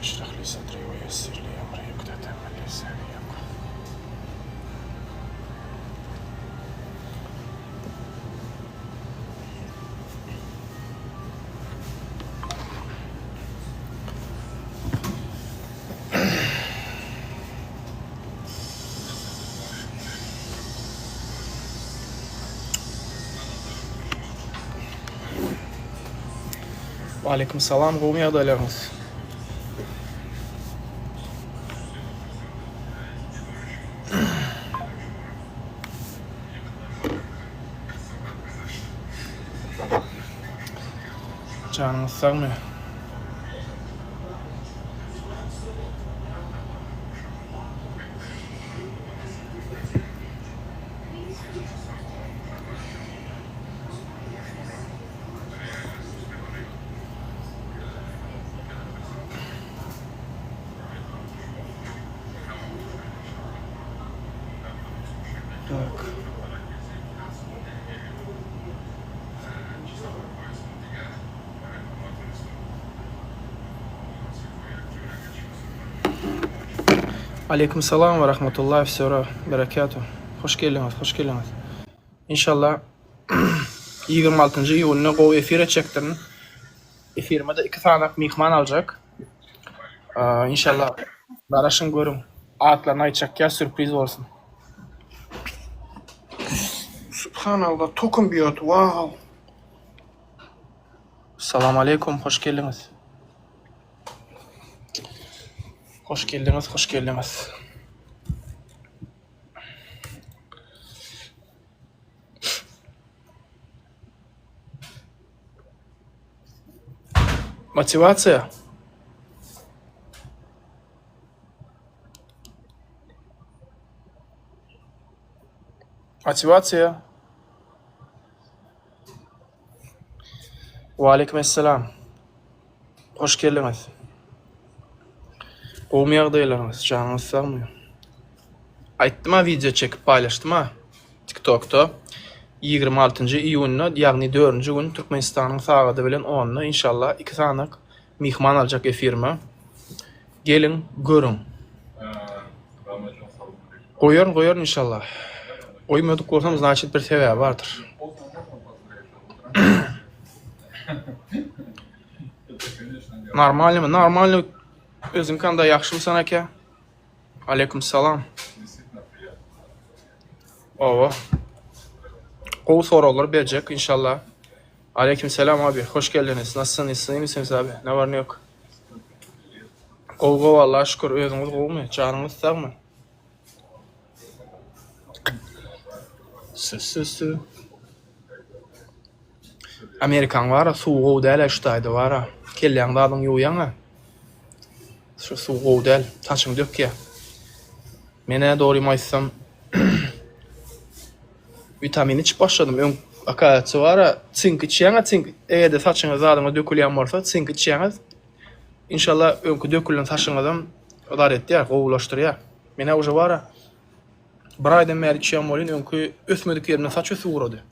اشرح لي صدري ويسر لي أمري واقتدم من لساني يفقه. وعليكم السلام قومي adalarınız. Canınız sağ mı? Так. Aleyküm selam ve rahmetullahi ve berekatuhu. Hoş geldiniz, hoş geldiniz. İnşallah 26. iyulunu Go efire çektirin. Efirime de 2 tane mihman alacak. İnşallah baraşın görün. Atlarına aytacak ya sürpriz olsun. Subhanallah, tokum biyot, wow. Selamun aleyküm, hoş geldiniz. Hoş geldiniz, hoş geldiniz. Motivatsiya. Motivatsiya. Ve aleykümselam. Hoş geldiniz. Olmayak değilleriniz, canınız sağmıyor. Aytdım ha, video çekip paylaştım ha. TikTok'ta 26. iyun'na, yani 4. gün Türkmenistan'ın sağladı bilen 10'na inşallah 2 tane mihman alacak efirme. Gelin görün. Koyuyorum inşallah. Koymadık olsam значит bir sebebi vardır. Normal mi? Normal. Özüm kanda yaxşımsan aka? Aleyküm selam. Ova. Qov sorular verecek inşallah. Aleyküm selam abi. Hoş geldiniz. Nasılsınız? İyi misiniz abi? Ne var ne yok? Qov Allah'a şükür. Özünüz qov mu? Canınız sağ mı? Sü. Amerikan var, soğuğu değil eştaydı var. Kelleğin dadın yoğuyan ha. Şu soğuğu değil, taşın dök ya. Mene doğru maysam vitamin içip başladım. Ön akayatı var, çink içiyeniz, çink. Eğer de saçınız adına dökülen varsa çink içiyeniz. İnşallah önkü dökülen saçınızdan odar etti ya, qoğulaştır ya. Mene uca var. Bir aydan beri içiyen olun, önkü ösmedik yerine saç ösü uğradı.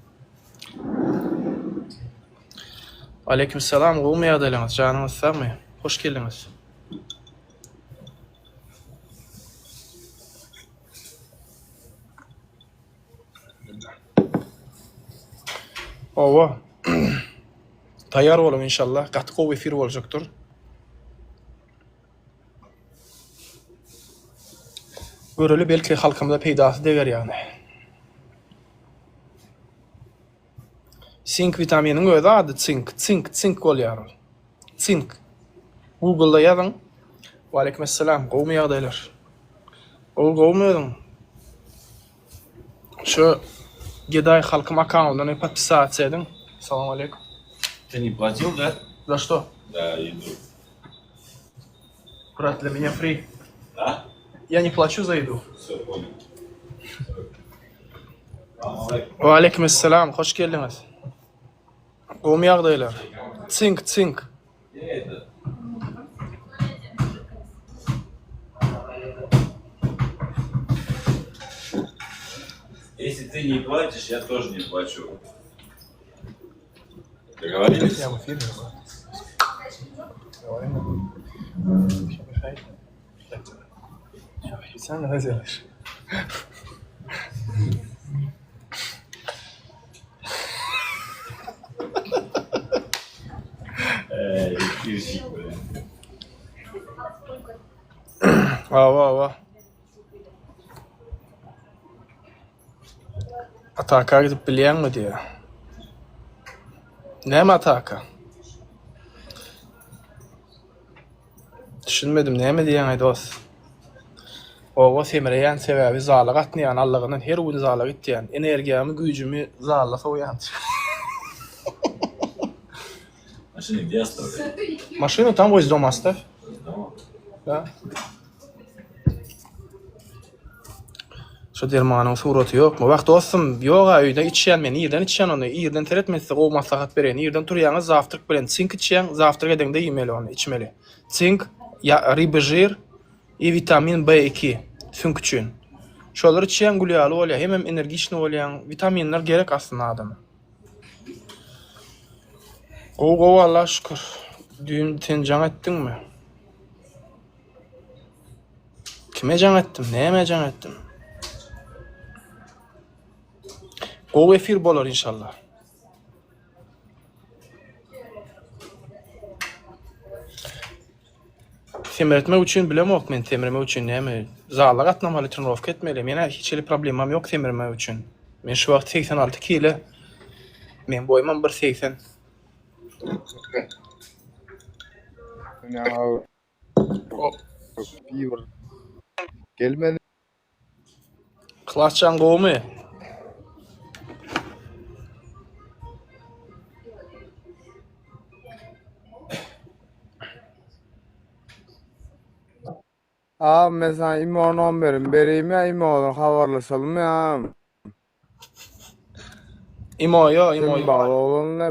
Aleykümselam, qovmaya adalarınız, canınız sağ mı? Hoş geldiniz. Ova. Tayar olun inşallah. Qatı qov efir olacaktır. Görülü belki halkımda peydası dever yani. Sink vitaminin özü adı Tsink ol yarın. Tsink. Google'da yazın. Ve aleykümselam. Qovmaya adaylar. Qovmayadın. Şu Geday halkım аккаунт'dan подписаться edin. Салам алейкум. Ты не платил, да? За что? Да, еду. Брат, для меня free. Да? Я не плачу за еду. Все, понял. Ve aleykümselam. Hoş geldiniz. Qovmayak deyler. Tsink. Я это... Если ты не платишь, я тоже не плачу. Договорились? Я в эфире. Sen ne yazıyorsun? Küçük böyle. Ava. Ataka gidip bilen mi diyor. Ne mi Ataka? Düşünmedim ne mi diyen dost. O semireyen sebebi zağlık atmayan Allah'ının her gün zağlık ettiyen enerjimi gücümü zağlığa uyandı. Машину где оставили? Машину там возле дома оставь. Дома? Да. Şu dermanın surati yok mu? Bak dostum, yoga öýde içýän meni, ýerden içýän onu, ýerden teretmesi o maslahat beren, ýerden turýaňyz zawtryk bilen çink içýän, zawtryk edende ýemeli onu, içmeli. Çink, ya riba jir, и vitamin B2 sünk üçin. Şolar içýän gulýaly bolýar, hem energiçni bolýan vitaminler gerek aslında adama. O Allah şükür. Düğün sen can ettin mi? Kime can ettim? Neye can ettim? O efir bolar inşallah. Temirtme üçün bilemok men temirme üçün näme? Zağlar atnamaly trenorovka etmeli. Mene hiç öyle problemim yok temirme üçün. Men şu wagt 86 kilo. Men boýmam 1.80. Ya bir gelmedi. Klasçan gomy. Mesela imon verin. Bereyim ya imon havarlaşalım ya. Imo yo. Sen bağlı olun ne?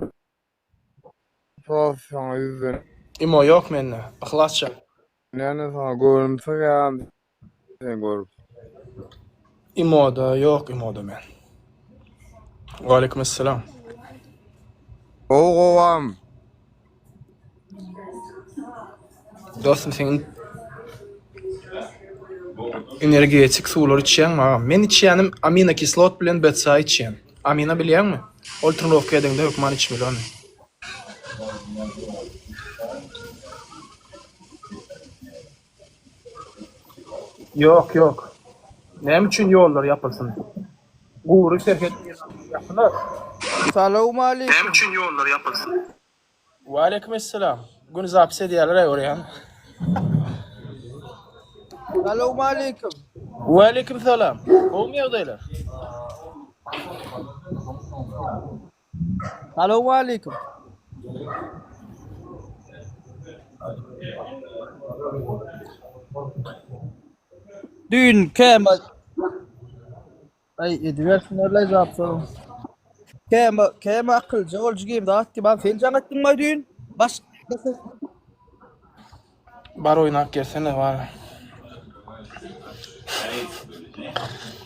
Profesyonel yüzden. Imo yok menne. Klasçan. Yani sana görümse ya. Sen görüp. Imoda yok imoda men. Wa aleykümselam. Oğuvam. Dostum senin energetik sular içýän ma? Men içýänim aminokislot bilen BCA içýän. Amina bilýärmi? Ol trenorovka edende yok man içmeli onu. Yok. Näme üçin ýollar yapylsyn? Guruk serket yapylar. Selamun aleyküm. Näme üçin ýollar yapylsyn? Wa aleykümselam. Gün zapis edýärler oraya. Selamun aleyküm. Wa aleykümselam. Olmy ýagdaýlar? Selamun aleyküm. Dün kem ay ediver şunlarla cevap sorun. Kem akılcı olcu gibi dağıt ki ben fel canettin mi dün? Baş Bar oynak gelsene var.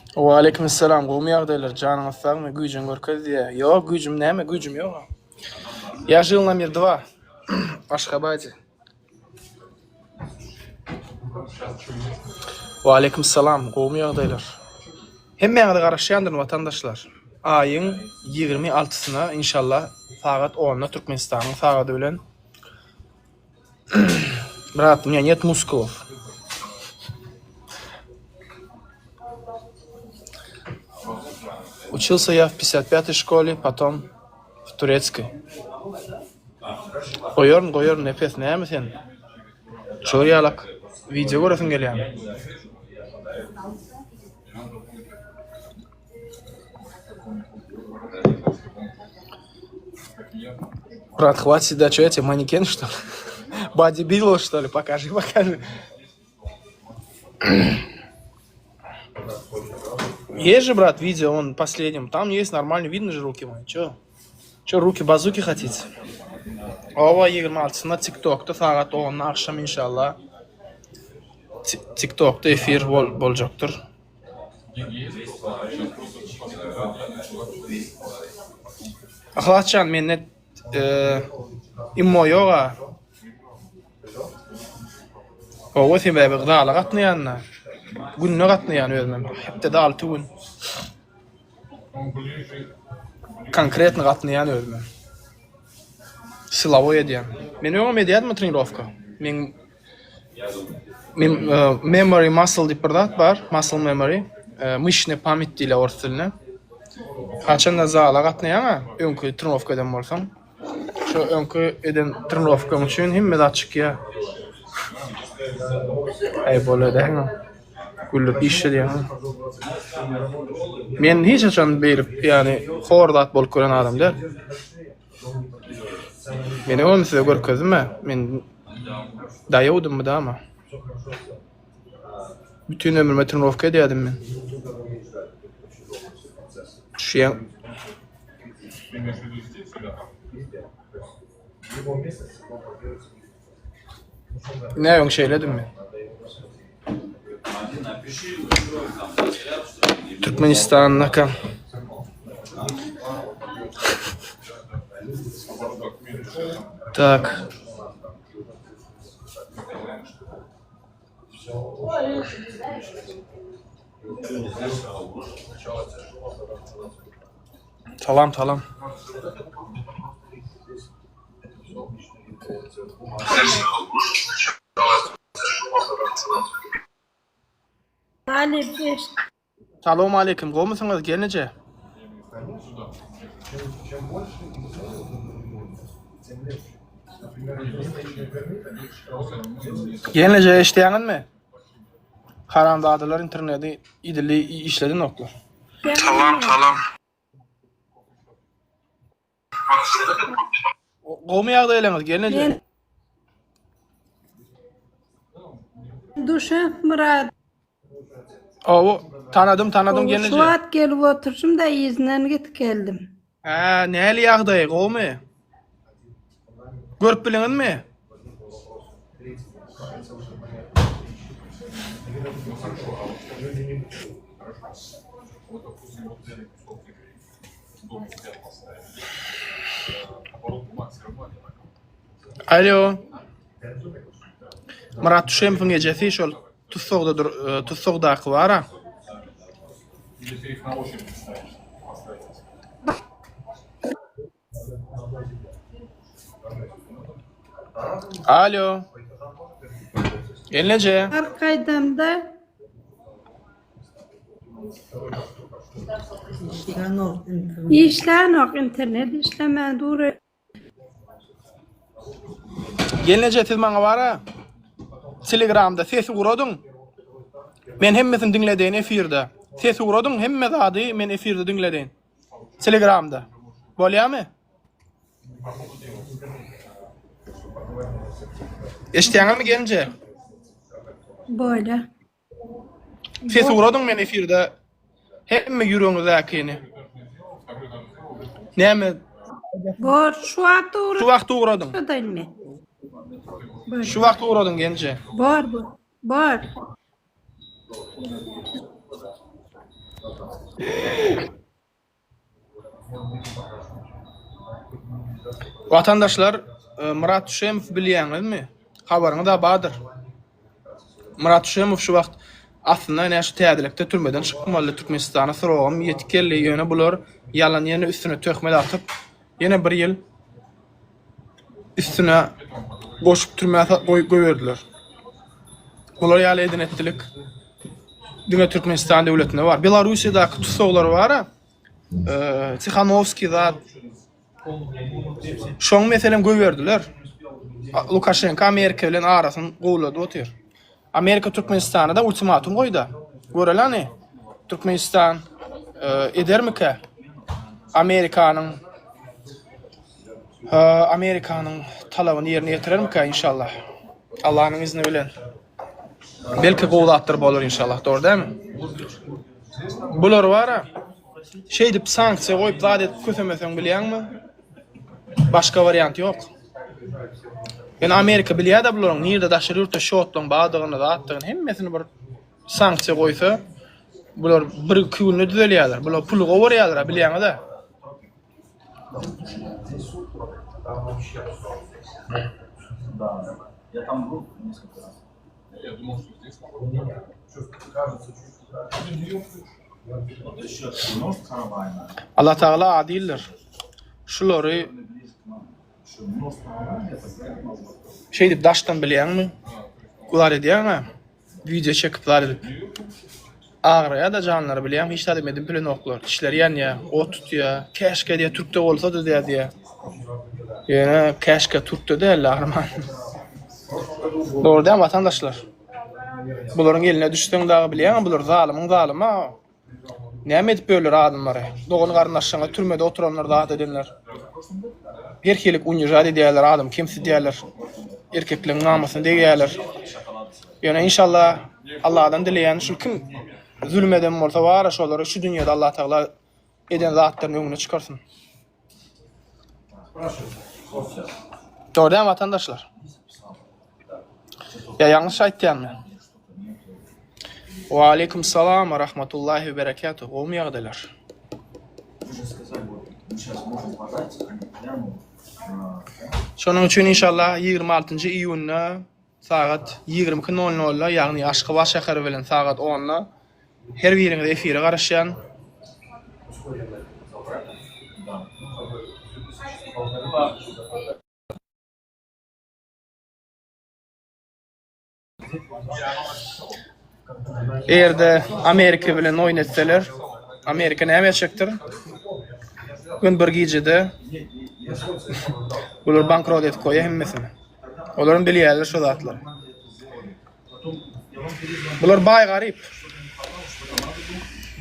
Wa aleykümselam. Gomy ýagdaýlar? Janyňyz sagmy? Güýjüň görkez diýe. Ýok, güýjüm näme? Güýjüm ýok. Я жил номер 2 в Ашхабаде. Wa aleykümselam. Gomy ýagdaýlar? Hemmeňizi garaşýandyr watandaşlar. Aýyň 26-syna inşallah saat 10-da Türkmenistanyň sagady bilen Брат, у меня нет мускулов. Учился я в 55-й школе, потом в турецкой. Goýaryn nefes näme sen? Çorýalak video göresiň gelýär. Брат, хватит, да, что я тебе манекен, что ли? Бодибилдер, что ли? Покажи. Есть же, брат, видео, он последним. Там есть нормально, видно же руки мои. Чё, руки базуки хотите? Ова 26-сына TikTok'ta saat 10'da akşam inşallah. TikTok'ta efir bolacaktır. Ahlatcan, men net immo yoga. O sebäbi gıdaly gatnaýanlar. Günne gatnaýan özmem. Hepde de 6 gün. Konkretny gatnaýan özmem. Sılavoy edýän. Men öňe medýadmy trenirovka? Men memory muscle diýip bir zat bar, muscle memory. Myşny pamyat diýilýär ors diline. Haçanda zala gatnaýan, öňkü trenirovkadan bolsaň, şu öňkü eden trenirovkaň üçin hemme zat çykýar. Ay bolada hang. Güllük işe diýär. Men hiç açan berip, ýani hordat bolup gören adam der. Meni onu size görkezme. Men daýawdym da ama. Bütün ömrüme trenirovka edýärdim men. Şeýan ne ýöň şeyledim men. Türkmenistan nakam. Так. Talam. Salam aleyküm. Gomusunuz gelnece? Gelnece eşdeýäňizmi? Karandadalar interneti idili işledi noklar. Talam. Gomu ýagda eleňiz gelnece? Duşa Murad. O tanıdım gelnece. Şu at gelip oturşum da iznen git geldim. Ha, näli ýagdaý gomu? Görüp bileňizmi? Alo. Murat Tuşemov'un gecesi şol tutsogda akvara. Alo. Gelnece? Arkaydamda işler yok, internet işleme doğru. Gelnece siz maňa bara? Telegramda sesi guradyň. Men hemmesini dinledin efirde. Sesi guradyň hemme zady men efirde dinledin. Telegramda. Bolýarmy? Eşdiňizmi gelnece? Böyle. Sesi guradyň men efirde. Hemme ýüregiňizdäkini. Näme? Bor şu at doğru. Şu wagtda guradyň. Şu değil mi? Böyle. Şu wagtda guradyň gelnece. Bor. Vatandaşlar, Murat Tuşemov bilýäňizmi? Habaryňyz da badyr. Murat Tuşemov şu wagt aslında näşe täzelikde türmeden çykmaly Türkmenistana soragam ýetkelli ýöne bular ýalan ýene üstüne töhmet atyp ýene bir ýyl üstüne goşup türmäge goýberdiler. Bular ýaly edin etdilik. Düňe Türkmenistan döwletinde bar. Belarusiýada tutsoglar bar. Tsikhanovski zat şoň meselem goýberdiler. Lukashenko Amerika bilen arasyny gowlady otyr. Amerika Türkmenistana da ultimatum goýdy. Görelani? Türkmenistan edermike? Amerikanyň talabyny ýerine ýetirermike inşallah. Allahyň izni bilen. Belki gowlatdyr bolar inşallah, doğru değil mi? Bular wara şey dip sanksiýa goýup zat edip kösemeseň bilýärmi? Başka variant ýok. Yani Amerika bilýär da bularyň nirde daşyr ýurtda şotlaň badygyny zatdygyny hemmesini bir sanksiýa goýsa, bular bir küňe düzelýärler. Bular pul gowarýarlar, bilýärmi da? Вот еще нож каравайна. Allah Taala adildir. Şulary şey dip daşdan bilýärmi? Ular edýärmi? Video çekipler edip. Ağrıya da canları bilýär, hiç tadım edip bilen oklar. Dişleri ýanýa, ot tutýar. Keşke diýe Türkde bolsa-da diýe. Ýene keşke Türkde dälärmi? Doğrudan vatandaşlar. Bularyň eline düşdüň dagy bilýär, bular zalymy zalymy. Näme edip böler adamlary? Doğun garnaşyňa türmede oturanlar da edenler. Erkelik unyjat edýärler adam, kimsi diýerler. Erkekliň namusyny diýerler. Ýöne inşallah Allah'dan dileýän şu kim zulüm eden bolsa bara şolary şu dünýäde Allah Taala eden zatlaryň öňüne çykarsyn. Doğrudan vatandaşlar. Ya yanlış aýtdymmy? Wa aleykum salam wa rahmatullahi ve berekatuh. Oğum ýagdaýlar. Şonuň üçin inşallah 26 iyunna saat 22:00'da ýagny Aşgabat şäheri bilen saat 10'da her biriňiz efire garaşýan Erde Amerika bilen oýnatsalar, Amerika näme ýaşakdyr? Gün bir gijede bular bankrot etip koýar hemmesini. Olaryň bilýärler şu zatlar. Bular baý garyp.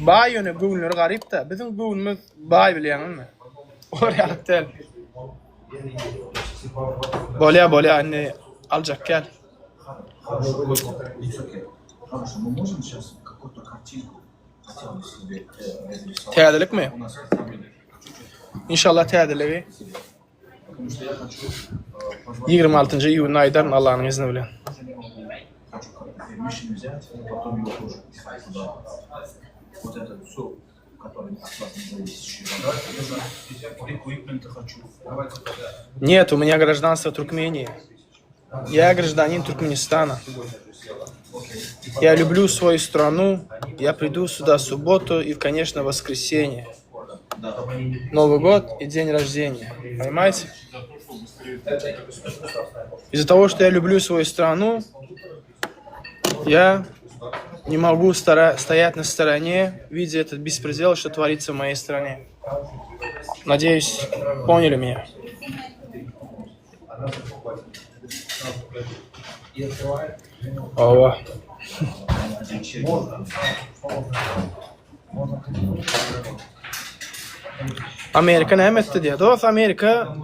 Baý ýöne göwnleri garyp da, biziň göwnümiz baý bilýärmi? Olar ýalyp. Bolýa anne aljak gel. Хорошо, мы можем сейчас какую-то картинку хотя бы себе нарисовать? Täzelik mi? У нас на самом деле İnşallah täzeligi. потому что я хочу 26 iyun aýdan Allah'ın izni bilen. хочу как-то перемещение взять, потом его тоже писать туда. Вот это все, который от вас не зависящий. Equipment хочу. Нет, у меня гражданство Туркмении. Я гражданин Туркменистана. Я люблю свою страну. Я приду сюда в субботу и, конечно, в воскресенье. Новый год и день рождения. Понимаете? Из-за того, что я люблю свою страну, я не могу стоять на стороне, видя этот беспредел, что творится в моей стране. Надеюсь, поняли меня. Ова. Amerika näme etdi diýär. Dost Amerika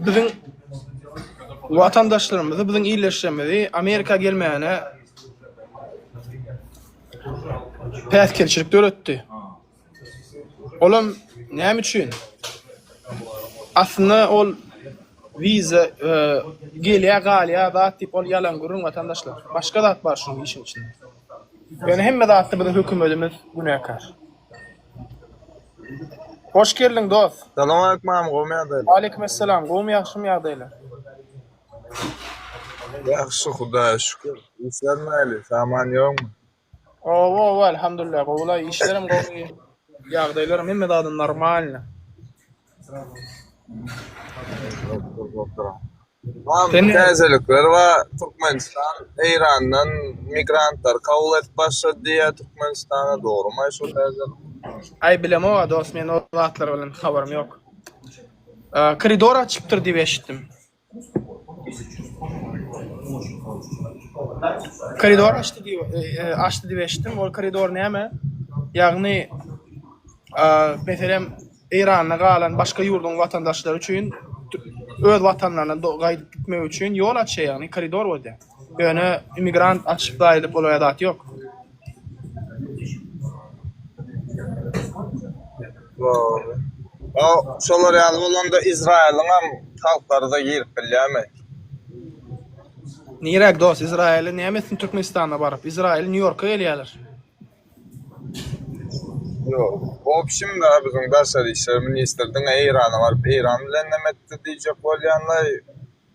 biziň watandaşlarymyzy, biziň ýerleşmemizi Amerika gelmäne päskelçilik öğretdi. Olam näme üçin? Aslında ol vize gelýär galýar zat diýip ol ýalan gurrun watandaşlar. Başga zat bar şu işin içinde. Yani hemme zatda biziň hökümetimiz günäkar. Hoş geldin dost. Salam aleykum am gowy ýagdaýlar. Aleykümselam. Gowy ýaxşymy ýagdaýlar? Ýaxşy Hudaýa şükür. İşler näli? Saman ýokmy? Oo, elhamdülillah. Gowlay işlerim gowy. Ýagdaýlarym hemme zady normal. Mam täzelikler we Türkmenistan Eýrandan migrantlar kabul etip başlady diýe Türkmenistana dogrymy şu täzelik? Ay bilemo dost, men o zatlar bilen habarym ýok. Koridor açypdyr diýip eşitdim. Koridor açtı diýip eşitdim. O koridor näme? Ýagny meselem Eýranda galan başga ýurdun watandaşlary üçin öz watanlaryna gaýdyp gitmek üçin ýol açýar, ýagny koridor boldy. Ýöne immigrant açyp gaýdyp bolýar zat ýok. Doğru. O şolar ýaly bolanda Izraýlyň hem halklary da girip bilýärmi? Nirek dost, İsrail'e niyemetin Türkmenistan'a barıp, İsrail New York'a gelýärler. Yok. O şimdi bizim Daşary işleri ministerliğine Eýrana barıp Eýran bilen nämetdi diýjek bolýanlar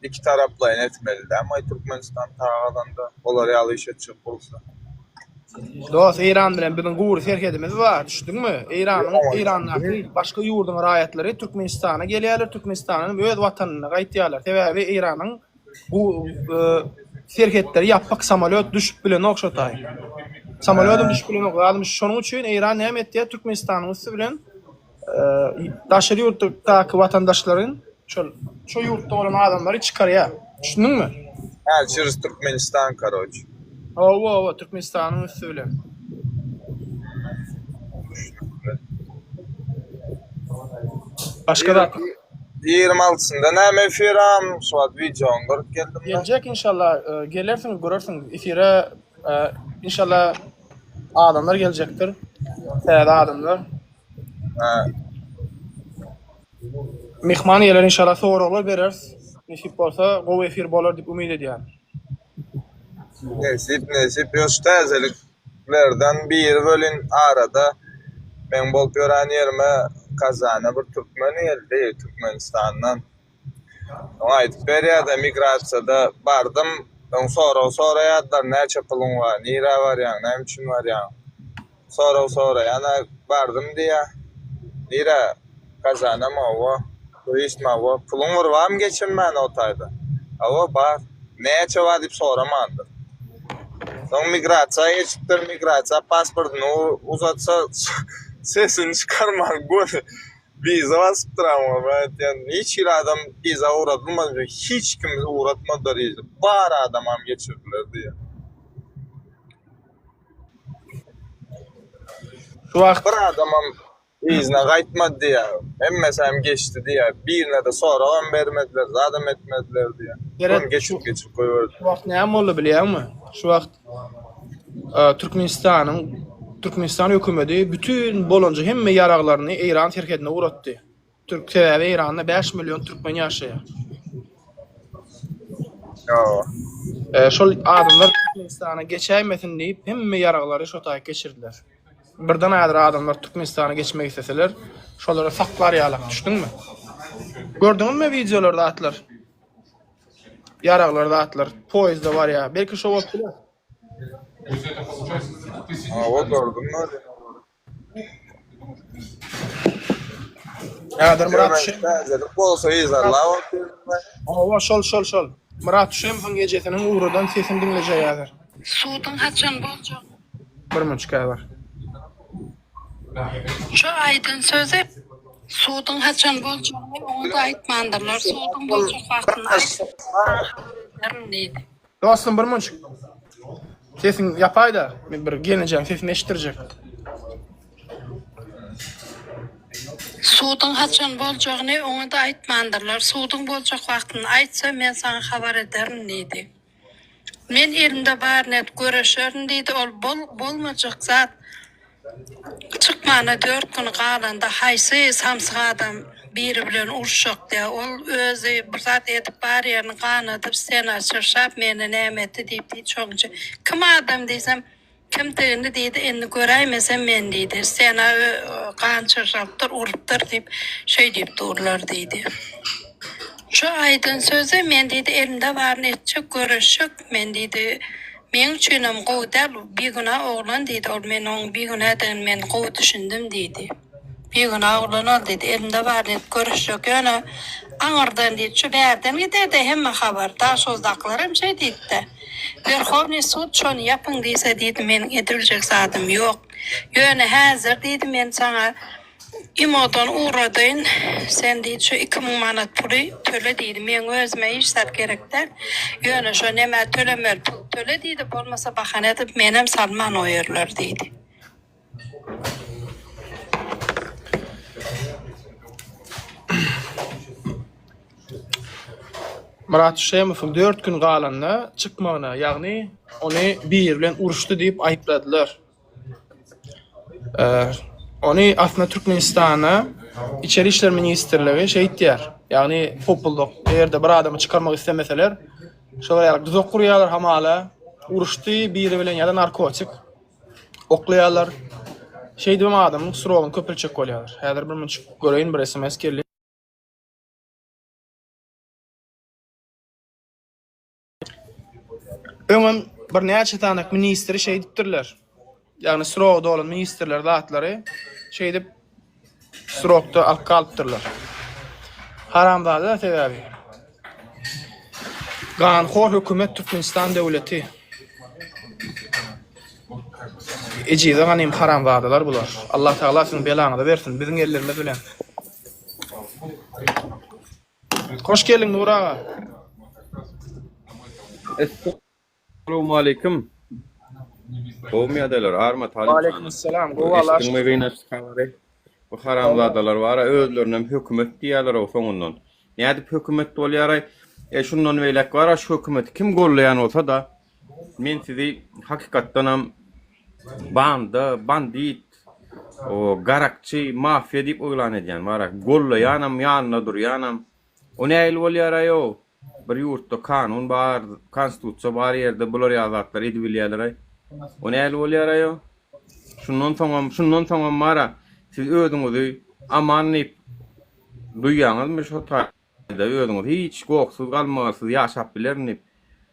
iki taraplayın etmeli. Ama Türkmenistan tağadan da olar ýaly iş etjek bolsa. Dost İran bilen bizim gowry serkedimiz var, düşdüňmü? İran'daky başga ýurdun raýatlary Türkmenistana gelýärler, Türkmenistanyň öz watanyna gaýtýarlar. Sebäbi İranyň bu serkedleri ýapmak samolyot düşüp bilen okşatay. Samolyotun düşüp bilen okşatay. Şonuň üçin İran näme etdi? Türkmenistanyň üstü bilen daşary ýurtdaky watandaşlaryň şo ýurtda bolan adamlary çykarýar. Düşündiňmi? Через Türkmenistan короче. Owa, Türkmenistanyň üstü bilen. Başga da 26-sında näme firam, şuat videoň görüp geldim. gelecek inşallah. Gelersin, görersin. Efire inşallah adamlar gelecektir. Täze adamlar. Ha. Mehmaniyeler inşallah soralar bereriz. Nesip bolsa gowy efir bolar dip umyt edýär. Nesip ýoş täzeliklerden bir bölün arada ben bolup ýören ýerime Kazana bir Türkmen geldi Türkmenistandan. Ona aýdyp berýärdi migrasiýada bardym. Sonra ýadlar näçe pulyň bar, nire barýaň, näme üçin barýaň. Sonra ýana bardym diýe. Nire Kazana mawa, turist mawa, pulyň barmy geçirmän otaýda. Awa bar, näçe bar diýip soramandy. Soň migrasiýa geçipdir, migrasiýa pasportyny uzatsa sesini çıkarman gol. Biza bastyramam. Yani hiç bir adam biza uğratılmaz. Hiç kim uğratmadı diye. Bar adamam geçirdiler diye. Şu wagt Bir adamam izne gaýtmady diye. Hemmesem geçti diye. Birine de sonra on bermediler. Adam etmediler diye. Gerek Onu geçip koýberdi. şu wagt näme boldy bilýärmi? Şu wagt Türkmenistan hökümeti bütün bolonca hemme ýaraglaryny İran terkedine uğratdy. Türk sebäbi İranda 5 milyon Türkmen ýaşaýar. Şol adamlar Türkmenistana geçäýmesin diýip hemme ýaraglary şo taýy geçirdiler. Birden aýdyr adamlar Türkmenistana geçmek isteseler, şolara saklar ýalak, düşdüňmi? Gördüňmi videolarda atlar? Ýaraglarda atlar, poýezda bar ýa, belki şo bolup biler. O gördüm mü? Ýa-da Murat Hüseyin. Täzelik bolsa izarlar. Owa şol. Murat Hüseyin bu gecesiniň uğradan sesini dinlejeýärdir. Suwdyň haçan boljak? Bir munçka bar. Şu aýdyn sözi suwdyň haçan boljagyny oňa da aýtmandyrlar. Suwdyň boljak wagtyny aýtmandyrlar. Dostum bir munçk. Sesin yapay da men bir geleceğim sesini eşittirjek. Suwdyň haçan boljagyny oňa da aýtmandyrlar. Suwdyň boljak wagtyny aýtsa men sana habar ederim diýdi. Men elimde bar net göreşerin diýdi. Ol bolmajak zat. Çıkmana 4 gün qalanda haýsy samsyk adam biri bilen urşak diýe. Ol özü bir zat edip bar ýerini ganadyp sen açyrşap meni näme etdi diýip çoňça. Kim adam diýsem kimdigini diýdi, endi göräýmesem men diýdi. Sen gançyrşapdyr, urupdyr diýip şey diýip durlar diýdi. Şu aýdyn sözi men diýdi elimde bar netçe göreşik men diýdi. Men üçinem gowdal bir güna oglan diýdi. Ol men oň bir günadan men gow düşündim diýdi. Bir güna oglan ol diýdi. Elimde bar net göreşik ýöne aňyrdan diýdi. Şu bärden giderde hemme habar. Daşozdaklarym şey diýdi. Verhovny sud şonu yapın diýse diýdi meniň ediljek zatym ýok. Ýöne häzir diýdi men sana İmodan uğradyn, sen diýdi şu 2000 manat puly töle diýdi. Men özüme işsap gerekler. Ýöne şo näme tölemel pul töle diýdi. Bolmasa bahana edip menem salman oýarlar diýdi. Murat Hüseyin 4 gün galanda çıkmagyna, ýagny ony bir bilen uruşdy diýip aýpladylar. Ony aslında Türkmenistana İçeri İşler Ministrligi şey diýär. Ýagny populdyk. Eğerde bir adamy çıkarmak istemeseler, şolar ýaly düzek kurýarlar hamala, uruşdy biri bilen ýa-da narkotik oklaýarlar. Şey diýip adamyň surowyny köpelçek bolýarlar. Häzir bir munçuk göreýin bir SMS geldi. Öňem bir näçe tanak ministri şey dipdirler. Ýagny Srow dolan ministrler zatlary şey dip Srowda alyp galypdyrlar. Haramzada sebäbi. Ganxor hökümet Türkmenistan döwleti. Ejide ganym haramzadalar bular. Allah Taala siň belany da bersin biziň ellerimiz bilen. Hoş geldin Nur ağa. Assalamu alaikum. Qowmiýadalar, arma talim. Aleykümselam. Gowalar. Bu haramzadalar bara özlerinden hökümet diýerler o soňundan. Nädip hökümet bolýar? Şundan beýlek bara şu hökümeti kim gollaýan bolsa da men sizi hakykatdan ham bandit, o garakçy, mafiya diýip oýlan edýän bara gollaýanam ýanyna durýanam. O näil bolýar aýo? Bir ýurtda kanun bar, konstitusiýa bar ýerde bular ýazatlar edilýärler. O näil bolýar aýo? Şundan soňam mara siz özüňizi amanyp duýýaňyzmy şu taýda özüňiz hiç gowksuz galmagysyz ýaşap bilerni.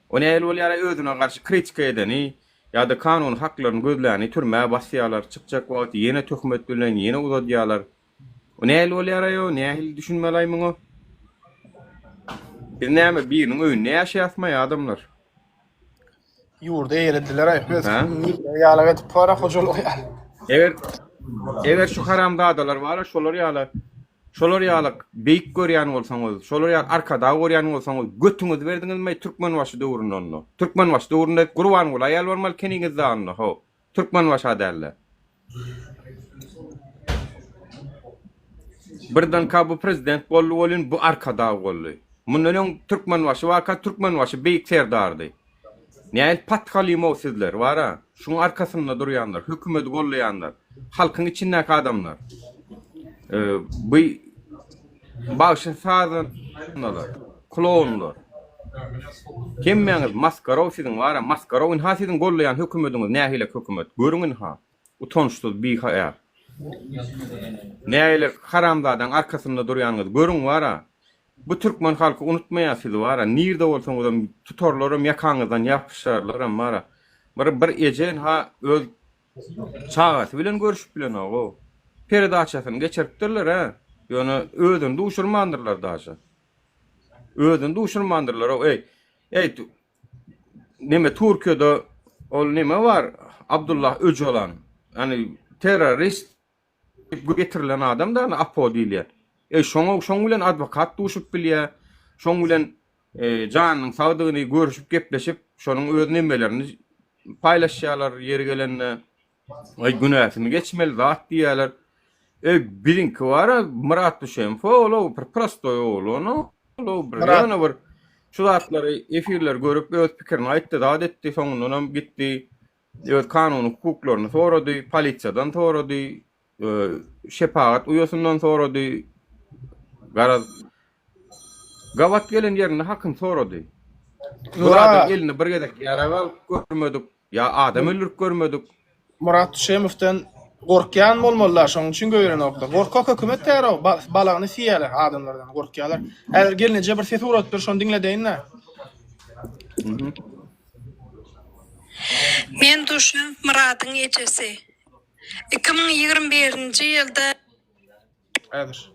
O näil bolýar özüne garşy kritika edeni ýa-da kanun haklaryny gözläni türmäge basýarlar, çykjak wagt ýene töhmet bilen ýene uzadýarlar. O näil bolýar aýo? Nähil düşünmeliýmiň o? Bir näme biriniň öýünde ýaşaýasmaý adamlar. Ýurda eýrediler aýyp. Ýalag edip para hojal oýar. Eger şu haramzadalar bar, şolar ýalyk beýik görýän bolsaňyz, şolar ýalyk arkada görýän bolsaňyz, götüňizi berdiňizmi Türkmenwaşy döwründe. Türkmenwaşy döwründe Gurban bol aýal barmal keniňiz zanly, ho. Türkmenwaşy adälle. Birden kabu prezident bolly bolyn bu arkada bolly. Mundan Türkmenwaşy waka Türkmenwaşy beýik serdardy. Näil patkalymow sizler wara, şuň arkasynda durýanlar, hökümeti gollaýanlar, halkyň içindäki adamlar. Bu başyn sazanlar, klonlar. Kimmeňiz Maskarow siziň wara, Maskarow ha siziň gollaýan hökümetiňiz nähile hökümet. Görüňin ha. Utonçsuz bir hayat. Nähile haramzadan arkasynda durýanyňyz görüň wara. Bu Türkmen halky unutmaýasy wara, nirde bolsaňyz tutorlarym ýakaňyzdan ýapyşarlar mara. Bir ejen ha öz çagasy bilen görüşüp bilen o. Peredaçasyny geçiripdirler ha. Ýöne özüni duşurmandyrlar daşa. Özüni duşurmandyrlar o. Neme Türkiýede ol neme var? Abdullah Öcalan. Yani terörist getirilen adam da apo diýilýär. Şoň bilen advokat duşup bilýär. Şoň bilen janyň sagdygyny görüşüp gepleşip, şonuň öz nemelerini paýlaşýarlar ýeri gelende. Günäsini geçmeli zat diýerler. Birinki wara Murat Düşenfo, olo bir prostoy oğlunu, olo bir ýana bir şu zatlary efirler görüp öz pikirini aýtdy, zat etdi, soňundan hem gitdi. Öz kanun hukuklaryny sorady, polisiýadan sorady, şepaat uýasyndan sorady. Gawat gelen ýerine hakym sorady. Murat elini bir gedek ýaragal görmedik, ýa adam öldürüp görmedik. Murat Şemofdan gorkýan bolmalylar, şoň üçin göýren okda. Gorkak hökümet täro balagyny fiýerler adamlardan gorkýarlar. Eger gelinje bir ses urat bir şoň diňledeýinler. Men duşum Muratyň ejesi. 2021-nji ýylda Häzir.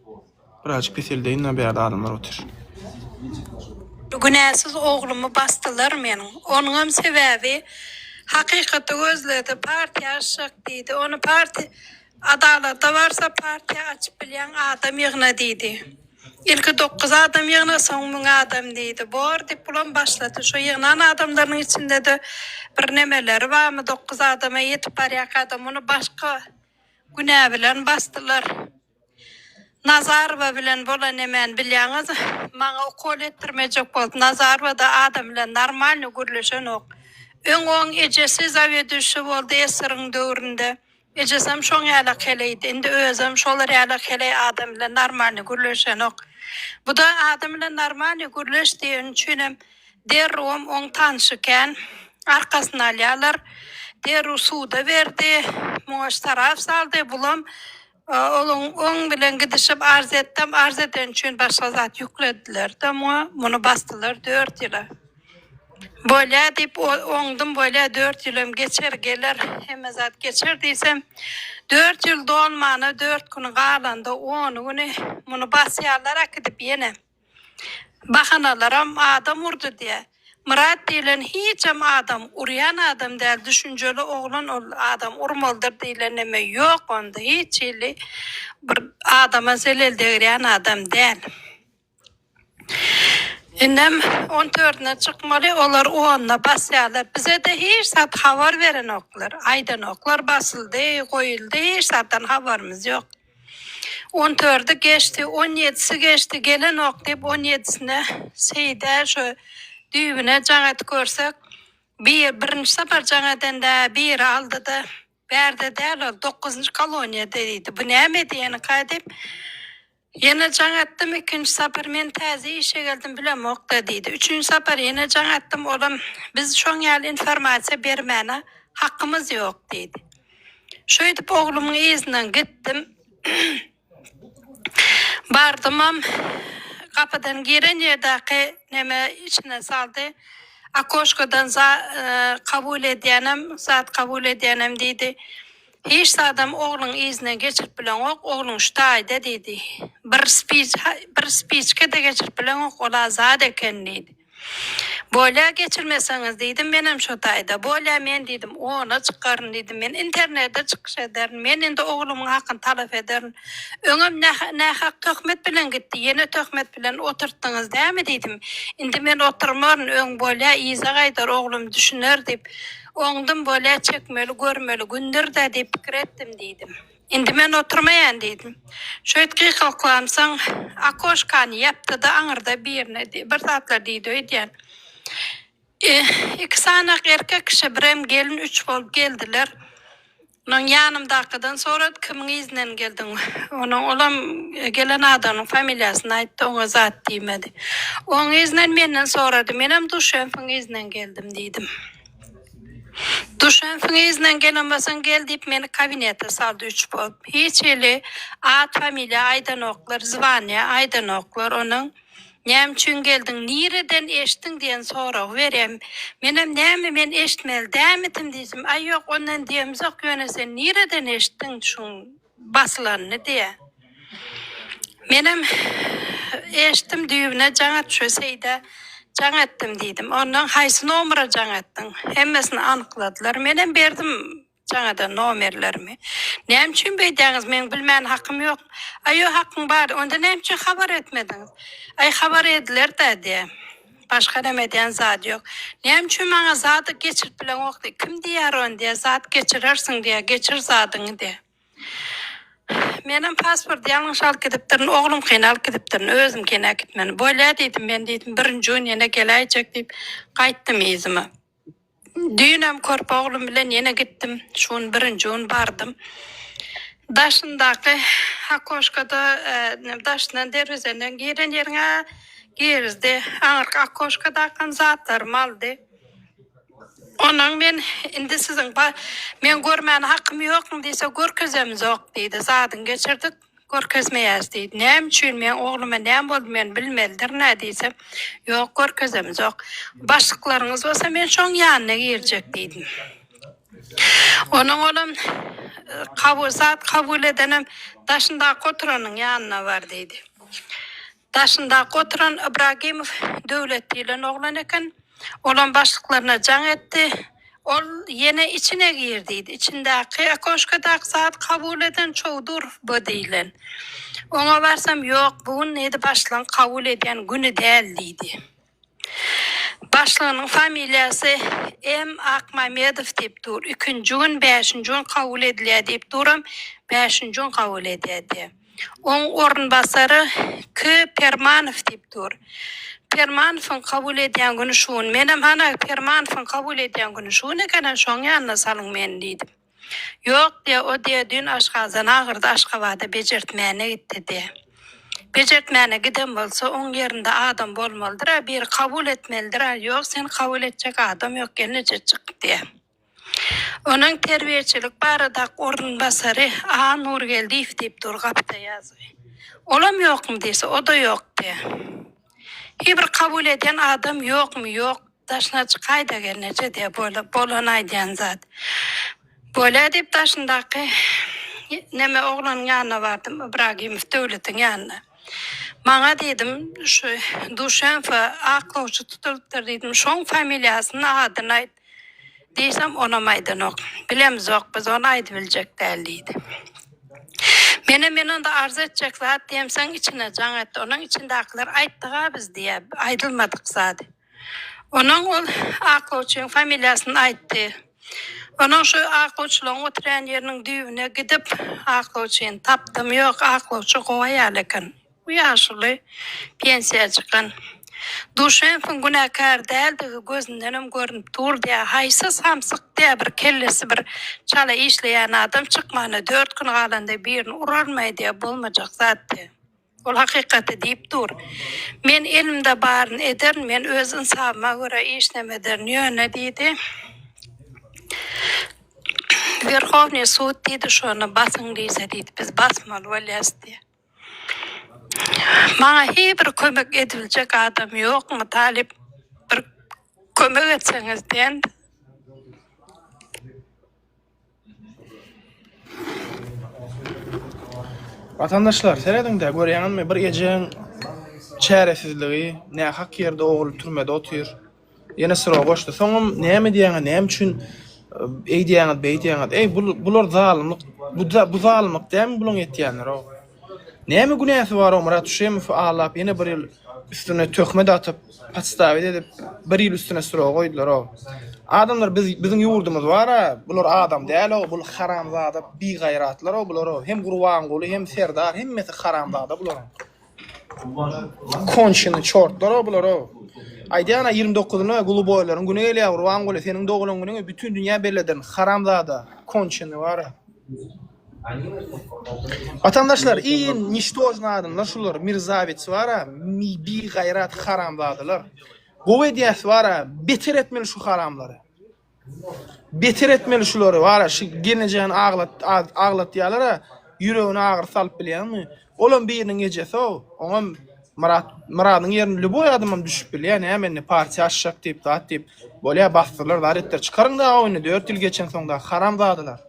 Birazjyk keseldeýinler bäde adamlar otur. Günäsiz oglumy bastılar meniň. Onuň hem sebäbi hakykaty gözledi, partiýa aşyk diýdi. Onu partiýa adalata barsa partiýa açyp bilýän adam ýygyna diýdi. İlki 9 adam ýygyna, soň 1000 adam diýdi. Bor diýip bulan başlady. Şo ýygnan adamlaryň içinde de bir nemeleri barmy? 9 adama ýetip barýak adam onu başga günä bilen bastılar. Nazarova bilen bolan emen bilýäňiz, maňa okul etdirmejek boldy. Nazarova da adam bilen normalny gürleşen ok. Öňoň ejesi zawedüşi boldy esiriň döwründe. Ejesem şoň ýaly keleydi. Indi özüm şolar ýaly keley adam bilen normalny gürleşen ok. Bu da adam bilen normalny gürleşdiýän üçin derrüm oň tanşyken arkasyna alýarlar. Derru suda berdi, moş taraf saldy, bulam oň bilen gidişip arz etdim, arz eden üçin başga zat yüklediler. Muny bastılar 4 ýyla. Böyle deyip oňdum böyle 4 ýylym geçer geler hemme zat geçer diýsem 4 ýyl dolmana 4 gün galanda 10 güni muny basýarlar akdyp ýene bahanalarım adam urdu diye. Murat diýilen hiçem adam uryan adam däl düşünjeli oglan ol adam urmaldyr diýilen neme ýok onda hiç ýyly bir adama zelel degirän adam däl. Inem 14'üne çykmaly olar oňa basýarlar. Bize de hiç sat habar beren oklar. Aýdan oklar basyldy, goýuldy, hiç satdan habarymyz ýok. 14'ü geçti, 17'si geçti, gelen ok deyip 17'sine seyde şu düýbüne jaňat görsek, birinci safar jaňadan da bir aldı da berde däl 9-njy koloniýada diýdi. Bu näme diýeni kaýdyp Yine jaňatdym ikinci safar men täze işe geldim bilem okda diýdi. Üçüncü safar yine jaňatdym olam biz şoň ýaly informasiýa bermäne hakkymyz ýok diýdi. Şöýdip oglumyň izinden gitdim. Bardymam kapıdan giren ýerdäki neme içine saldy. Akoşkadan kabul edýänem, zat kabul edýänem diýdi. Hiç adam oğlun izine geçirip bilen ok, oğlun ştaýda diýdi. Bir speechke de geçirip bilen ok, ola zat eken diýdi. Bolä geçirmeseňiz diýdim, menem şotaýda. Bolä men diýdim, ona çykaryn diýdim. Men internetde çykyş ederim. Men indi oğlumyň hakyny talap ederim. Öňem nähak töhmet bilen gitdi. Ýene töhmet bilen oturtdyňyz dämi diýdim. Indi men oturmaryn, öň bolä iza gaýdar oğlum düşüner diýip oňdum bolä çekmeli, görmeli gündür de diýip pikir etdim diýdim. Indi men oturmaýan diýdim. Şöýtki kalklamsaň akoşkany ýapdy da aňyrda bir zatlar diýdi öýdýän. İki sanak erkek kişi birem gelin 3 bolup geldiler. Onun ýanymdakydan sonra kimin izinden geldin? Onun olam gelen adamın familiýasyny aýtdy, oňa zat diýmedi. Oň izinden menden sorady. Menem duşenfiň izinden geldim diýdim. Duşenfiň izinden gelenbasan gel diýip meni kabinete saldy 3 bolup. Hiç ýyly ad familiýa aýdan oklar, zwanya aýdan oklar onuň näme üçin geldin, nireden eşitdiň diýen sorag berem. Menem näme men eşitmeli dämidim diýdim. Ay ýok, ondan diýemiz ok, ýöne sen nireden eşitdiň şuň basylanyny diýe. Menem eşitdim düýbüne jaňat şöseyde jaňatdym diýdim. Ondan haýsy nomera jaňatdyň? Hemmesini anykladylar. Menem berdim jaňadan nomerlerimi. Näme üçin beýdiňiz? Men bilmän hakkym ýok. Aýo hakkym bar. Onda näme üçin habar etmediňiz? Ay habar ediler da diye. Başka demeden zat yok. Näme üçin maňa zaty geçirip bilen okdy? Kim diýär on diye zat geçirersiň diye, geçir zatyňy diye. Menem pasport ýalňyş alyp gidipdirin, oglum kyn alyp gidipdirin, özüm kene gitmeni. Bolä diýdim, men diýdim, birinji gün ýene geläjek diýip gaýtdym izime. Düýnem körp oglum bilen ýene gitdim. Şuň birinji gün bardym. Daşyndaky akoşkada daşdan derwezenden giren ýerine girizdi. Aňyr akoşkada kan zatlar maldy. Onuň men indi siziň men görmän hakkym ýokmy diýse görkezemiz ok diýdi. Zadyň geçirdik, görkezmeýäs diýdi. Näme üçin men ogluma näme boldy men bilmelidir nä diýsem, ýok görkezemiz ok. Başlyklaryňyz bolsa men şoň ýanyna girjek diýdim. Onuň olam kabul edenem daşynda oturanyň ýanyna bar diýdi. Daşynda oturan Ibragimow döwlet diýilen oglan eken. Olan başlıklarına can etti. Ol yine içine girdiydi. İçindeki akoşkada zat kabul eden çoğudur bu deyilen. Ona varsam yok, bugün neydi başlığın kabul eden günü değildiydi. Başlığının familyası M. Akmamedov deyip dur. 2. gün 5. gün kabul edilýär deyip duram. 5. gün kabul edildi. Onun orunbasarı K. Permanov deyip dur. Permanow'un kabul edýän güni şuň. Menem hana Permanow'un kabul edýän güni şuň eken şoň ýanyna salyň men diýdim. Ýok diýe, o diýe dün aşgazan agyrda Aşgabatda bejertmäne gitdi diýe. Bejertmäne giden bolsa oň ýerinde adam bolmalydyr, bir kabul etmelidir. Ýok, sen kabul etjek adam ýok, gelneje çyk diýe. Onuň terbiýeçilik barada orunbasary A. Nurgeldiýew diýip dur gapda ýazyr. Olam ýokmy diýse, o da ýok diýe. Hiçbir kabul eden adam yok mu? Yok. taşnaçı kayda gelnece diye bolan aydiyan zat. Böyle deyip taşındaki neme oğlanın yanına vardım, İbrahim Devlet'in yanına. Bana dedim, şu Duşanfa aklışı tutuluptur dedim, şon familyasının adını ayt. Deysem ona maydan ok. Bilemiz ok, biz ona aydı bilecek değilliydi. Menin de arz edecek zat diyem sen içine can etti. Onun içindekiler ayttığa biz diye aydılmadık zaten. Onun ol aklıçın familyasını ayttı. Onun şu aklıçılığın oturan yerinin düğüne gidip aklıçın taptım yok aklıçı kovayalıkın. Bu yaşlı pensiya çıkın. Duşanfın günahkar değildi gözündenim görünüp dur diye haysız hamsık diye bir kellesi bir çala işleyen adam çıkmanı 4 gün kalanda birini urarmay diye bulmayacak zaten. Ol hakikati deyip dur. Men elimde barın eder, men öz insafıma göre işlemeden yöne deydi. Verhovni sud deydi şunu basın deyse deydi. Biz basmalı olyas diye. Bana hiçbir kömek edilecek adam yok mu? Talip bir kömek etseniz deyin. Vatandaşlar, seredin de görýäňiz mi? Bir geceň çäresizligi, ne hak yerde oğul türmede otur. Yine sıra boştu. Soňam näme diýäňiz, näme üçin eýdiýäňiz, beýdiýäňiz. Ey bular zalimlik, bu zalimlik dämi bulan etýänler o. Näme günäsi bar o Murat Uşeýew faalap ýene bir ýyl üstüne töhmet atyp, patstawy edip bir ýyl üstüne sıra goýdular o. Adamlar bizim yurdumuz var ha, bular adam däl o, bul haramzada bi gaýratlar o bular o. Hem Gurban goly, hem Serdar, hemmesi haramzada bular. Konşyny çortlar o bular o. Aýdýana 29-na gulu boýlaryň güne gelýär, Gurban goly, seniň dogulun güne bütün dünýä belleden haramzada, konşyny var ha. Vatandaşlar, iyi niştojna adamlar şular, Mirzavets var ha, bi gayrat haramzadalar. Govediyas var ha, beter etmeli şu haramları. Beter etmeli şuları var ha, şu geleceğin ağlat diyalar ha, yüreğine ağır salıp bilýärmi? Olan birinin gecesi o, ona Murad'ın yerini lüboy adamım düşüp bilýär, näme parti aşşak deyip, dat deyip, bolýa bastırlar, daretler çıkarın da oyunu 4 yıl geçen sonda haramzadalar.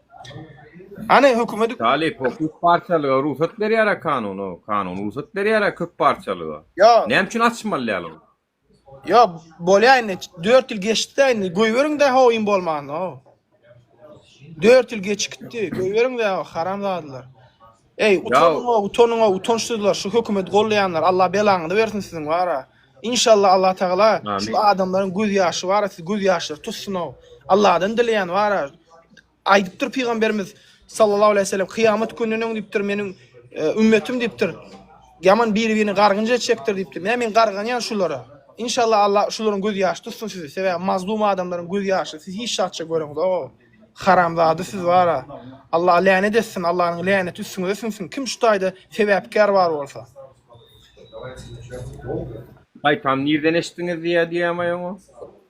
Hani hükümet Talip o kök parçalığa ruhsat berýär kanunu. Kanun ruhsat berýär kök parçalığa. Ya Näme üçin açmalylar? ya bolýany 4 yıl geçdi de goýberin de oyun bolmagy o. 4 yıl geçikdi. Goýberin de haramzadalar. Ey utançsyzlar şu hökümet gollayanlar Allah belaňyzy bersin siziň wara. İnşallah Allah Taala şu adamlaryň göz ýaşy wara siz göz ýaşlary tutsun o. Allahdan dileýän wara. Aýdypdyr Peygamberimiz sallallahu aleyhi ve sellem kıyamet gününe diptir meniň ümmetim diptir. Yaman biri-birini gargynja çektir diptir. Men garganýan şulara. İnşallah Allah şularyň göz ýaşy tutsun sizi. Sebäp mazlum adamlaryň göz ýaşy siz hiç şatça göreňiz o. Haramzada siz wara. Allah lanet etsin, Allah'ın laneti üstüne etsin. Kim şutaýda sebäpkär bar bolsa. Ay tam nereden eşitdiniz diýämäýän o?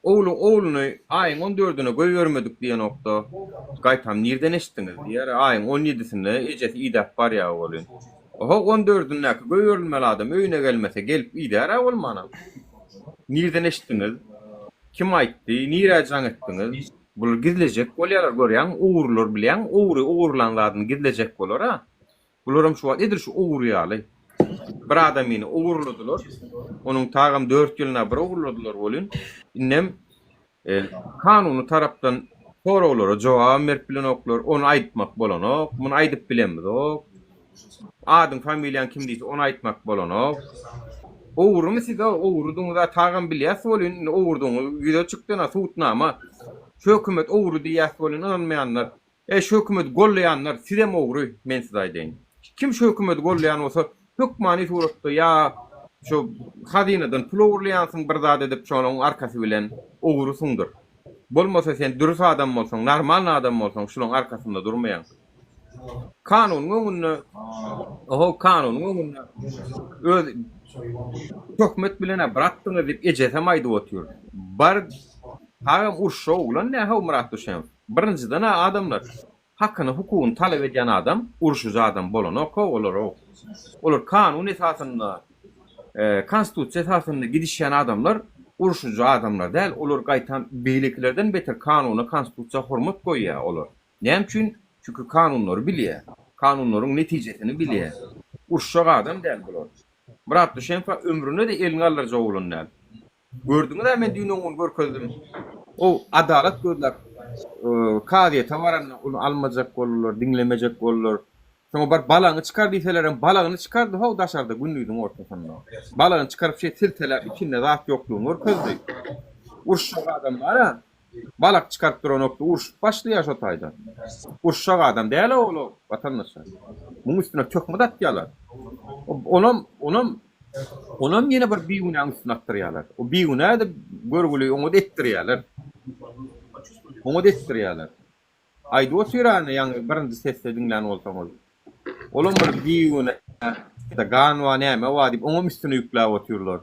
Oğluny ayın 14'üne goýbermedik diýen nokta. Gaý tam nereden eşitdiniz diýär. Ayın 17'sinde ejesi idap bar ýa bolýan. Oho 14'üne goýbermeli adam öýüne gelmese gelip idara bolmana. Nereden eşitdiniz? Kim aýtdy? Nire jaň etdiňiz? Bul gizlejek bolýarlar görýän, uğurlar bilýän, uğurlanlardan gizlejek bolar ha. Bularam şu wagt edir şu uğurýaly. Bir adamyny uğurladylar. Onuň tagam 4 ýylyna bir uğurladylar bolýan. Innem kanunu tarapdan sorawlara jogap berip bilen oklar, onu aýtmak bolanok, muny aýdyp bilenmiz ok. Adyň familýaň kim diýse onu aýtmak bolanok. Uğurmy siz uğurduňyza tagam bilýäs bolýan, uğurduňy video çykdyna suwtnama. Şu hökümet uğuru diýäs bolýan anmaýanlar. Şu hökümet gollaýanlar size mi uğuru men size aýdyn. Kim şu hökümet gollaýan bolsa hükmani suratda ya şu hazinadan pul uğurlayansın bir zat edip şonuň arkasy bilen uğurusundur. Bolmasa sen dürüst adam bolsaň, normal adam bolsaň şonuň arkasynda durmaýan. Kanun öňünde öz hükmet bilen bırakdyňyz diýip ejesem aýdyp otýar. Bar hagam urşa ulan ne haw Murat Uşeýew. Birinciden adamlar hakkını hukukyny talep edýän adam urşuzy adam bolanok olar o. Olar kanun esasında konstitusiýa esasında gidişýän adamlar uruşucu adamlar değil, olur gaytan beyliklerden beter kanuna, konstitusiya hormat koyuyor olur. Ne için? Çünkü kanunları biliyor. Kanunların neticesini biliyor. Uruşucu adam değil bular. Murat Düşenfa ömrüne de elin alırca oğlun değil. Gördüğünü de ben düğünün görkedim. O adalet gördüler. Kadiyete varanla onu almayacak olurlar, dinlemeyecek olurlar. Sonra bar balağını çıkar diyselerden balağını çıkardı ha daşarda günlüydüm ortasında. Balağını çıkarıp tilteler içinde rahat yokluğunu orkazdı. Uruşak adamlar ha. Balak çıkarıp duran nokta uruş başlıyor şu taydan. Uruşak adam değil oğlu vatandaşlar. Bunun üstüne çok mu datyalar. Onam yine bir biyuna üstüne attırıyorlar. O biyuna da görgülüyor onu da ettiriyorlar. Onu da ettiriyorlar. Aydı o sürane yani birinci sesle dinlen olsam. Oğlum bir biyuna da ganva neyme vadip onun üstüne yükleğe oturuyorlar.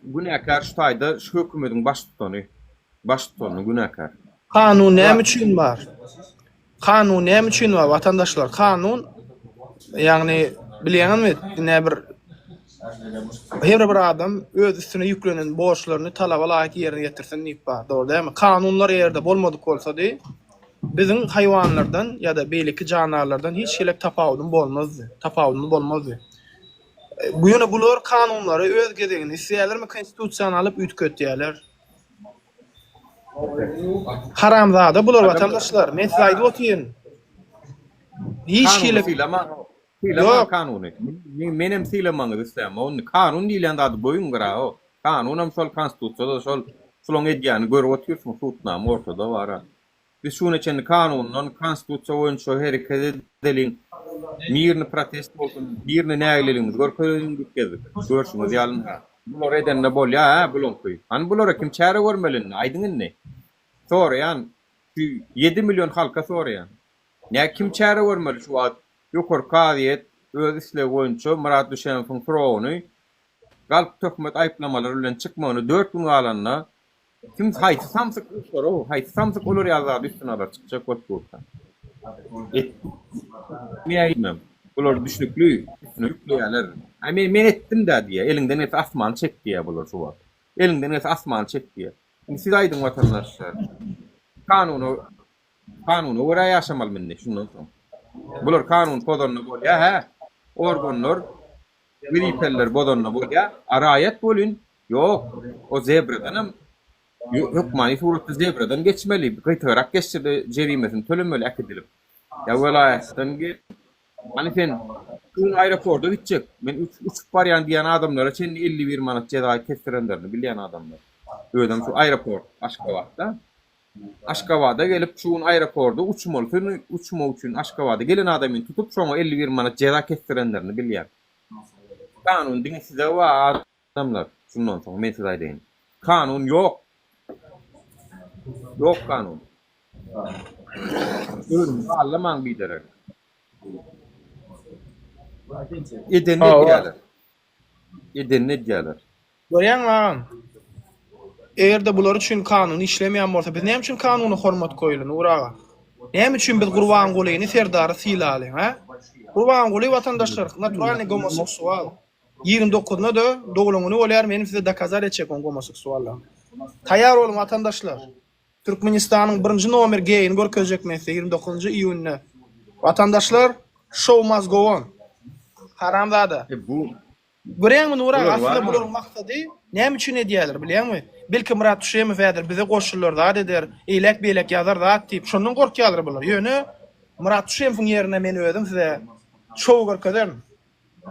Günahkar şu tayda şu hükümetin baş tutonu günahkar. Kanun ne için var? Kanun ne için var vatandaşlar? Kanun yani bileňizmi ne bir her bir adam öz üstüne yüklenen borçlarını talaba laýyk ýerine getirsin diýip bar. Doğru diými? Kanunlar ýerde bolmadyk bolsa-da bizim hayvanlardan ya da beýleki janawarlardan hiç şelek tapawudum bolmazdy. Tapawudum bolmazdy. Bu ýöne bular kanunlary öz gezegini isleýärlermi konstitusiýany alyp ütkötýärler. Haramzada bular vatandaşlar. Men size aýdyp otyryn. Hiç şelek Silama kanunu. Menem silamaňyzy isläm. Onu kanun diýilen adı boyun gara o. Kanunam şol konstitusiýada şol şolong edýäni görüp oturýarsyň tutnam ortada bar. Biz şunu için kanundan konstitusiýa boýunça hereket edelim. Mirni protest bolsun, mirni näýleligimiz görkezdik gezdik. Görüşüňiz ýalyn. Bular edende bolýa, bulun koy. An bulara kim çäre görmelini aýdyňyny. Sorayan 7 milyon halka sorayan. Ne kim çäre görmeli şu wagt ýokary kadiyet öz isle boýunça Murat Düşenowň froony galp tökmet aýplamalary bilen çykmagyny 4 gün alanna kim haýsy samsyk uşoro haýsy samsyk olur ýazar üstüne alar çykjak bolsa. Meýäýmem. Bular düşnükli, düşnükliýärler. Men etdim da diýe, elinden et asman çek diýe bular şu wagt. Elinden et asman çek diýe. Siz aýdyň watandaşlar. Kanunu wara ýaşamal minni şundan soň. Bular kanun podonuna bolýa, ha? Organlar, milipeller bodonuna bolýa, araýat bolun. Ýok, o zebradanam yok mani suratda zebradan geçmeli. Gytyrak geçse jerimesini tölemeli akdilip. Ya welaýatdan ge hani sen gün aeroportda gitjek. Men uçup barýan diýen adamlara sen 51 manat jeda kestirenlerini bilýän adamlar. Ödem şu aeroport Aşgabatda. Aşgabatda gelip şuun aeroportda uçma üçün Aşgabatda gelen adamyn tutup şoňa 51 manat jeda kestirenlerini bilýär. Kanun diňsize wa adamlar şundan soň men size aýdyn. Kanun yok. Yok kanun. Allamaň biderek. Eden ne diýerler? Eden ne diýerler? Görýäňmi? Eğerde bular üçin kanun işlemeýän bolsa, biz näme üçin kanuny hormat koýulyn uraga? Näme üçin biz Gurban Gulyny serdary sylaly, ha? Gurban Guly watandaşlar, naturalny homoseksual. 29-na da doguluňyny bolýar, menim size dakazar etjek on homoseksuallar. Taýýar bolun watandaşlar. Türkmenistanyň 1-nji nomer geýini görkezjek mense 29-njy iýunny. Watandaşlar, show must go on. Haramzada. Bu Görýäňmi Nurak, aslında buların maksady näme üçin edýärler bilýärmi? Belki Murat Düşeňow wädir bize goşullar zat eder, eýlek beýlek ýazar zat diýip şondan gorkýarlar bular. Ýöne Murat Düşeňowyň ýerine men özüm size şow görkezem.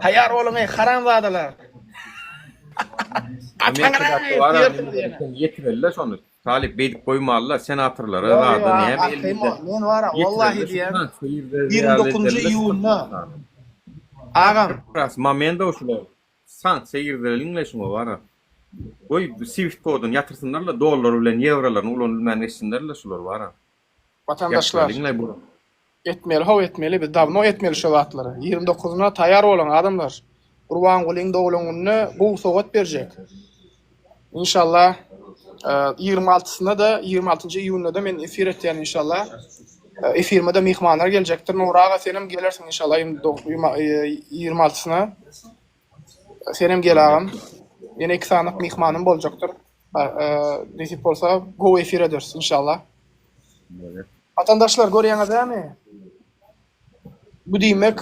Taýýar bolun ey haramzadalar. Yetirler şonu. Talip beýdik goýmalylar, senatorlara zady näme men wara wallahi diýem. 29-njy iýunda. Agam, Ras mamenda oşular. Sanksiýa ýerlerinde şoňa wara. Oy Swift kodun yatırsınlarla dollar bilen eurolarını ulanılmayan etsinlerle şular var. Vatandaşlar etmeli, hav etmeli, biz davno etmeli şu zatları. 29'una taýýar bolan adamlar. Gurban Gulyň doguluňyny bu sogat berjek. İnşallah 26'sında da 26-njy iýunda da men efir etýän inşallah. Efirime de mihmanlar geljekdir. Nuraga senem gelersin inşallah 26'sına. Senem gel ağam. Yine 2 sanık mihmanım bolacaktır. Nasip bolsa go efir ederiz inşallah. Evet. Vatandaşlar görýäňiz dämi? Bu diýmek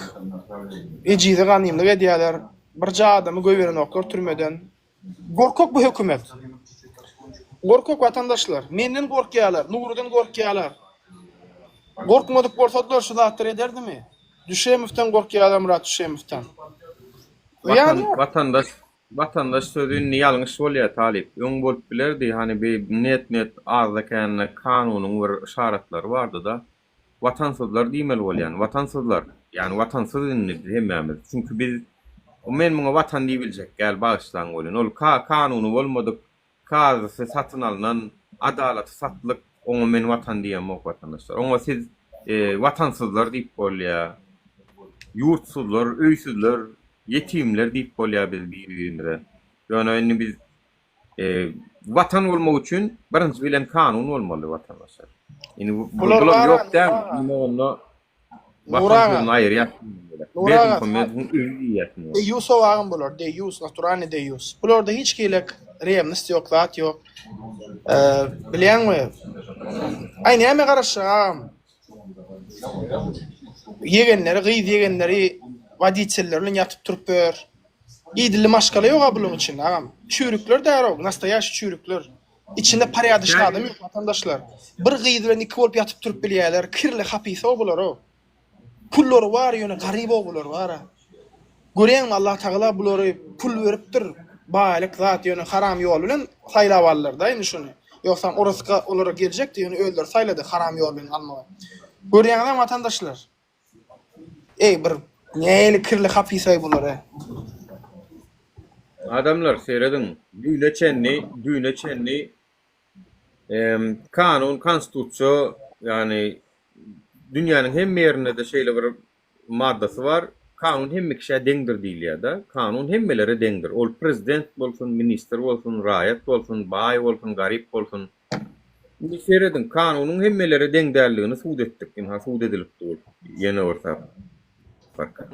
ejide ganymlyk edýärler. Bir jadamy göýberen oklar türmeden. Gorkok bu hökümet. Gorkok vatandaşlar. Menden gorkýarlar, Nurudan gorkýarlar. Gorkmadyk bolsalar şu zatlar ederdimi? Düşemifden gorkýarlar Murat Düşemifden. Yani Vatandaş sözünü ýalňyş bolýar Talip. Öň bolup bilerdi hani bir net azdakan kanunun bir şaratlary bardy da watansızlar diýmeli bolýan. Watansızlar, yani watansız dinli hemmämiz. Çünkü biz men muňa watan diýip biljek, gel bagyşlaň bolýan. Ol kanuny bolmadyk, kazysy satyn alynan adalaty satlyk, oňa men watan diýemok vatandaşlar. Oňa siz watansızlar diýip bolýar. Yurtsuzlar, öýsüzler, yetimler diýip bolýar biz bir-birine. Ýöne biz watan bolmak üçin birinji bilen kanun bolmaly vatandaşlar. Bular Bular var, yok da var. onu Nuraga. vatandaşın aýryýar. Nuraga. Bedim Deyus ağam bular, deyus, naturalny deyus. Bularda hiç gelek revnist yok, zat yok. Bilýänmi? Ay näme garaşam? Yegenleri, gyýy yegenleri vaditsellerle yatıp turup ber. İdilli maşgala yok bunun için ağam. Çürükler därok, nastayaş çürükler. İçinde paryadışlı adam yok vatandaşlar. Bir gyýy bilen iki bolup yatıp turup bilýärler. Kirli hapis o bular o. Pullary var ýöne garyb ogular var. Görýärmi Allah Taala bulary pul beripdir. Baýlyk zat ýöne haram ýol bilen saýlap aldylar da indi şunu. Ýoksa oraska olara geljekdi ýöne öldür saýlady haram ýol bilen almagy. Görýärmi vatandaşlar? Ey bir näli kirli hapis bulary. Adamlar seyredin. Düýne çenni kanun, konstitusiýa, yani dünýäniň hemme ýerinde de şeýle bir maddasy var. Kanun hemme kişiye deňdir diýilýär da. Kanun hemmelere deňdir. Ol prezident bolsun, minister bolsun, raýat bolsun, baý bolsun, garyp bolsun. Indi seyredin, kanunyň hemmelere deňdärligini suwd etdik. Indi suwd edilipdi ol. Ýene orta.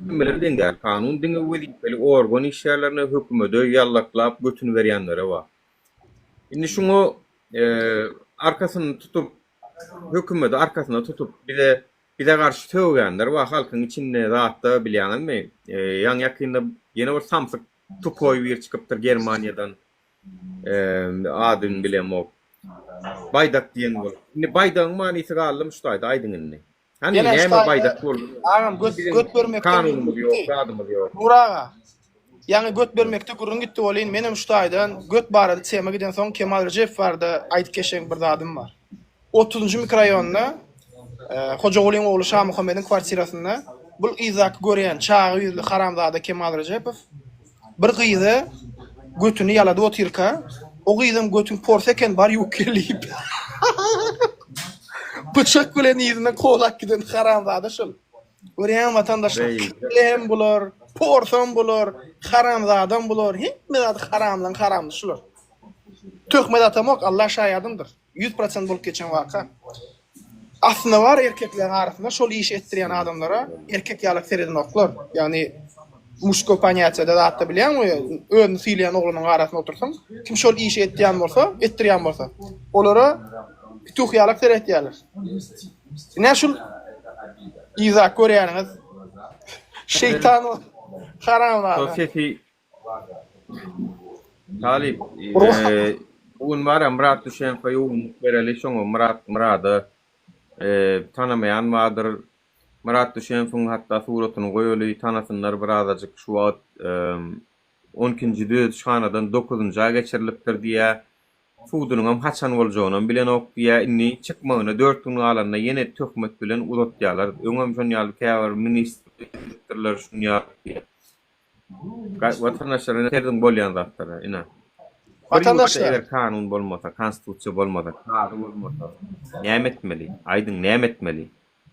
Hemmelere deňdär. Kanun diňe welipeli organ işlerlerine hökümede ýallaklap götünü berýänlere bar. Indi şunu arkasyny tutup hökümeti arkasına tutup bize karşı töwgenler wa halkyň içinde zatda bilýänmi? Ýa-ni ýakynda ýene bir Samsung tupoy bir çykypdyr Germaniýadan. Adyn bilemok. Baydak diýen bol. Indi baydagyň manysy galym şutaýda aýdyň indi. Hani Ýene näme şutaýda, baydak bol? Ağam göt bermekde Kanunumyz ýok, adymyz ýok. Nuraga. Yani göt bermekde gurrun gitti bolýan. Menem şutaýdan göt barady çema giden soň Kemal Rejep bardy, aýdyp geçen bir zadym var. 30-njy mikroraýonda Hojagolyň ogly Şah Muhammediň kwartirasynda bu izak görýän çağı ýüzli haramzada Kemal Rejepow bir gyýdy götüni ýalady otirka. O gyýdym götüň porseken bar ýökelip. Bıçak bilen ýüzüne kolak giden haramzada şol. Görýän vatandaşlar, hem bular, porson bular, haramzadan bular, hemme zat haramdan şular. Töhmet atamok Allah şaýadymdyr. 100% bolup geçen waka. Aslında var erkekler arasında şol iş ettirýän adamlara erkek ýalyk sereden oklar. Yani muşko paniýatsada da hatta bilýänmi? Öňü silýän oglunyň arasynda otursaň, kim şol iş ettirýän bolsa, olara pituh ýalyk seretýärler. Näme şol izak görýäňiz? Şeytan haramlar. Sosyeti Talip un var Murat Düşenfa yoğun bereli şoňa Murada tanamayan vardır. Murat Düşenfa'nın hatta suratını goýuly tanasınlar birazajyk şu wagt 12-nji döwüşhanadan 9-njy geçirilipdir diýä. Suwdunyň hem haçan boljagyny bilen ok diýä inni çykmagyna 4 gün alanda ýene töhmet bilen uzatýarlar. Öňem şonu ýaly käwir ministrler şunu ýaly. Vatandaşlaryna terdim bolýan zatlara ina. Vatandaşlar eger kanun bolmasa, konstitusiýa bolmasa, kanun bolmasa, näme etmeli? Aýdyň näme etmeli?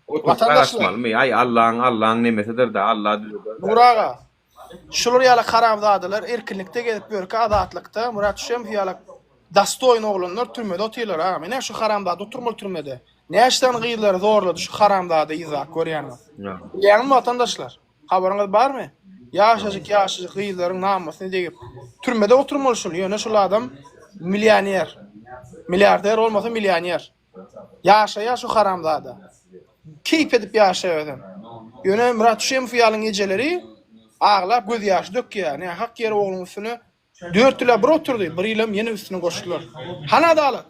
Vatandaşlar ay Allah'ın nemesidir de Allah düzüdür. Nuraga. Şular ýaly haramzadalar erkinlikde gelip börkä azatlykda Murat Düşenf ýaly dastoýny oglanlar türmede otyrlar ha. Mene şu haramzada oturmaly türmede. Näçden gyýdylar zorlady şu haramzada izak görýänler. Ýani vatandaşlar, habaryňyz barmy? Yaşaşyk gyýylaryň namasyny degip türmede oturmalyşyl. Ýöne şol adam milyoner. Milliarder olmasa milyoner. Yaşaýar şu haramzada. Keyip edip yaşaýar. Ýöne Murat Şemow ýalyň geceleri ağlap göz ýaşy dökýär. Ne hak ýere oğlunyň üstüne dörtüle bir oturdy. Bir ýylym ýene üstüne goşdylar. Han adalet.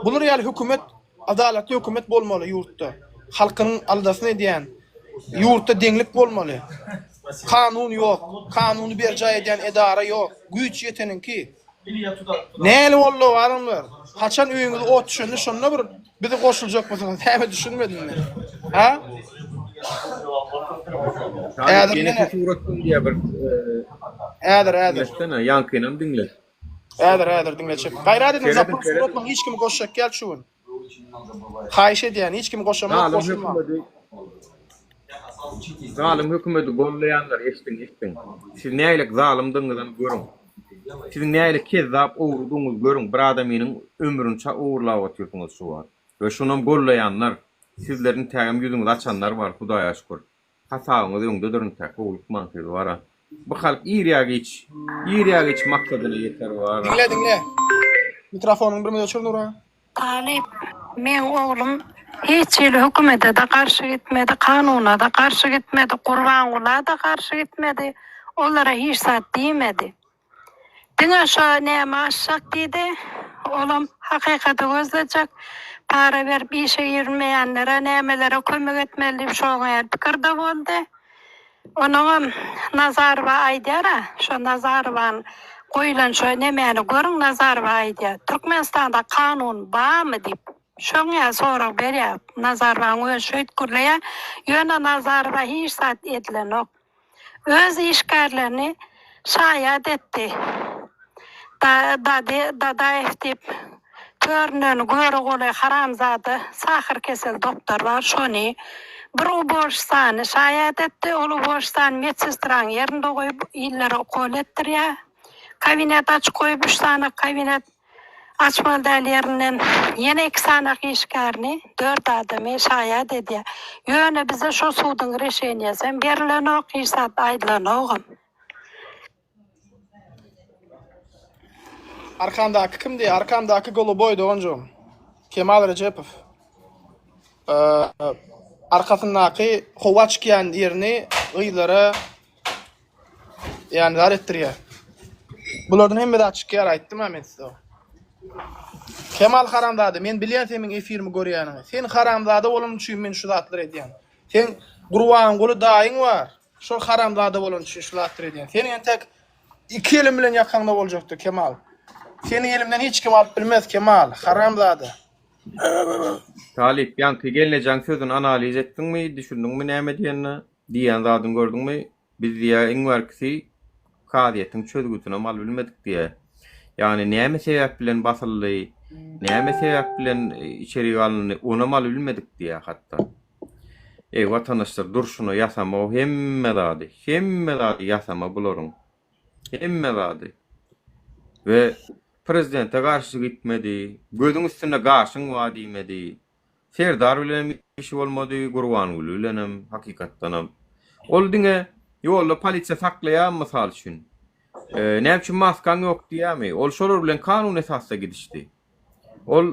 Bular ýaly hökümet adaletli hökümet bolmaly ýurtda. Halkynyň aldasyny edýän ýurtda deňlik bolmaly. Kanun ýok. Kanuny berjä edýän edara ýok. Güýç ýeteninki. Näle boldy barymlar? Haçan öýüňizi ot düşündi şonda bir bizi goşuljak bolsaňyz häme düşünmedinmi? Ha? Yine teşekkür diye bir Äder. Mesela yankıyla dinle. Äder dinleçip. Gaýrat edin zapyp suratmaň hiç kim goşak gel şuň. Haýyş edýän hiç kim goşamak goşulma. Zalim hükümeti gollayanlar eştin. Siz näýlik zalimdiňizden görüň. Siz näýlik kezzap uğurduňyz görüň. Bir adamynyň ömrüni uğurlap otyrdyňyz şu var. Ve şunam gollayanlar sizlerin tägim ýüzüňizi açanlar bar, Hudaýa şükür. Hasaňyz öňde durun täk uýupman kedy bara. Bu halk ýerýäge hiç maksadyny ýeter bar. Dinle. Mikrofonuny bir öçür Nura. Talip, men oğlum hiç ýyl hökümete de karşı gitmedi, kanuna da karşı gitmedi, Gurbanguly'a da karşı gitmedi. Olara hiç sat diýmedi. Diňe şo näme aşak diýdi. Oğlum hakykata gözlejek. Para berip işe girmeýänlere, nämelere kömek etmeli diýip şoňa pikirde boldy. Onuň Nazarba aýdýara, şo Nazarban goýulan şo nämäni görüň Nazarba aýdýar. Türkmenistanda kanun barmy diýip şoňa sorak berýär. Nazarban öz şöýtgürleýär. Ýöne Nazarba hiç sat edilen ok. Öz işgärlerini şaýat etdi. Da etip törnön göre golay haramzady sahir kesel doktor var şoni bir uboşsany şaýat etdi. Ol uboşsan medsestraň ýerinde goýup ýyllary okul etdirýär. Kabinet açyp goýup 3 tane kabinet açmaly dällerinden ýene 2 sanak işgärni 4 adamy şaýat edýär. Ýöne bize şo suwdyň reşeniýasy berilen ok hiçat aýdylan ogam. Arkamdaki kimdi? Arkamdaki Goluboy'du oncu. Kemal Recepov. Arkasındaki Hovaçkiyan yerini gıylara yani dar ettirýär. Bulardan hem de açık yer aýtdym men size. Kemal haramzady, men bilýän seniň efirimi görýäniňi. Sen haramzady bolan üçin men şu zatlar edýän. Sen Gurbanguly daýyň bar. Şol haramzady bolan üçin şu zatlar edýän. Senin tek 2 elim bilen ýakanda boljakdy Kemal. Seni elimden hiç kim alıp bilmez Kemal. Haramzady. Talip yankı gelineceğin sözünü analiz ettin mi? Düşündün mü näme diýenini? Diýen zadyny gördün mü? Biz diýä iň berkisi kadiýetiň çözgütüne mal bilmedik diýä. Yani näme sebäp bilen basyldy? Näme sebäp bilen içeri alındy? Ona mal bilmedik diýä hatda. Ey watandaşlar durşuny ýasama hemme zady ýasama bularyň. Hemme zady. Ve prezidente karşı gitmedi, gözün üstüne gaşın var diýmedi. Serdar bilen işi bolmady, Gurbanguly bilenem hakykatdanam. Ol diňe ýolda polisiýa saklaýan mysal üçin. Näme üçin maskan ýok diýämi? Ol şolar bilen kanun esasda gidişdi. Ol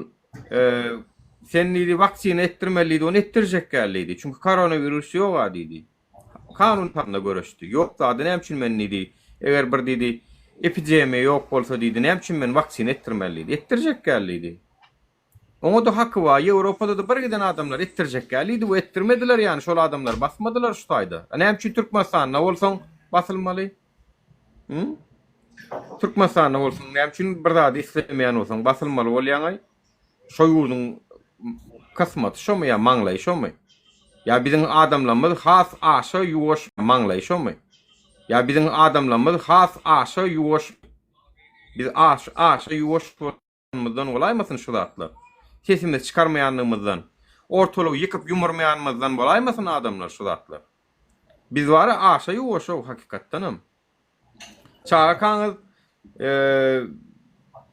senli vaksina etdirmeliydi, onu etdirjek geldi. Çünkü koronavirüs ýok diýdi. Kanun tarapynda görüşdi. Ýok zady näme üçin men diýdi? Eger bir diýdi epidemiýa ýok bolsa diýdi, näme üçin men vaksina etdirmeliydi? Etdirjek geldi. Oňa da hakkı var. Ýewropada da bir giden adamlar etdirjek geldi, bu etdirmediler yani şol adamlar basmadylar şu taýda. Näme üçin Türkmenistanda bolsaň basylmaly? Türkmenistanda bolsaň näme üçin bir zady islemeýän bolsaň basylmaly bolýaňy? Şo ýurdun kısmaty şomy ya maňlaý şomy? Ya bizim adamlarymyz has aşa ýuwaş maňlaý şomy? Ya bizim adamlarymyz has aşa ýuwaş biz aşa ýuwaşmyzdan bolaýmasyn şu zatlar? Sesimiz çıkarmaýanlygymyzdan, ortalygy ýykyp ýumurmaýanymyzdan bolaýmasyn adamlar şu zatlar? Biz wara aşa ýuwaşaw hakykatdanam. Çağakaňyz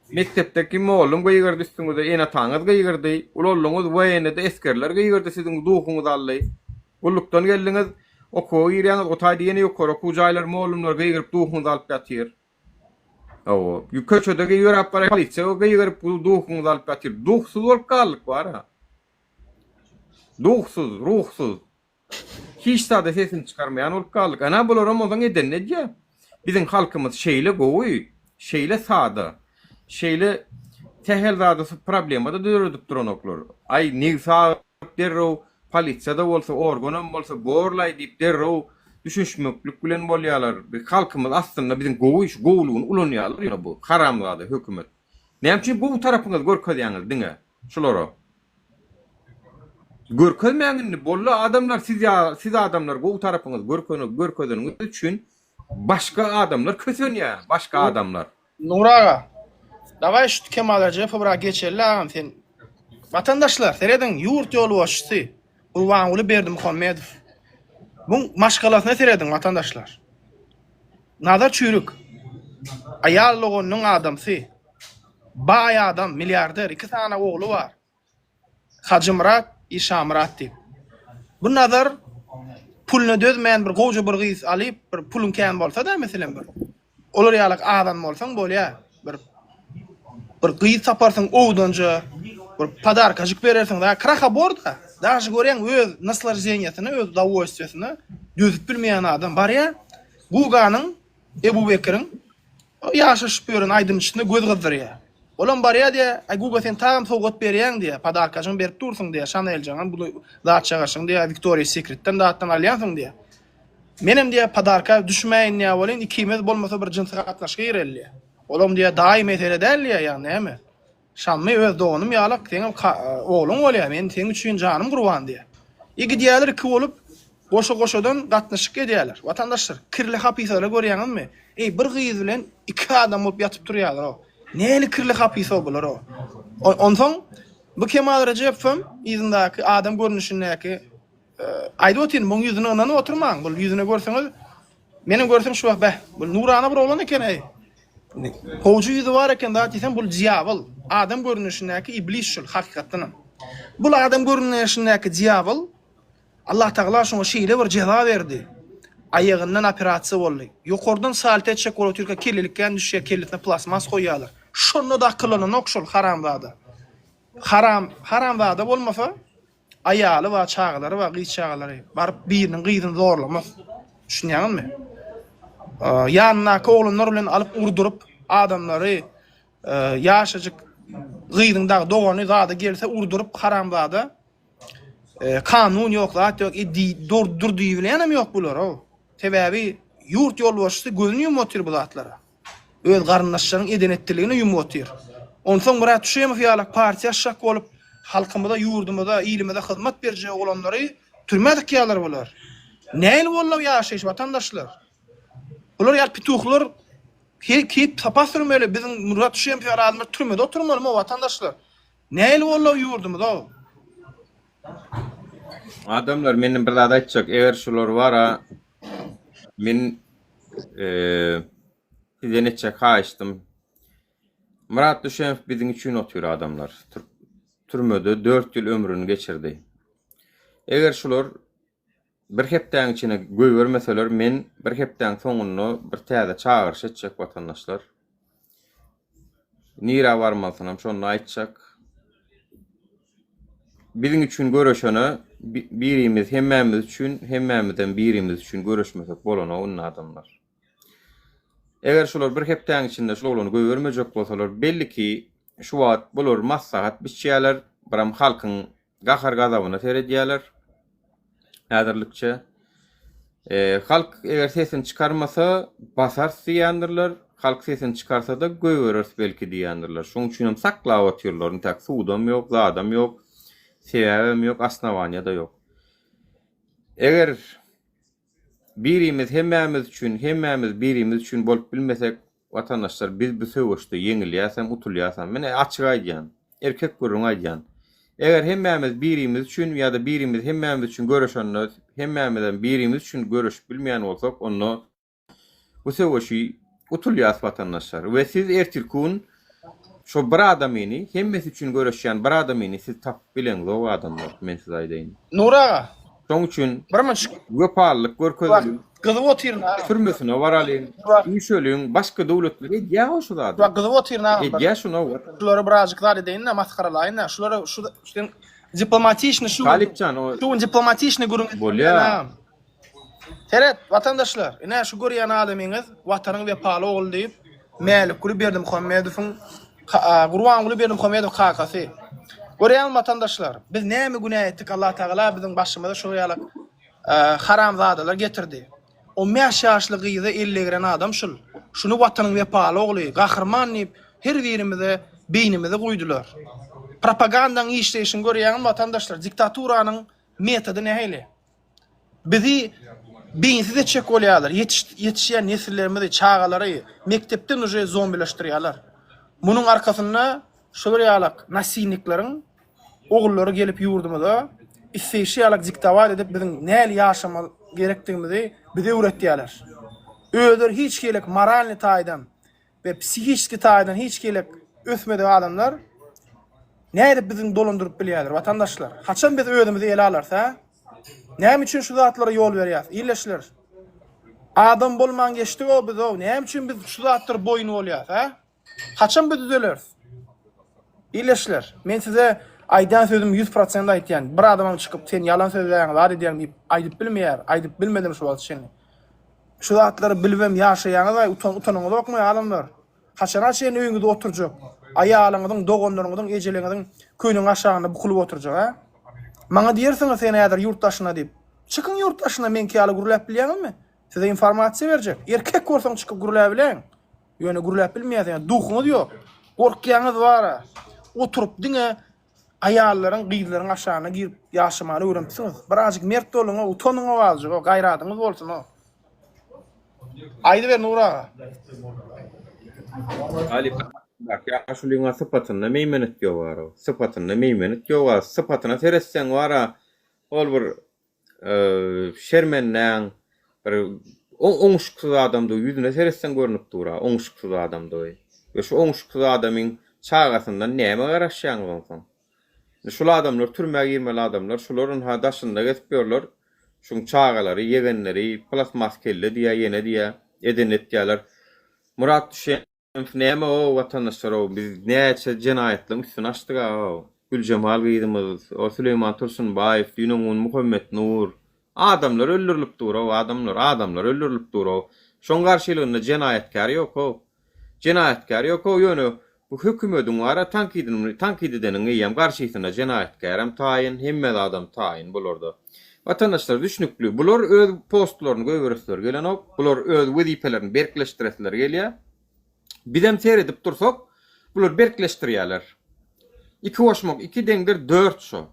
mektepdeki mollum gyýgyrdy üstüňizde ene taňyz gyýgyrdy. Ulolluňyz wayne-de eskerler gyýgyrdy siziň duhuňyz ally. Ullukdan geldiňiz, Oku ýerine otaydy ýene ýokary oku jaýlar mollumlar geýgirip duhuňy alyp ýatyr. O, köçedegi ýörap bara polisiýa o geýgirip bu duhuňy alyp ýatyr. Duhsuz bolup galdyk bar ha. Duhsuz, ruhsuz. Hiç sade sesini çıkarmayan olup kaldık. Ana bular Ramazan eden ne diye? Bizim halkımız şeyle gowy, şeyle sada, şeyle tehel radası problemi da dördüp duranoklar. Ay nisa derro polisiýada bolsa, organam bolsa, gorlay diýip derro düşünşmeklik bilen bolýarlar. Halkımız aslında bizim gowlugyny ulanýarlar bu haramlady hökümet. Näme bu tarapyňyz görkezýäňiz diňe? Şolary. Görkezmeýäňini bolla adamlar siz adamlar bu tarapyňyz görkezýäňiz üçin başga adamlar kösenýär, başga adamlar. Nuraga. Davay şu Kemal Recep bura geçerler sen. Vatandaşlar, sereden yurt yolu başçısı. Urbanly Berdimuhammedow. Bu maşgalasyna sereden vatandaşlar. Nazar çürük. Ayallygynyň adamsy. Bay adam, milyarder, 2 tane oğlu var. Hacı Murat, İşa Murat diýip. Bu nazar pulunu dözmeyen bir goja bir gys alyp bir pulun kän bolsa da meselen bir. Olar ýalyk adam bolsaň bolýar. Bir gys taparsyň owdunja bir padarkajyk berersiň da kraha borda. Daşy gören öz naslarzeniýasyny, öz dawoýstwasyny dözüp bilmeýän adam bar ýa. Guganyň Ebu Bekir'in ýaşaşyp ýören aýdym içinde göz gyzdyrýar. Olan bar ýa diýe, ay Guga sen tam sowgat berýäň diýe, padarkajyň berip dursyň diýe, Chaneljaňan bu zat çagaşyň diýe, Victoria's Secret'ten datdan alýansyň diýe. Menem diýe padarka düşmeýin ýa bolan ikimiz bolmasa bir jinsy gatnaşyk ýerelli. Olam diýe daim mesele däl ýa, näme? Şammy öz dogunum ýalyk, seň ogluň bolýar, men seň üçin janym gurban diýe. Iki diýerler iki bolup goşa-goşadan gatnaşyk edýärler. Vatandaşlar, kirli hapisara görýäňizmi? Bir gyz bilen iki adam bolup ýatyp durýarlar o. Näli kirli hapisa bolar o. Onsoň bu Kemal Recep'im ýüzündäki adam görnüşindäki aýdotin bu ýüzüne onan oturmaň. Bu ýüzüne görseňiz, meni görsem şu wagt bu nurana bir oğlan eken ey. Hoju ýüzü bar eken da diýsem bu diýabl, adam görnüşindäki iblis şol hakykatdan. Bu adam görnüşindäki diýabl Allah Taala şoňa şeýle bir ceza berdi. Ayağından operasiýa boldy. Ýokardan salat etjek bolup Türkiýe kirlilikden düşýär, kirlikne plasmas goýýarlar. Şonu da kılanan okşol haramzada. Haramzada bolmasa ayalı we çağlary we gyz çağlary baryp biriniň gyzyny zorlamak. Düşünýäňizmi? Ýanyna oğlanlar bilen alyp urdurup adamlary ýaşadyk gyzynyň dogany zada gelse urdurup haramzada kanun ýok, zat ýok, dur diýilenam ýok bular o. Sebäbi yurt ýol başçysy gözüni ýumýar bu zatlara. Öz garyndaşlaryň edenetdiligini ýumýar. Onsoň bir düşýärmi ýalyk partiýa şak bolup halkymyza, ýurdumyza, ilimimize hyzmat berjek olanlary türmedik ýalar bolar. Näil bollap ýaşaýş vatandaşlar? Bular ýa pituhlar kip tapas sürmeli bizim Murat düşýärmi ýalar türmede oturmalymy vatandaşlar? Näil bollap ýurdumyza? Adamlar menin bir zat aýtjak, eger şolar bara men size neçe kaçtım. Murat Düşenov bizim için oturuyor adamlar. Türmede 4 yıl ömrünü geçirdi. Eger şolar bir hepden içine göy vermeseler, men bir hepden soňuny bir täze çağırış etjek vatandaşlar. Nira varmasynam şonu aýtjak. Bizim için görüşeni birimiz hemmemiz üçün, hemmemizden birimiz üçün görüşmesek bolana onun adamlar. Eger şolar bir hepden içinde şolany göwermejek bolsalar, belli ki şu wagt bolar maslahat biçýärler, biram halkyň gahar gazabyna seredýärler. Häzirlikçe halk eger sesini çıkarmasa basar diýändirler, halk sesini çıkarsa da göwerer belki diýändirler. Şoň üçin hem saklap atýarlar, tak suwdam ýok, zadam ýok. Sebäbim ýok, asnawanýa da ýok. Eger birimiz hemmemiz birimiz üçün bolup bilmesek vatandaşlar biz bu söwüşde ýeňilýäsem, utulýasam, mene açyk aýdýan, erkek gurrun aýdýan. Eger hemmemiz birimiz üçün ýa-da birimiz hemmemiz üçün görüşenler, hemmemizden birimiz üçün görüşüp bilmeýän bolsak, onu bu söwüşi utulýas vatandaşlar. We siz ertirkun şo bir adamyny hemmesi üçin görüşýän bir adamyny siz tapyp bileňiz o adamlar, men size aýdaýyn. Nuraga. Şoň üçin Birmen şu göpallyk görkezilip gyzyp oturna. türmesine baralyn, ýüşelin başga dowlatlar edýär şu zat. Bak gyzyp oturna. Edýär şunu. Şulara birazcık daha deyin maskaralayın. Şulara şu diplomatичный şu. Galipcan o Şu diplomatичный gurun. Bolýar. Teret vatandaşlar, ine şu görýän adamyňyz watanyň we paly ol diýip Mälik Guli Berdim Muhammedowyň Gurban Guli Berdim Muhammedow kakasy. Görýän vatandaşlar, biz näme günah etdik Allah Taala biziň başymyza şu ýaly haramzadalar getirdi. O 5 ýaşly gyzy 50 giren adam şul. Şunu watanyň we paly ogly, gahrman diýip her birimize beýnimize goýdular. Propagandaň işleýişini görýän vatandaşlar, diktaturanyň metody nähili? Bizi beyinsiz etjek bolýarlar. Yetişýän nesillerimizi, çağalary mektepden uje zombileşdirýärler. Munyň arkasynda şu ýaly nasiňlikleriň ogullary gelip ýurdumyza isseýşi ýaly diktator edip biziň näle ýaşamal gerekdigimizi bize öwretýärler. Öýler hiç gelek moralny taýdan we psihiki taýdan hiç gelek ösmedi adamlar näde biziň dolandyryp bilýärler vatandaşlar. Haçan biz öýdümizi ele alarsa, näme üçin şu zatlara ýol berýär? Illeşler. Adam bolman geçdi o biz o. Näme üçin biz şu zatlara boyun bolýar, ha? Haçan biz düzeleriz? Illeşler. Men size aydan sözüm 100% aýtýan. Bir adamam çykyp sen yalan söýýäň, zat edýän diýip aýdyp bilmeýär. Aýdyp bilmedim şu wagt şeni. Şu zatlary bilbem ýaşaýaňyz we utanyňyz okmaýar adamlar. Haçan şeň öýüňizde oturjak. Aýalyňyzyň, dogonlaryňyzyň, ejeliňiziň köýnüň aşagynda bukulyp oturjak, ha? Maňa diýersiňiz sen ýa-da ýurtdaşyna diýip. Çykyň ýurtdaşyna men ki ýaly gurulap bilýärmi? Size informasiýa berjek. Erkek görseň çykyp gurulap bilen. Ýöne gurulap bilmeýärsiň, duhuňyz ýok. Gorkýaňyz bar. Oturup diňe aýallaryň, gyzlaryň aşagyna girip ýaşamany öwrenipsiňiz. Birazjyk mert boluň, utanyňyz boljak, o gaýratyňyz bolsun o. Aýdy ber Nura. Galip bak ýaşulyňa sypatyna meýmenet ýobar o. Sypatyna meýmenet ýobar. Sypatyna teresseň wara ol bir şermenden bir oňşuksyz adamdy ýüzüne teresseň görnüp durar. Oňşuksyz adamdy. Ve şu oňşuksyz adamyň çağasyndan näme garaşýan bolsa. Şol adamlar türmäge girmeli adamlar, şolaryň hadaşynda geçip ýörler. Şuň çağalary, ýegenleri, plasmas kelle diýe, ýene diýe, edenetdiýärler. Murat düşen näme o watandaşlar o biz näçe jenaýetler üstüne açdyk o. Güljemal gyýdymyz, o Süleyman Tursunbaýew, Ýünuň Muhammed Nur. Adamlar öldürilip dur o, adamlar öldürilip dur o. Şoň garşylygynda jenaýetkar ýok o. Jenaýetkar ýok o ýöne bu hökümetiň wara tankidideniň ýem garşysyna jenaýetkar hem taýin, hemme adam taýin bolardy. Vatandaşlar düşnükli. Bular öz postlaryny göýüresler gelen ok. Bular öz wezipelerini berkleşdiresler gelýär. Bizem seredip dursak, bular berkleşdirýärler. 2 hoşmak, 2 deňdir 4 şo.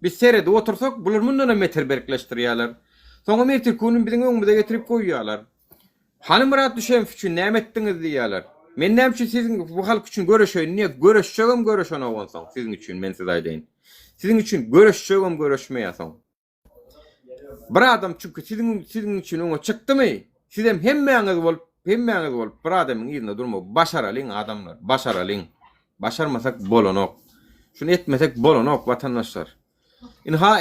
Biz seredip otursak, bular mundan meter berkleşdirýärler. Soňra meter kunun biziň öňümizde getirip goýýarlar. Hany Murat düşen üçin näme etdiňiz diýýärler. Men näme üçin siziň bu halk üçin göreşeýin, niýe göreşjegem göreşen bolsaň siziň üçin men size aýdyn. Siziň üçin göreşjegem göreşmeýärsiň. Bir adam çünkü sizin için ona çıkdymy? Sizem hemmeňiz bolup, bir adamyň ýerine durmak başaralyň adamlar, başaralyň. Başarmasak bolanok. Şunu etmesek bolanok vatandaşlar. Inha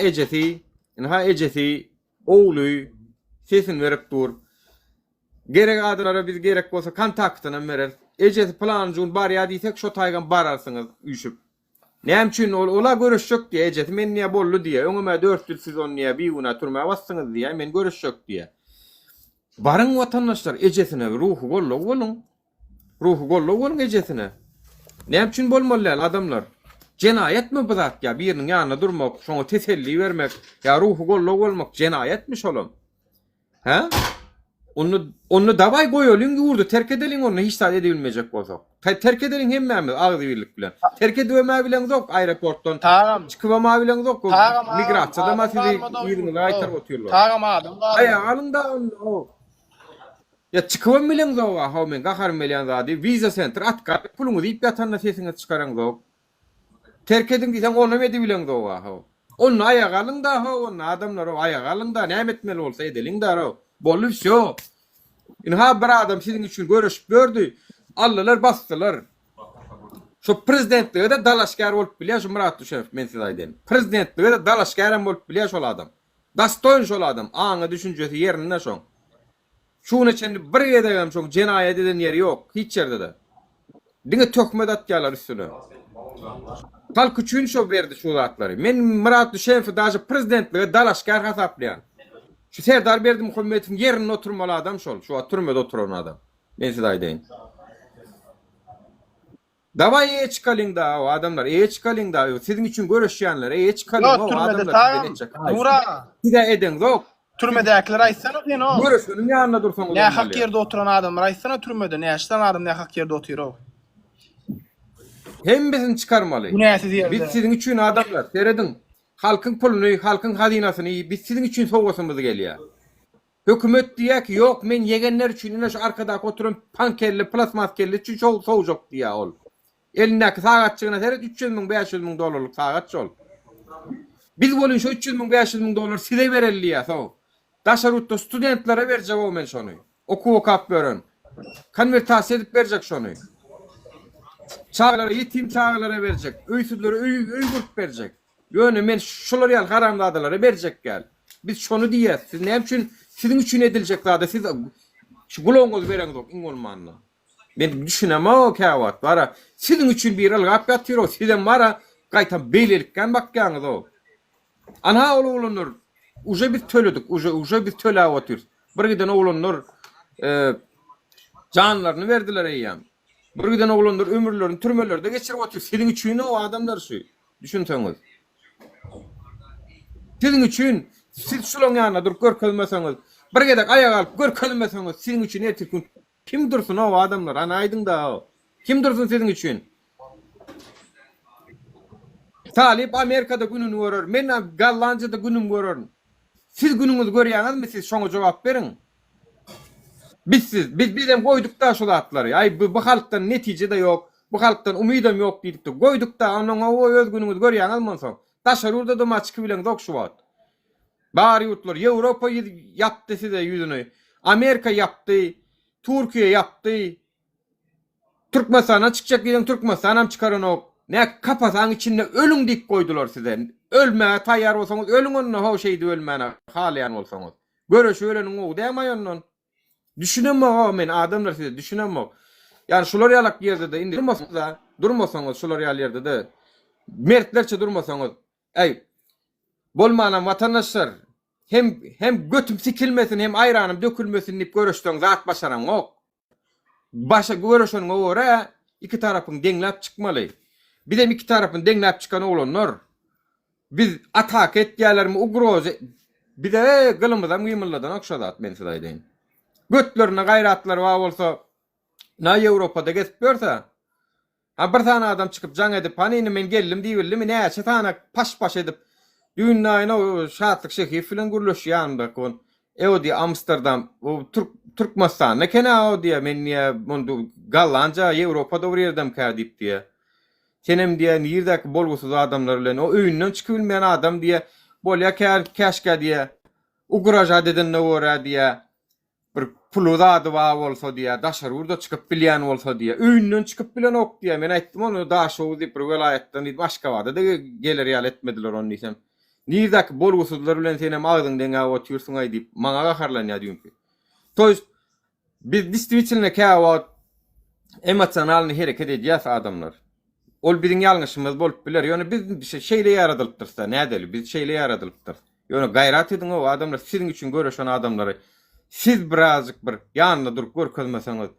ejesi oğluy sesin verip dur. Gerek adamlara biz gerek bolsa kontaktyny berer. Ejesi planjyň bar ýa diýsek şo taýgan bararsyňyz üýşüp. Näme üçin ola görüşjek diýe ejet men niýe bollu diýe öňüme 4 ýyl siz onu niýe bir güna türmäge bassyňyz diýe men görüşjek diýe. Barın vatandaşlar ejetine ruhu gollok bolun. Ruhu gollok bolun ejetine. Näme üçin bolmalylar adamlar? Jenaýetmi bu zat ýa biriniň ýanyna durmak, şoňa teselli bermek, ýa ruhu gollok bolmak jenaýetmi şolum? Ha? Onu dabay goýalyň ýurdu terk edeliň onu hiç sad edebilmejek bolsak. Terk edeliň hemmämiz agzy birlik bilen. Terk edeme bilen zok aeroportdan. Tamam. Çıkıma bilen zok. Migrasyada masily ýerine gaýtar otyrlar. Tamam adam. Aýalynda o. Ya çıkıma bilen zok ha men gahar bilen zady viza center atkar puluňy diýip ýatanna sesiňe çykaraň zok. Terk edin diýsen onu medi bilen zok ha. Onu aýaga alynda ha onu adamlar o aýaga alynda näme etmeli bolsa edeliň daro. Bolup şo. Inha bir adam siziň üçin görüşüp gördü. Allalar bastılar. Şu prezidentliğe de dalaşkar bolup bilýär şu Murat Düşev men size aýdym. Prezidentliğe de dalaşkar bolup bilýär şol adam. Dastoyun şol adam. Aňa düşünjesi yerine şoň. Şunu için bir edegem şoň jenayet eden yeri yok. Hiç yerde de. Diňe tökmed atýarlar üstüne. Halk üçin şo berdi şu zatlary. Men Murat Düşenov daşy prezidentlige dalaşgar hasaplaýan. Şu Serdar Berdimuhammedowyň yerine oturmaly adam şol. Şu türmede oturan adam. Men size aýdaýyn. Davay çıkalın da o adamlar çıkalın da sizin için görüşýänler çıkalın Yok, o türmede adamlar tamam. gelecek. Nura. Side eden yok. Türmedekiler aýtsana sen o. Görüşünün ýanyna dursaň Ne hak yerde oturan adamlar aýtsana türmede ne yaştan adam ne hak yerde oturuyor o. Hem bizim çıkarmaly. Bu näsiz yerde. Biz sizin için adamlar seredin. Halkın puluny, halkın hazinasyny biz sizin için soğusumuz gelýär. Hökümet diýär ki yok men yegenler üçin ine şu arkada oturan pankerli, plasmaskerli üçin soğujak diýär ol. Elindeki sagatçygyna seret 300.000 500.000 dolarlyk sagatçy ol. Biz bolun şu 300.000 500.000 dolar size berelliýär so. Daşarutda studentlere berjek o men şonu. Okap beren. Konvertasiýa edip berjek şonu. Çağlara, yetim çağlara berjek. Öýsüzlere öý gurup berjek. Ýöne men şolary ýal haramladylara berjek gel. Biz şonu diýäs. Siz näme üçin sizin üçin ediljek zada siz şu guloňyzy bereňiz iň bolmanyny. Ben düşünemem o käwat. Bara sizin üçin bir algap ýatyr o. Sizden bara gaýta beýlelikden bakýaňyz o. Ana oğlanlar uje biz töledik. Uje biz töle otyr. Bir giden oğlanlar canlaryny berdiler eýýäm. Bir giden oğlanlar ömürlerini türmelerde geçirip otyr. Sizin üçin o adamlar şu. Düşünseňiz. Sizin üçin siz şulaň ýanyna durup görkelmeseňiz, bir gedek aýaga alyp görkelmeseňiz, sizin üçin ertirkin kim dursun o adamlar? Ana aýdyň da o. Kim dursun sizin üçin? Talip Amerikada gününü görür. Men Gollandiýada günüm görür. Siz günüňizi görýäňizmi? Siz şoňa jogap beriň. Bizem goýduk da şol atlary. Ay bu halkdan netije de yok. Bu halkdan umydym yok diýip de goýduk da onuň o öz günüňizi görýäňizmi soň? Daşarurda da maçky bilen dok şu wat. Bari ýurtlar Ýewropa yapdy size ýüzüni. Amerika yapdy. Türkiýe yapdy. Türkmenistana çykjak diýen Türkmenistanam çıkaran ok. Ne kapasaň içinde ölüň diýip goýdular size. Ölmäge taýýar bolsaňyz ölüň onunla ho şeýdi ölmäne halyan bolsaňyz. Görüşe öleniň o däme ondan. Düşünemem men adamlar size düşünemem. Yani şular ýalak ýerde de indi durmasaňyz şular ýal ýerde de mertlerçe durmasaňyz ey bolmanan vatandaşlar hem götüm sikilmesin hem ayranım dökülmesin diýip görüşden zat başaran ok. Başa görüşeniň ora iki tarapyň deňläp çykmaly. Bizem iki tarapyň deňläp çykan olanlar biz atak etýärlermi ugroza bize gılymyzdan gymylladan okşadat men size aýdaýyn. Götlerine gayratlar wa bolsa na Ýewropada gezip görse ha bir tane adam çıkıp can edip hanini men geldim diýildim näçe tane paş edip dünýäne o şatlyk şehir filan gurulýanda kon Eudi Amsterdam o Türkmenistan ne kena o diýe men niýe mundu Gollandiýa Ýewropada bir ýerdem kädip diýe. Senem diýe ýerdäki bolgusuz adamlar bilen o öýünden çykyp bilmeýän adam diýe bolýa käşke diýe ugraja deden nowra diýe bir puluda da bolsa diýe daşarurda çykyp bilýän bolsa diýe öýünden çykyp bilen ok diýe men aýtdym onu daşaw diýip bir welaýetden başga wada da gelir ýal etmediler onu diýsem. Niýdäki bolgusuzlar bilen senem agdyň deňe otursun aý diýip maňa gaharlanýar diýip. Toýst biz distribusiýony käwat emosionalny hereket edýär adamlar. Ol biziň ýalňyşymyz bolup biler. Ýöne biz şeýle ýaradylypdyrsa, nädeli? Biz şeýle ýaradylypdyr. Ýöne gaýrat ediň o adamlar siziň üçin görüşen adamlary. Siz birazcık bir ýanyna durup görkezmeseňiz.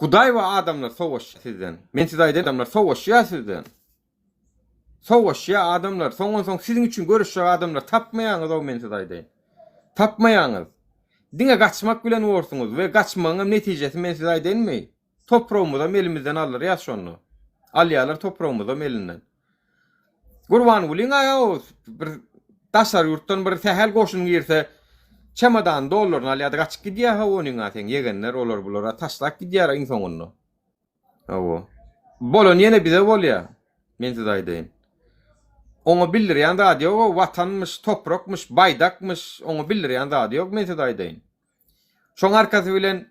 Hudaý we adamlar sowaşýar sizden. Men size aýdym adamlar sowaşýar sizden. Sowaşýar adamlar, soňdan siziň üçin görüşen adamlar tapmaýaňyz o men size aýdym. Tapmaýaňyz. Diňe gaçmak bilen borsuňuz we gaçmagyň netijesi men size aýdymmy? Toprağımyzdan elimizden alır ýa şonu. Alýarlar toprağımyzdan elinden. Gurban bulyň aýa bir taşar ýurtdan bir sähel goşuny girse çamadan dollaryny alýar gaçyp gidýär ha onuň ateň yegenler olar bulara taşlap gidýär insan onu. Awo. Bolon ýene bize bolýar. Men size aýdym. Onu bildirýän zat ýok, watanmyş, toprakmyş, baýdakmyş, onu bildirýän zat ýok men size aýdym. Şoň arkasy bilen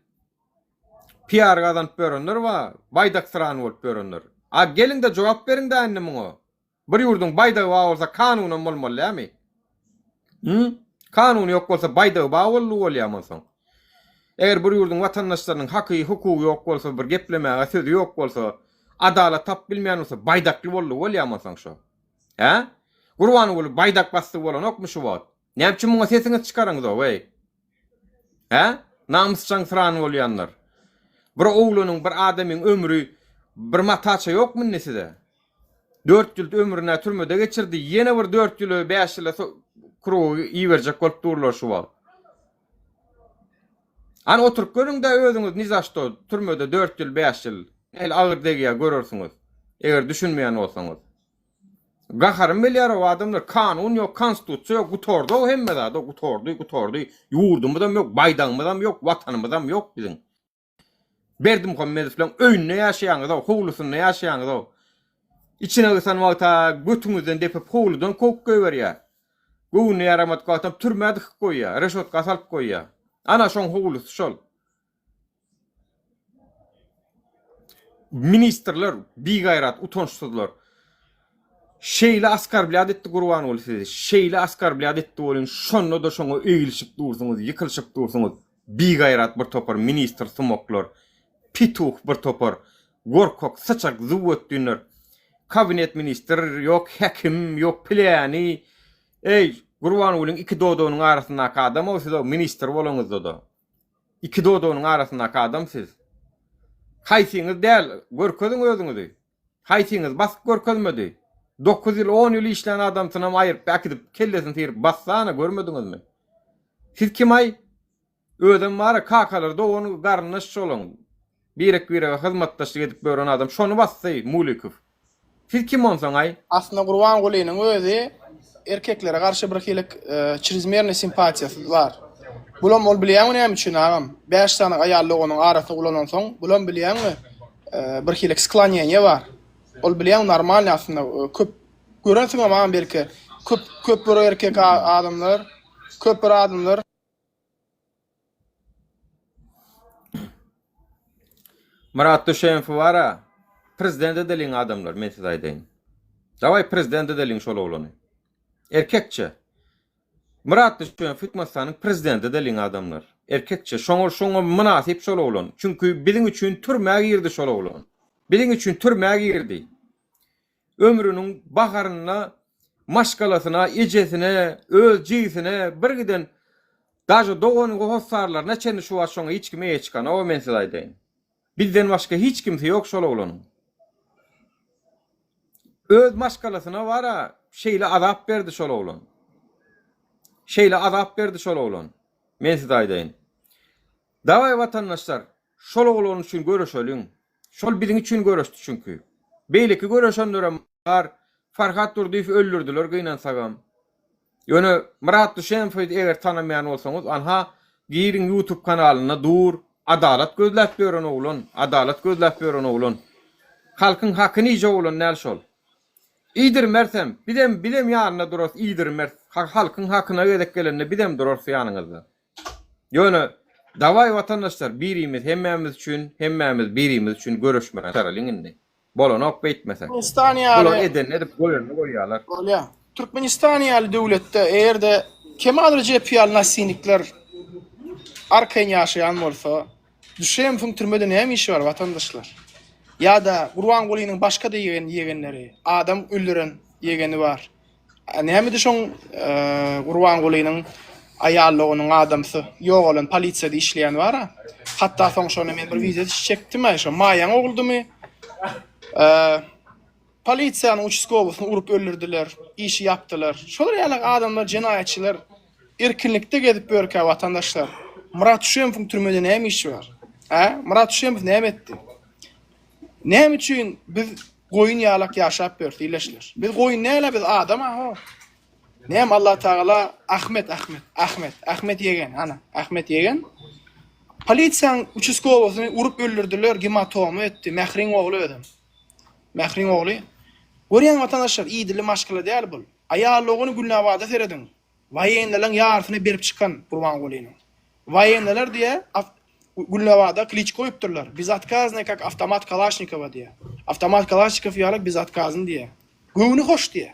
PR gazanyp berenler wa baýdak sıran bolup berenler. A gelin de jogap beriň de annem o. Bir ýurdun baýdagy bolsa kanunan bolmalymy? Kanun yok bolsa baydagy bagully bolýarmysyň? Eger bir ýurdun watandaşlarynyň haky, hukuky yok bolsa, bir geplemäge sözi yok bolsa, adalet tap bilmeýän bolsa, baydakly bolýarmysyň şo? He? Gurbany bolup baydak bastı bolan okmu şu wagt? Näme üçin muňa sesiňiz çykaraňyz wey? He? Namusçan sıran bolýanlar. Bir oğlanyň, bir adamyň ömrü bir mataça ýokmu neside? 4 ýyl ömrüne türmede geçirdi. Ýene bir 4 ýyl 5 ýyl kurugy iýerjek bolup durlar şu wagt. An oturup görüň-de özüňiz nizaşda türmede 4 ýyl 5 ýyl el agyr degýär görürsiňiz. Eger düşünmeýän bolsaňyz. Gaharym bilýär o adamlar kanun ýok, konstitusiýa ýok, gutordy o hemme da gutordy. Ýurdumydam ýok, baýdagymydam ýok, watanymydam ýok biziň. Berdim Muhammed bilen öýünde ýaşaýanyz da, howlusynda ýaşaýanyz da. İçine gısan wagta götüňizden depip howludan kok göberýär. Göwüne ýaramat gatam türmäde goýýar, reşotka salyp goýýar. Ana şoň howlusy şol. Ministrler bigaýrat utançsyzlar. Şeýle askar bilýär etdi gurban bol sizi. Şeýle askar bilýär etdi bolun. Şonda da şoňa eýilişip dursyňyz, ýykylşyp dursyňyz. Bigaýrat bir topar ministr sumoklar. Pituh bir topar. Gorkok, saçak, zuwet dünür. Kabinet minister yok, hekim yok, plani. Ey, gurban bolun iki dodoňyň arasyndaky adam o siz minister bolanyz da. İki dodoňyň arasyndaky adam siz. Haýsyňyz däl, görkezиň özüňizi. Haýsyňyz basyp görkezmedi. 9 ýyl 10 ýyl işlän adam tynam aýyryp äkidip kellesini tirip bassana görmediňizmi? Siz kim ay? Ödem bara kakalarda onu garnyna şolaň. Birek hyzmatdaşlyk edip beren adam şonu bassy Mulikow. Siz kim olsaň ay? Aslında Gurban Gulynyň özü erkeklere garşy bir kilik çizmerne simpatiýasy bar. Bulam ol bilýän näme üçin agam? 5 tane aýally onuň arasynda ulanan soň, bulam bilýänmi? Bir kilik sklanyýa bar. Ol bilýän normal aslında köp görensiň ama belki köp bir erkek adamlar, köp bir adamlar Murat Düşeýew wara prezident edilýän adamlar men size aýdaýyn. Daway prezident edilýän şol oglany. Erkekçe. Murat Düşeýew Hükümetiň prezident edilýän adamlar. Erkekçe şoňa münasip şol oglan. Çünki biziň üçin türmäge girdi şol oglan. Biziň üçin türmäge girdi. Ömrüniň baharyna, maşgalasyna, ejesine, öz jiýsine bir giden daşy doganyň hossarlaryna çenli şu şoňa hiç kime ýetýän. O men size aýdaýyn. Bizden başka hiç kimse yok şol oglanyň. Öz maşgalasyna wara şeýle azap berdi şol oglan. Şeýle azap berdi şol oglan. Men size aýdaýyn. Daway watandaşlar, şol oglan üçin görüşeliň. Şol biziň üçin görüşdi çünki. Beýleki görüşenler bar, Farhat Durdiýew öldürdiler gynan sagam. Ýöne Murat Düşeýew eger tanamaýan bolsaňyz, anha girin YouTube kanalyna dur, adalet gözläp beren oglan, adalet gözläp beren oglan. Halkyň hakyny ije oglan näl şol. İýdir mersem, bidem ýanyna duras, İýdir mers, halkyň hakyna gedek gelende bidem duras ýanyňyzda. Ýöne daway watandaşlar, birimiz birimiz üçin görüşmeli taralýyňyndy. Bolan ok beýtmesen. Bolan eden edip goýarlar. Bolýa. Türkmenistan ýaly döwletde eğerde Kemal Recep Nassinlikler arkaň ýaşaýan bolsa, Düşeýew türmede näme işi bar watandaşlar? Ya da Gurban Gulynyň başga da ýegenleri, adam öldüren ýegeni bar. Näme de şoň Gurban Gulynyň aýallygynyň adamsy ýok bolan polisiýada işleýän bar. Hatda soň şonu men bir wizet çekdim aýşa. Maýan oguldymy? Polisiýanyň участковыsyny urup öldürdiler, işi yapdylar. Şolar ýaly adamlar, jenaýatçylar erkinlikde gedip börkä watandaşlar. Murat Düşeýew türmede näme işi bar? Murat Düşeýew näme etdi? Näme üçin biz goýun ýalak ýaşap bördi ileşler? Biz goýun näle biz adam ha? Näme Allah Taala Ahmet ýegen, ana Ahmet ýegen. Polisiýanyň участковыsyny urup öldürdiler, gematomy etdi, Mähriň ogly ödüm. Mähriň ogly. Görýän watandaşlar, iýdili maşgala däl bul. Aýallygyny gülnawada seredin. Waýenleriň ýarsyny berip çykan Gurban Gulyny. Waýenler diye gülnawada kliç koýupdyrlar. Biz atkazny kak avtomat Kalaşnikova diye. Avtomat Kalaşnikov ýaly biz atkazyn diye. Göwüni hoş diye.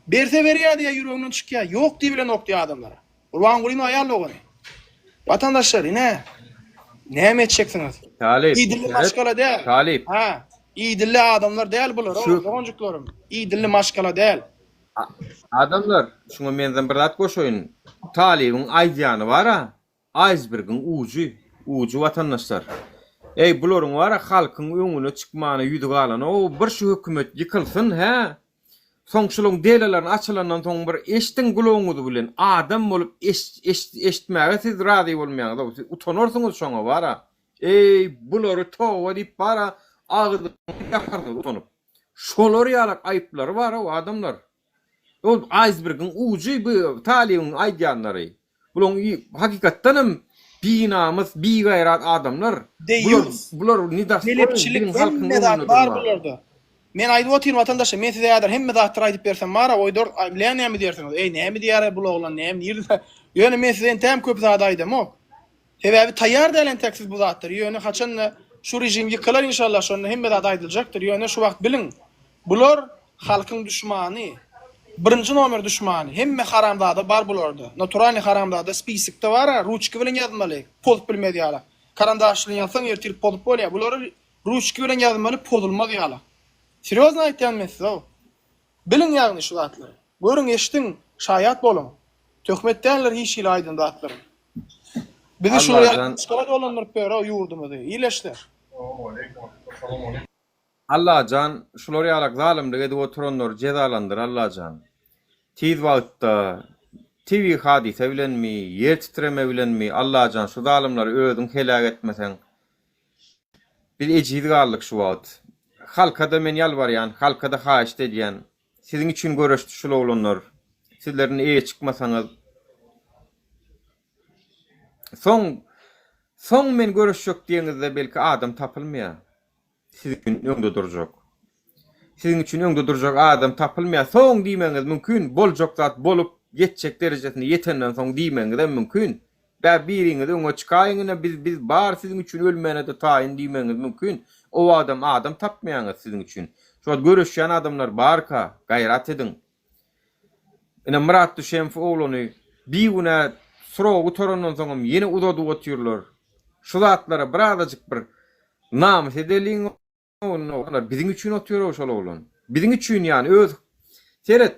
Berse veriyor diye yüreğinden çıkıyor. Yok diye bilen ok diye adamlara. Urban Gulino ayarlı vatandaşlar ne? Ne mi edeceksiniz? Talip. İyi dilli maşkala değil. Talip. Ha. İyi dilli adamlar değil bular. Boncuklarım. İyi dilli maşkala değil. Adamlar şuna menden bir zat goşoyun. Talibin aýdýany bara, iceberg'in ucu vatandaşlar. Ey bularың bara halkyň öňüne çykmany ýüdük alan. O bir şu hökümet ýykylsyn he. Soňşulyň delelerini açylandan soň bir eştin guloňuzy bilen adam bolup eşitmäge siz razy bolmaýaňyz. Utanarsyňyz şoňa bara. Ey bulary towa diýip bara agdy ýakardy utanyp. Şolar ýalak aýyplary bar o adamlar. O iceberg'in ucu bu talibiň aýdýanlary. Bular hakykatdanam binamız, bi gayrat adamlar. Bular nidas Melepçilik hemme zat bar bularda. Men aýdyp otyrum vatandaşa, men size ýa-da hemme zatlar aýdyp bersem mara, oýdor bilen näme diýersiňiz? Ey näme diýär bu oglan, näme diýär? Ýöne men size tem köp zat aýdym ok. Sebäbi taýýar dälen teksiz bu zatlar. Ýöne haçan şu rejim ýykylar inşallah şonu hemme zat aýdyljakdyr. Ýöne şu wagt bilin. Bular halkyň düşmany. Birinci nomer düşmany. Hemme haramdada bar bularda. Naturalny haramdada spisikde bar, ruçky bilen ýazmaly. Pozup bilmedi ýala. Karandaşly ýazsaň ýertirip pozup bolýar. Bular ruçky bilen ýazmaly, pozulmaz ýala. Seriozna aýtýan men size. Bilin ýagny şu zatlary. Görüň eşdiň, şaýat bolun. Töhmetdenler hiç ýyl aýdyn zatlar. Bizi şu ýa olanlar pera ýurdumyzy. Ýyleşler. Allah can şular ýalak zalimlik edip oturanlar cezalandyr Allah can. Tiz wagtda TV hadise bilenmi, yer titreme bilenmi Allah can şu zalimleri özüň helak etmeseň. Bir ejid gallyk şu wagt. Halka da men ýalbarýan, halka da haýyş edýän. Siziň üçin görüşdi şular olanlar. Sizlerin eýe çykmasaňyz. Soň men görüşjek diýeňizde belki adam tapylmaýar. Sizin için öňde durjak. Sizin için öňde durjak adam tapylmaýar. Soň diýmeňiz mümkin, boljak zat bolup ýetjek derejesine ýetenden soň diýmeňiz de mümkin. Bä biriňiz öňe çykaýyňyna biz bar sizin için ölmene de taýyn diýmeňiz mümkin. O adam tapmaýaňyz sizin için. Şu görüşýän adamlar barka, gaýrat edin. Ene Murat Düşenf oğluny bir güne sorow torandan soň ýene udady otyrlar. Şu zatlara birazajyk bir namys edeliň onlar bizim için oturuyor şol oğlan. Bizim için yani öz seyret.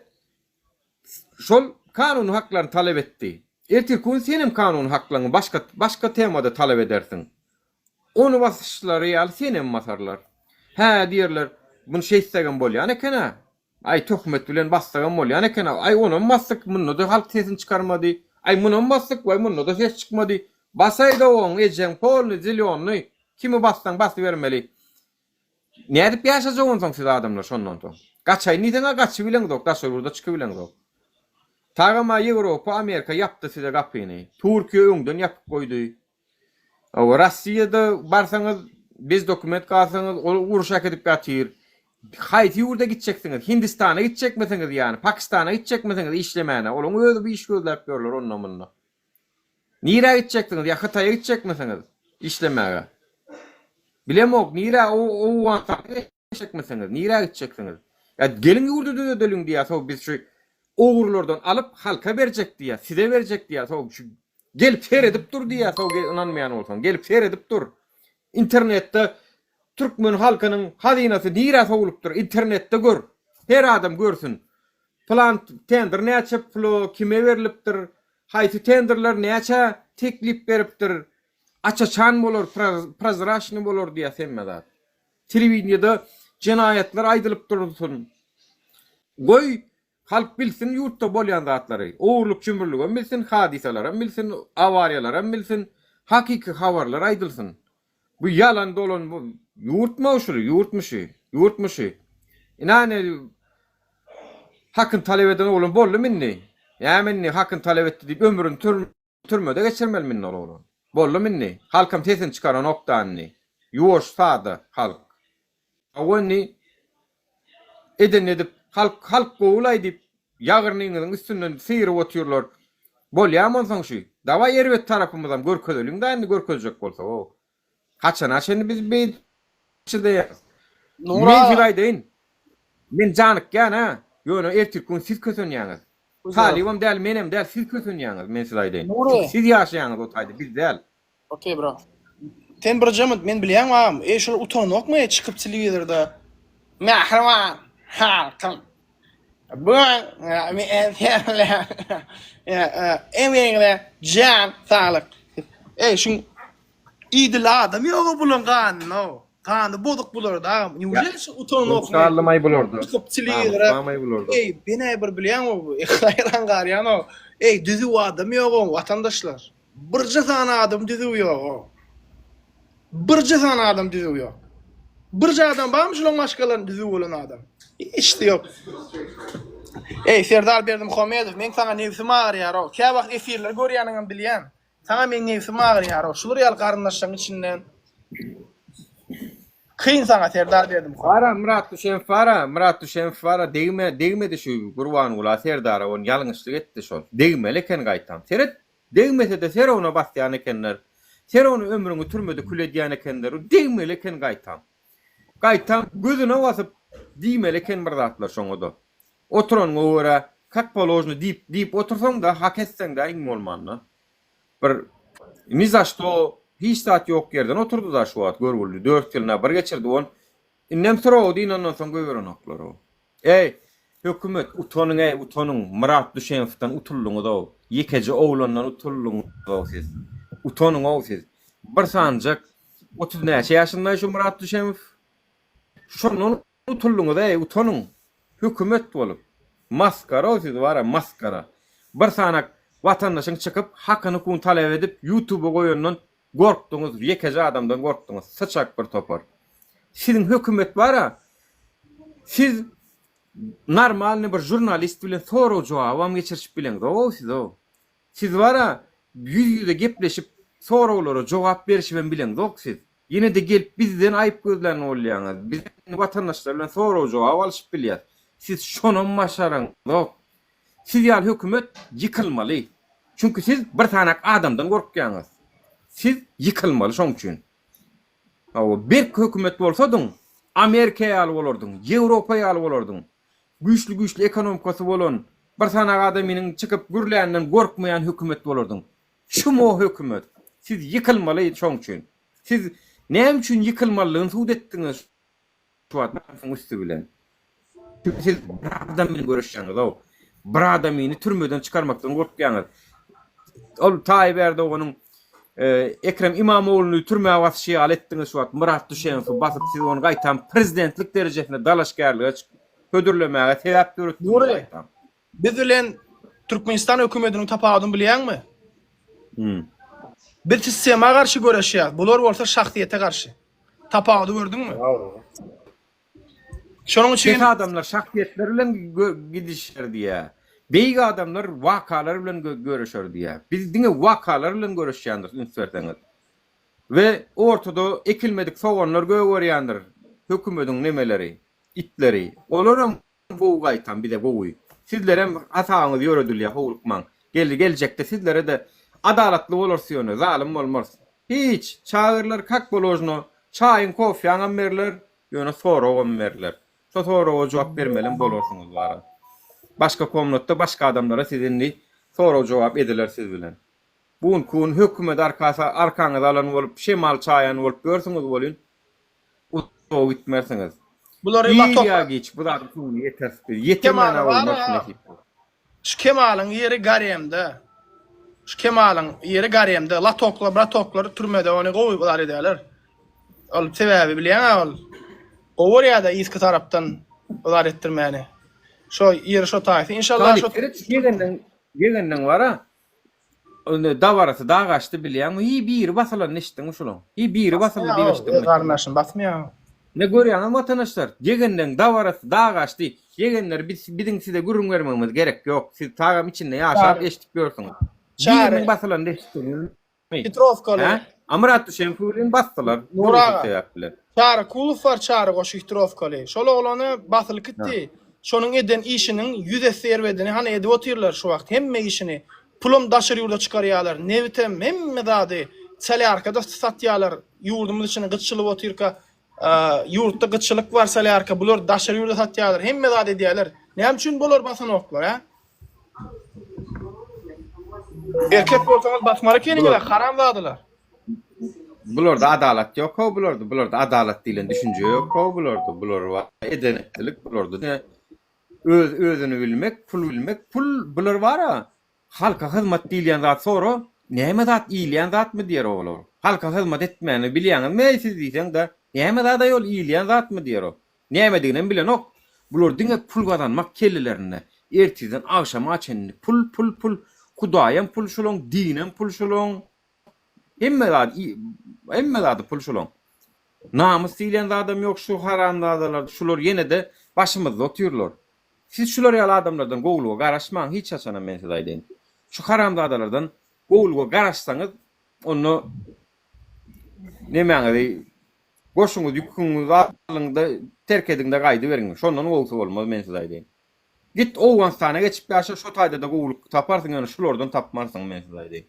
Şol kanun haklarını talep etti. Ertir kun senin kanun haklarını başka temada talep edersin. Onu basışlar real senin masarlar. Ha diyorlar bunu şey istegan bol yani kana. Ay töhmet bilen bassagan bol yani kana. Ay onu bassak bunu da halk sesini çıkarmadı. Ay bunu bassak vay bunu da ses çıkmadı. Basayda on ecen pol zilyonlu kimi bassan bas vermeli. Ne edip yaşajagyň soň siz adamlar şondan soň. Gaçay nideňe gaçy bilen dok, daşy burada çyky bilen dok. Tagama Ýewropa, Amerika yapdy size gapyny. Türkiýe öňden yapyp goýdy. O Russiýada barsaňyz biz dokument galsaňyz ol uruşak edip gatyr. Haýty ýurda gitjeksiňiz, Hindistana gitjekmesiňiz ýani, Pakistana gitjekmesiňiz işlemene. Olaň öňe bir iş gözläp görler ondan mundan. Nire gitjeksiňiz ýa Hytaýa gitjekmesiňiz işlemege. Bilemok nire o wagtda gitjekmesiňiz, nire gitjeksiňiz. Ya gelin ýurda dödeliň diýär, so biz şu ogurlardan alyp halka berjek diýär, size berjek diýär, so şu gelip seredip dur diýär, so inanmaýan bolsaň, gelip seredip dur. İnternetde Türkmen halkynyň hazinasy nire sowulupdyr, internetde gör. Her adam görsün. Plan tender näçe pul kime berilipdir? Haýsy tenderler näçe teklip beripdir? Açaçan bolar, prozraşny bolar diýär semmezat. Telewizionyada jenayetler aýdylyp dursun. Goý halk bilsin ýurtda bolýan zatlary, owurluk çümürlügi bilsin, hadiselere bilsin, awariýalary bilsin, hakiki habarlar aýdylsyn. Bu yalan dolan bu yurtmuşy. Inany hakkyn talep eden oğlum bolly minni. Ya minni hakkyn talep etdi diýip ömrüni türmede geçirmeli minni oğlum. Bolly minni. Halkam tesini çıkaran okdanny. Ýuwaş sada halk. Awani eden edip halk gowlay diýip ýagyrnyň üstünden sıyırıp otyrlar. Bolýarman soň şu. Dawa ýerbet tarapymyzdan görkezeliň da endi görkezjek bolsa o. Haçan biz beýçide. Men filaýdyn. Men janyk ýa-na. Ýöne ertir gün siz kösünýäňiz. Talibam däl, menem däl, siz kösünýäňiz, men size aýdaýyn. Nuri. Siz ýaşaýaňyz o taýda, biz däl. Okey bro. Sen bir jamyt men bilýän wagam. Şol utanokmy çykyp telewizorda. Mähriman. Halkym. Bu emeğle can sağlık. Şun idil adam ýok bulan gan no. Kandy boduk bular da. Niye şu utanok Sağlamay bulardy. Çykyp telewizorda. Sağlamay bulardy. Bene bir bilýän o. Hayran garýan o. Düzü adam ýok o vatandaşlar. Birce tane adam düzü ýok o. Birce tane adam düzü ýok. Birce adam barmy şolon başgalaryn düzü bolan adam? Hiç de yok. Serdar Berdimuhamedov, men sana nefsim ağrıyar o. Ka wagt efirler görýäniňi bilýän. Sana men nefsim ağrıyar o. Şular ýal garyndaşlaryň içinden. Kıyın sana Serdar Berdimuhamedov. Fara Murat Düşen fara degmedi şu Gurban ula Serdar on ýalňyşlyk etdi şol. Degmeleken gaýtam. Seret degmese de ser ona basýan ekenler. Ser onu ömrüňi türmede küledýän ekenler. Degmeleken gaýtam. Gaýtam gözüne basyp diýmeleken bir zatlar şoňda. Oturan ora kak polojny dip otursaň da hak etseň da iň bolmanly. Bir mizaşto hiç saat ýok yerden oturdu da şu wagt görgüldi. 4 ýylyna bir geçirdi on. Innem sorady ondan soň göweren oklar o. Hökümet utanyň Murat Düşenowdan utulluňy da. Yekeji oğlandan utulluňy da siz. Utanyň o siz. Bir sanjak 30 näçe ýaşynda şu Murat Düşenow. Şonun utulluňy da utanyň. Hökümet bolup maskara siz wara maskara. Bir sanak vatandaşyň çykyp hakyny kun talep edip YouTube'a goýandan gorkdyňyz, ýekeji adamdan gorkdyňyz. Sıçak bir topar. Sizin hökümet wara siz normalny bir jurnalist bilen soraw jogabam geçirip bilen o siz o. Siz wara ýüze gepleşip sorawlara jogap berişiben bilen dok siz. Ýene de gelip bizden aýyp gözlerini bolýaňyz. Biz vatandaşlar bilen soraw jogap alyşyp bilýär. Siz şonun maşaraň dok. Siz ýal hökümet ýykylmaly. Çünki siz bir tanak adamdan gorkýaňyz. Siz ýykylmaly şoň üçin. Bir hökümet bolsadyň, Amerikaýa alyp bolardyň, Ýewropaýa alyp bolardyň. Güýçli ekonomikasy bolan, bir tanak adamynyň çykyp gürländiň gorkmaýan hökümet bolardyň. Şumo hökümet. Siz ýykylmaly şoň üçin. Siz näme üçin ýykylmalygyny suwd etdiňiz? Şu wagtdan üstü bilen. Siz bir adamyny görüşýäňiz o. Bir adamyny türmeden çykarmakdan gorkýaňyz. Ol Tayyip Erdoğan'ın Ekrem İmamoğlu'nu türmeye wasyşy aletdiňiz şu wagt Murat Düşenow basyp siz onu gaýtam prezidentlik derejesine dalaşgarlyga hödürlemäge sebäp görüpdiňiz. Biz bilen Türkmenistan hökümetiniň tapagyny bilýärmi? Bir sistema garşy göreşýär. Bular bolsa şahsiýete garşy. Tapagy gördüňmi? Şonuň üçin adamlar şahsiýetler bilen gidişer diýär. Beýgi adamlar wakalar bilen görüşür diýär. Biz diňe wakalar bilen görüşýändir ünsürtäňiz. We ortada ekilmedik sowanlar görýändir. Hökümetiň nemeleri, itleri. Olaram bu gaýtam bir de gowy. Sizler hem ataňyz ýöredilýär howlukman. Geljekde sizlere de adalatly bolarsyňyz, zalim bolmaz. Hiç çağırlar kak bolojno, çaýyň kofýaňam berler, ýöne sorawam berler. Şo sorawa jogap bermelen bolarsyňyz bara. Başka komnatda başka adamlara sizinli soraw jogap ediler siz bilen. Bugün kun hökümet arkaňyza alan bolup şemal çaýan bolup görsiňiz bolýan. O gitmersiňiz. Bulary latok. Bu da yetemana bolmak nasip. Şu Kemal'ın yeri Garyem'de. Şu Kemal'ın yeri Garyem'de. Latoklar türmede onu goýular ederler. Ol sebebi bilýän ol. O ýa-da iski tarapdan olar etdirmäni. Şo ýeri şo taýsy. İnşallah şo Ýegenden wara. Onda dawarasy da gaçdy bilýän. Bir basalan neşdiň şol. Bir basalan diýişdiň. Garnaşyn basmýar. Ne görýän vatandaşlar? Ýegenden dawarasy da gaçdy. Ýegenler biziň size gürrüň bermemiz gerek ýok. Siz tagam içinde ýaşap eşitip görsiňiz. Bir basalan neşdiň. Hitrovkaly. Amrat Düşenow'un basdylar. Çara kuluf var çara goşy Hitrovkaly. Şol oglany basylyp gitdi. Şonuň eden işiniň ýüze serwedini hani edip oturýarlar şu wagt. Hemme işini pulum daşyr ýurda çykarýarlar. Newitem hemme zady çaly arkada satýarlar. Ýurdumyz içine gyçylyp oturýarka ýurtda gyçylyk bar çaly arka bular daşyr ýurda satýarlar. Hemme zady edýärler. Näme üçin bolar basan oklar ha? Erkek bolsaňyz basmara keniňler, haram zadylar. Bularda adalet yok, bularda adalet diýilen düşünje yok, bular var. Edenetlik bularda özünü bilmek, pul bular var ha. Halka hyzmat diýilen zat soro, näme zat iýleýän zat mı diýer olar? Halka hyzmat etmeni bilýän, meýsiz diýsen da, näme zat ýol iýleýän zat mı diýer o? Näme diýenen bilen ok. Bular diňe pul kazanmak kellelerine, ertiden akşama açenni pul, Hudaýam pul şolong, dinem pul şolong. Emme zat pul şolong. Namus diýilen adam ýok, şu haram zadalar, şular ýene de başymyzda oturýarlar. Siz şular ýaly adamlardan gowluga garaşmaň, hiç açana men size aýdyn. Şu haram zadalardan gowluga garaşsaňyz, onu nemäňe goşuňyz ýüküňiz alyňda terk ediňde gaýdy beriň. Şondan bolsa bolmaz men size aýdyn. Git Owganstana geçip ýaşa şu taýda da gowluk taparsyň, ýani şulardan tapmarsyň men size aýdyn.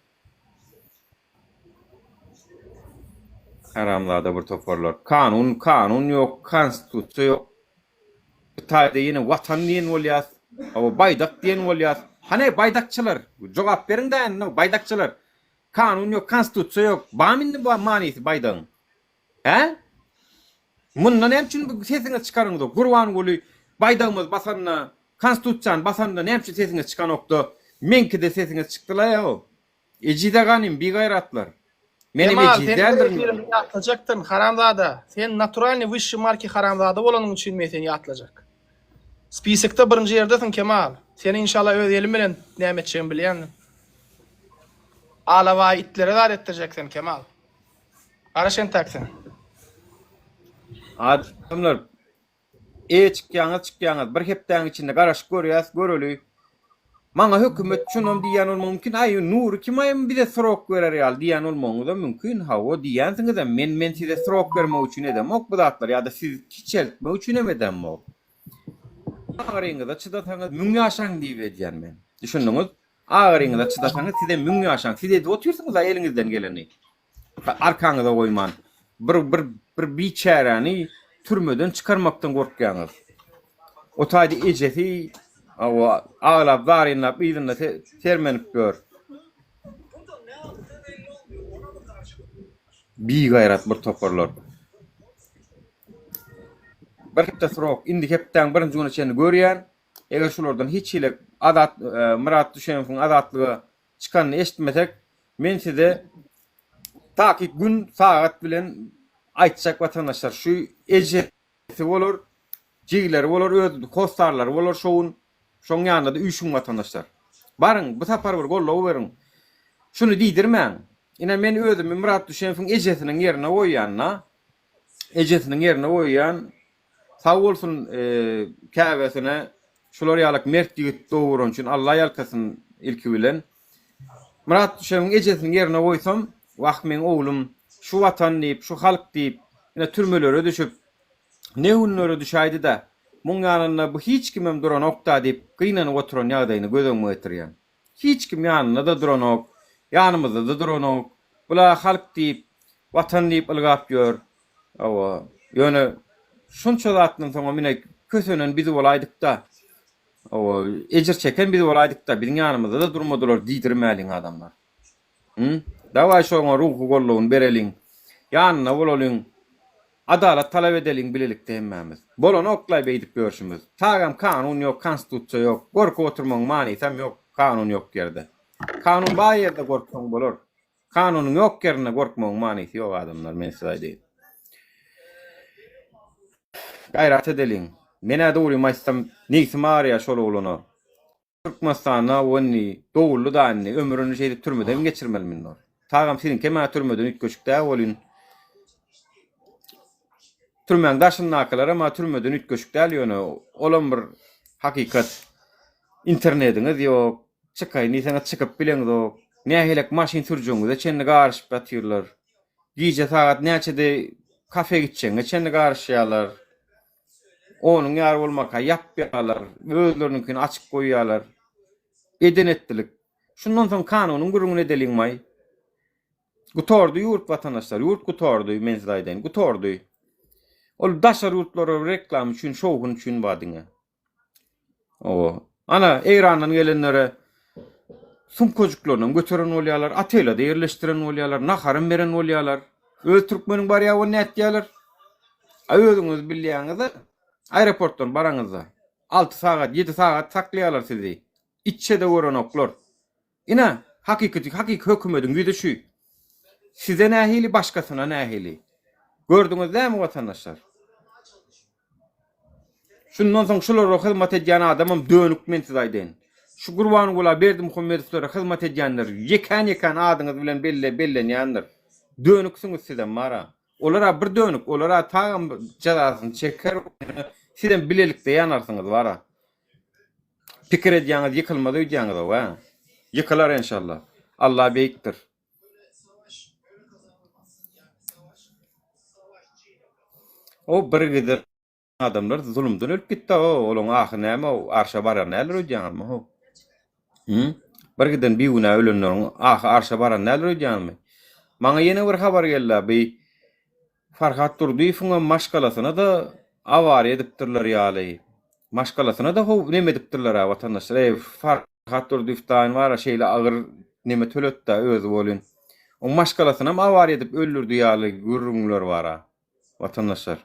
Haramlarda bir toparlar. Kanun ýok, konstitusiýa ýok. Taýda ýene watan diýen bolýar, awa baýdak diýen bolýar. Hane baýdakçylar, jogap beriň da, baýdakçylar. Kanun ýok, konstitusiýa ýok. Bamindi bu manysy baýdagyň. He? Mundan näme üçin bu sesiňi çykaryňdy? Gurban goly baýdagymyz basanna, konstitusiýany basanna näme üçin sesiňi çykanokdy? Menki de sesiňi çykdylar ýa. Ejide ganym bi gaýratlar. Meni ejide atlajaktyn haramzada. Sen naturalny wyşşy marki haramzada bolanyň üçin men seni atlajak. Spisikde birinji ýerdesin Kemal. Seni inşallah öz elim bilen näme etjegini bilýän. Alawa itlere zat etjeksin Kemal. Araşen taksin. Adamlar çıkýaňyz bir hepden içinde garaşyp görýäs. Maňa hökümet şunam diýen ol mümkin. Aý nur kimaýym bize sorok berer ýaly diýen olmagy da mümkin. Ha o diýensiňiz de men size sorok bermek üçin edem. Ok bu zatlar ýa-da siz kiçeltmek üçin edem ok. Ağrıňyza çydasaňyz müň ýaşaň diýip edýän men. Düşündiňiz? Ağrıňyza çydasaňyz size müň ýaşaň. Siz de oturýarsyňyz da eliňizden geleni. Arkaňyza goýman. Bir biçärani türmeden çıkarmaktan gorkýaňyz. O taýda ejesi awa ağlap zarinlap ýygyna termenip gör. Bi gaýrat bir toparlar. Bir hepde sorok, indi hepden birinji güne çenli görýän, eger şulardan hiç ile adat Murat Düşenowň adatlygy çykanyny eşitmesek, men size taki gün saat bilen aýtjak watandaşlar şu ejesi bolar, jigiler bolar, öz hostarlar bolar, şoň ýanynda da üýşüň watandaşlar. Barın, bu tapar bir gollaw beriň. Şunu diýdirmäň. Ine men özüm Murat Düşenowň ejesiniň ýerine goýýan, sağ bolsun käbesine şular ýalyk mert ýigit dowuran üçin Allah ýalkasyn ilki bilen. Murat Düşenowň ejesiniň ýerine goýsam, wagt men oglum şu watan diýip, şu halk diýip, ine türmelere düşüp, ne hunlere düşäýdi da, muň ýanyna bu hiç kimem duran okda diýip, gynanyp oturan ýagdaýyny gözüňe getirýän. Hiç kim ýanyna da duran ok, ýanymyzda da duran ok. Bular halk diýip, watan diýip ylgap ýör. Awa, ýöne şunça zatdan soňra mine kösenen bizi bolaydyk da, awa, ejir çeken bizi bolaydyk da, biziň ýanymyzda da durmadylar diýdirmäliň adamlar. Dawa şoňa ruhu gollawyn bereliň, ýanyna bolalyň, adalet talap edeliň bilelikde hemmämiz. Bolan oklay beýdip görüşimiz. Tagam kanun ýok, konstitusiýa ýok, gorka oturmaň manysam ýok, kanun ýok ýerde. Kanun bar ýerde gorkmaň bolar. Kanunyň ýok ýerine gorkmaň manysy ýok adamlar, men size aýdym. Gaýrat edeliň. Mene dowry maýsam, nigsi Maria şolowluny. Türkmenistana wonni dowully danny ömrüni şeýle türmeden geçirmeliminler. Tagam senin kema türmeden ütköçükde bolyn. Türmen daşynnakylar ama türmeden ütköçükde ýöne olan bir hakykat. Internetiňiz ýok, çykaýyn ýa-da çykyp bileňiz. Nähelek maşyn sürjüňiz, çenli garşyp batýarlar. Giýje saat näçede kafe gitçeňe çenli garşýarlar. Onun ýar bolmaka ýapýarlar, özlerininkini açyk goýýarlar. Edenetlik. Şundan soň kanunyň guruluny edeliň maý. Gutordy ýurt watandaşlar, ýurt gutordy men size aýdyn, gutordy. Ol daşar ýurtlara reklam üçin, şowgun üçin badyňa. O. Ana Eýrandan gelenlere sumkojuklaryndan götüren bolýarlar, atelyada ýerleşdiren bolýarlar, naharyn beren bolýarlar. Öz türkmeniň bar ýagy nätdiýärler. Özüňiz bilýäňiz, aeroportdan baraňyzda 6 saat, 7 saat saklaýarlar sizi. İçe de görenoklar. Ina hakiki hökümetiň güýdi şu. Size nähili, başgasyna nähili. Gördüňiz näme watandaşlar? Şundan soň şulara hyzmat edýän adamym dönük men size aýdyn. Şu Gurbangula Berdimuhammedowlara hyzmat edýänler ýekan adyňyz bilen bellenýändir. Dönüksüňiz sizden mara. Olara bir dönük, olara tagym jazasyny çeker. Sizden bilelikde ýanarsyňyz bara. Pikir edýäňiz ýykylmady öýdýäňiz wa. Ýykylar inşallah. Allah beýikdir. O bir gider adamlar zulümden ölüp gitdi o. Olaň ahy näme o arşa baran näler öýdýäňmi o? Bir giden biwuna ölenleriň ahy arşa baran näler öýdýäňmi? Maňa ýene bir habar geldi. Bi Farhat Durduýewiň maşgalasyna da awary edipdirler ýaly. Maşgalasyna da how neme edipdirler watandaşlar. Farhat Durduýewiň wara şeýle agyr neme töletdi özü bolyn. O maşgalasyna awary edip öldürdi ýaly gürrüňler wara watandaşlar.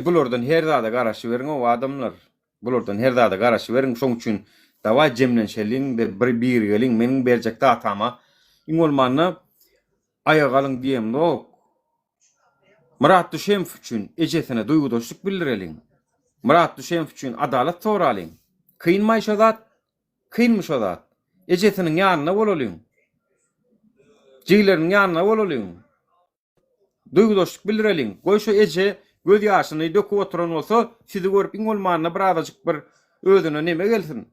Bulardan her zada garaşy beriň o adamlar. Bulardan her zada garaşy beriň şoň üçin dawa jemlenşeliň de bir geliň meniň berjek datama iň bolmanyna aýagalyň diýem nok. Murat Düşemow üçin ejesine duýgudaşlyk bildireliň. Murat Düşemow üçin adalat soralyň. Kynmaý şo zat, kynmy şo zat. Ejesiniň ýanyna bolalyň. Jiýleriň ýanyna bolalyň. Duýgudaşlyk bildireliň. Goý şo eje göz ýaşyny döküp oturan bolsa, sizi görüp iň bolmanyna bir azajyk bir özüne neme gelsin.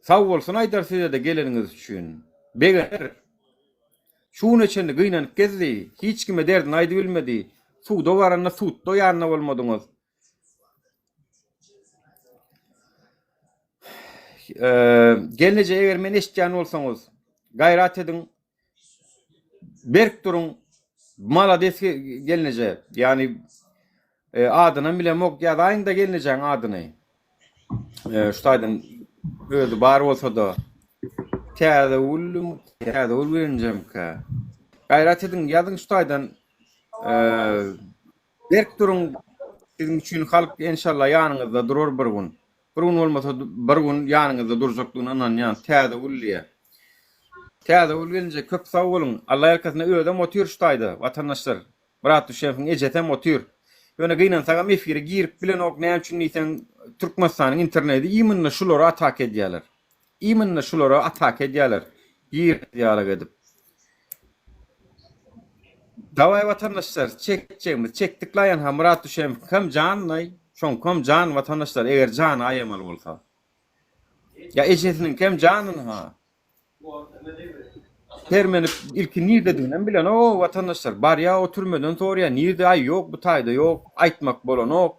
Sağ bolsun aýdar size de geleniňiz üçin. Beger şuny içinde gynanyp gezdi, hiç kime derdini aýdy bilmedi. Suwda barana suwda ýanyna bolmadyňyz. Gelneje eger men eşitýän bolsaňyz, gaýrat ediň. Berk durun malades gelneje. Yani adyna bile mok ýa-da aýynda gelnejeň adyny. Şu taýdan özü bar bolsa da täze ulgünjemka. Gaýrat ediň ýazyň şu taýdan berk durun siziň üçin halk inşallah ýanyňyzda durur bir gün. Bir gün bolmasa bir gün ýanyňyzda durjakdygyny ananýan täze ulýa. Täze ulgenje köp sag bolun. Allah ýerkesine öýde motor şutaýdy watandaşlar. Murat Düşemowiň ejete motor. Ýöne gynansagam efire girip bilen ok näme üçin diýsen Türkmenistanyň interneti iýminle şulara atak edýärler. Iýminle şulara atak edýärler. Girip ýalag edip. Daway watandaşlar çekdik laýan ha Murat Düşemow hem janyny, şoň hem jan watandaşlar eger jany aýamal bolsa. Ya ejetiniň hem janyny ha. Termenip ilki nirde dönem bilen o vatandaşlar bar ya oturmadan soruya nirde ay yok bu taýda yok aýtmak bolan ok.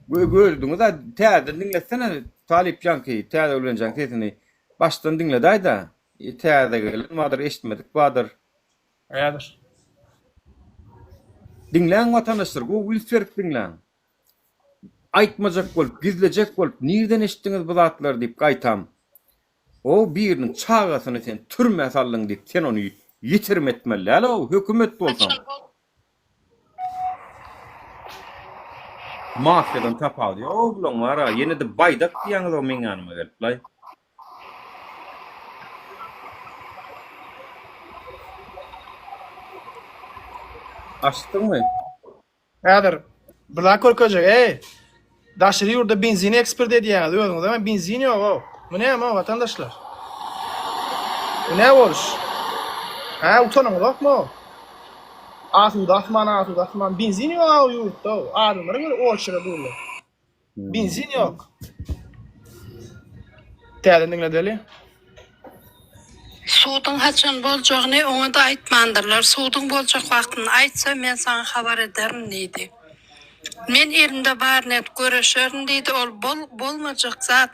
Gördüňiz da täze dinlesene Talip Janky täze ölenjän sesini baştan dinledi aýda. Täze gelen wadyr eşitmedik wadyr. Aýadyr. Dinleň vatandaşlar bu wilsberg dinleň. Aýtmajak bolup gizlejek bolup nirden eşitdiňiz bu zatlar diýip gaýtam. O birinin çağasını sen türme sallın deyip sen onu yitirmetmeli. Alo hükümet bolsan. Mafyadan tapal diyor. O bulan var ha. Yine de baydak diýäňiz o meň ýanyma gelip lay. Açdyňmy? Aýadyr. Bilen körkejek daşyry ýurda benzin ekspert edýäňiz özüňiz ama benzin ýok o. Bu näme vatandaşlar? Bu ne boluş? Utanın bakma. Atman benzin yok yurtda. Adamlar böyle oçura durlu. Benzin yok. Täze dinledeli. Suwdyň haçan boljagyny oňa da aýtmandyrlar. Suwdyň boljak wagtyny aýtsa men sana habar ederim diýdi. Men elimde bar net göreşerim diýdi. Ol bolmajak zat.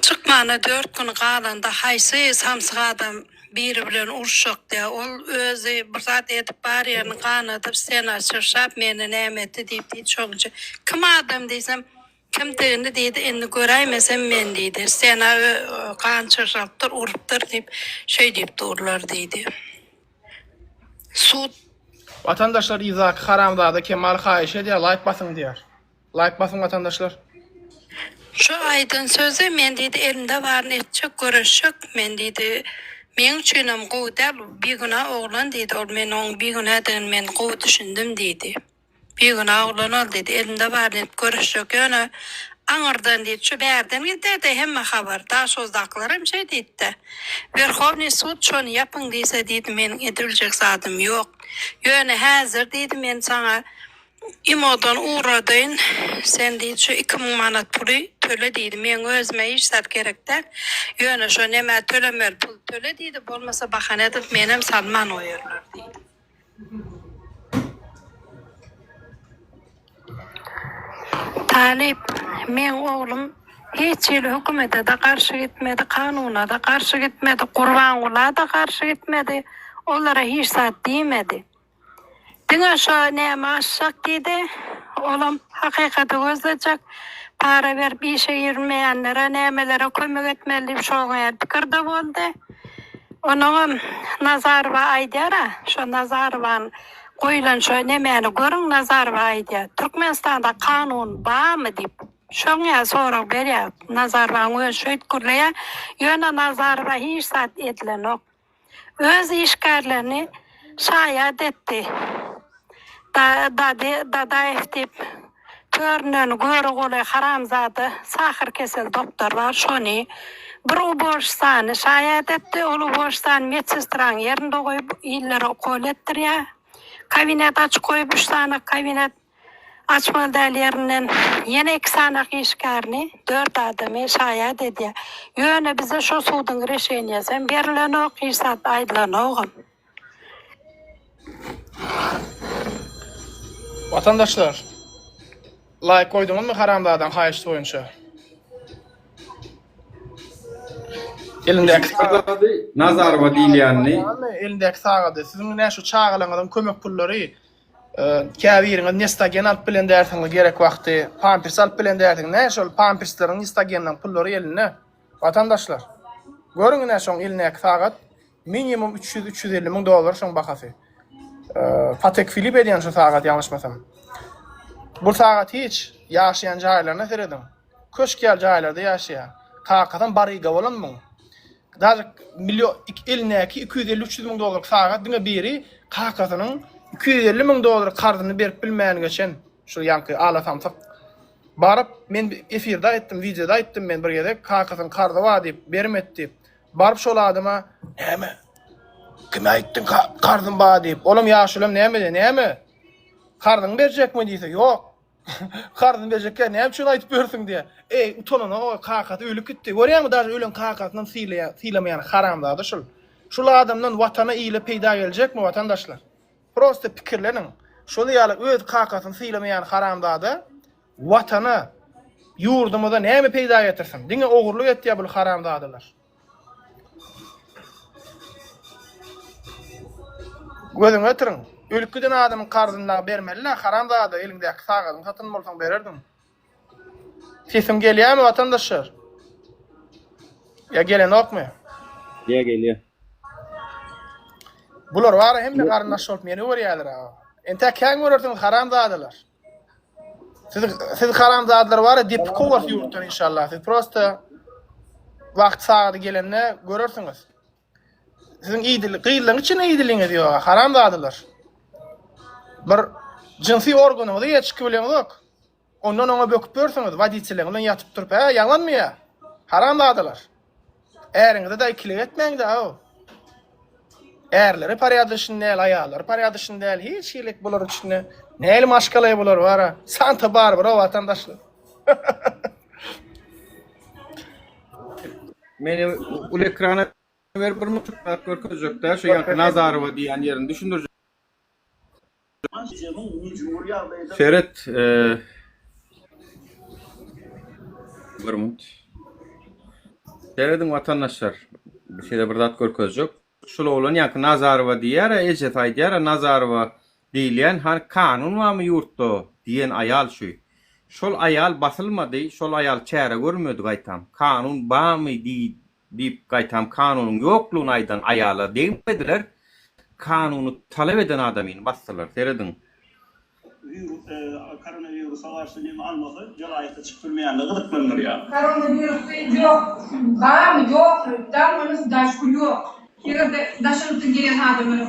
Çıkmana 4 gün qalanda haysy samsyk adam biri bilen uruşak diye ol özü bir zat etip bar yerini kanatıp sen açırşap meni nämetdi diýip çoğunca kim adam diýsem kim tığını diýdi endi göräýmesem men diýdi sena kançyrşapdyr urupdyr diýip şey diýip durlar diýdi. Sud Vatandaşlar İzak Haramzada Kemal Kayışe diye like basın diyor. Like basın vatandaşlar. şu aydın sözü men diýdi elimde bar netçe görüşük men diýdi men üçinem goýdal bir güna oglan diýdi ol men oň bir günadan men gowy düşündim diýdi. Bir güna oglan ol diýdi elimde bar net görüşük ýöne aňyrdan diýdi şu bärden giderde hemme habar daş ozdaklarym şey diýdi. Verhovny sud şonu yapyň diýse diýdi meniň ediljek zadym ýok. Ýöne häzir diýdi men saňa İmodan uğradın, sen deyip şu 2000 manat pulu töle deydi. Men özüme iş sat gerekler. Yöne şu neme tölemel pul töle deydi. Olmasa bakan edip menem salman oyurlar deydi. Talip, men oğlum hiç il hükümete de karşı gitmedi, kanuna da karşı gitmedi, kurbanlığa da karşı gitmedi. Onlara hiç sat diýmedi. Diňe şu näme aşak diýdi. Olam hakykata gözlejek. Para berip işe girmeýänlere, nämelere kömek etmeli diýip şoňa pikirde boldy. Onuň Nazarova aýdýara, şu Nazarowaň goýulan şu nämeni görüň Nazarova aýdýar. Türkmenistanda kanun barmy diýip şoňa sorak berýär. Nazarowaň öz şöýtgürleýär. Ýöne Nazarova hiç sat edilen ok. Öz işgärlerini şaýat etdi. Da eftip törnön görü goly haramzady sahir kesel doktor var şoni bir uboşsany şaýat etdi ol uboşsan medsestraň ýerinde goýup ýyllary okul etdirýär kabinet açyk goýup 3 tane kabinet açmaly dällerinden ýene 2 sanak işgärni 4 adamy şaýat edýär ýöne bize şu suwdyň reşenýasy berilen ok hesap aýdylan ogam. Vatandaşlar, like koydunuz mu Haramzadaň haýyş boýunça? Elindäki Nazarova diýilýänni elindäki sagady, siziň näşe çağılaňyzdan kömek pullary käbiriňiz nestagen alyp bilen därsiňiz gerek wagty, pampers alyp bilen därsiňiz. Näşe ol pampersleriň nestagendan pullary eline? Vatandaşlar, görüň näşe oň elindäki sagat minimum 300-350 miň dolar şoň bahasy. Patek Philippe edýän şu sagat ýalňyşmasam. Bu sagat hiç ýaşaýan jaýlaryna seredin. Köşkel jaýlarda ýaşaýar. Kakatan baryga bolanmy? Dar milyon elindäki 250-300 miň dolar sagat diňe biri kakatynyň 250 miň dolar kardyny berip bilmäni geçen şu ýanky alasamsak. Barıp men efirde aýtdym, videoda aýtdym men bir ýerde kakatyň kardy bar diýip bermetdi. Barıp şol adama näme? Kim aýtdyn kardyn bar diýip. Olam ýaşulym näme? Kardyn berjekmi diýse, ýok. Kardyn berjekkä näme üçin aýtyp bersiň diýe. Utanana o kakat ölüp gitdi. Görýärmi daşy ölen kakatyndan sylaýan haramda şol. Şol adamdan watana ýyly peýda geljekmi vatandaşlar? Prosta pikirleniň. Şol ýaly öz kakatyn sylaýan haramda watana ýurdumyza näme peýda getirsin? Diňe ogurlyk etýär bu haramdadylar. Gözüňe ötürüň. Ölüp giden adamyň kardyna bermeliler, haramzada elindäki sagadyň satyn bolsaň bererdim. Sesim gelýärmi vatandaşlar? Ya gelen okmy? Ýa gelýär. Bular wara hemme garnaş bolup meni görýärler ha. Ente käň görersiň haramzadalar. Siz haramzadalar wara dip kowas ýurtdan inşallah. Siz prosta wagt sagady gelende görersiňiz. Sizin gıýdylyň içine ýediliňiz ýok, haramzadalar. Bir jinsi organyňyzy ýetişki bilen ok. Ondan ona böküp bersiňiz, wadiçileň bilen ýatyp turup, ýalanmy? Haramzadalar. Äriňizde da ikilik etmeňiz ha. Erleri paryadışynda, aýallar paryadışynda, hiç ýelik bular üçine näle maşgalaý bular wara. Santa Barbara vatandaşlar. Meni ul ekrana ver bir mutlak görkezjekde şu ýanky Nazarova diýen ýerini düşündirjek. Ferit bir mut. Seredin vatandaşlar. Bir şeyde bir zat görköz yok. Şol olan ýa-ki Nazarova diýär, Ejetay diýär, Nazarova diýilen har kanun wamy ýurtda diýen ayal şu. Şol ayal basylmady, şol ayal çäre görmedi gaýtam. Kanun bamy diýip gaýtam kanunyň ýoklugyny aýdan ayala diýmediler. Kanuny talep eden adamyny basdylar. Seredin. Koronavirüs savaşını almadı, celayete çıkılmayanlığı gıdıklanır ya. Koronavirüs yok, var mı yok, damımız daşkı yok. Yerde daşılıp gelen adamın yok.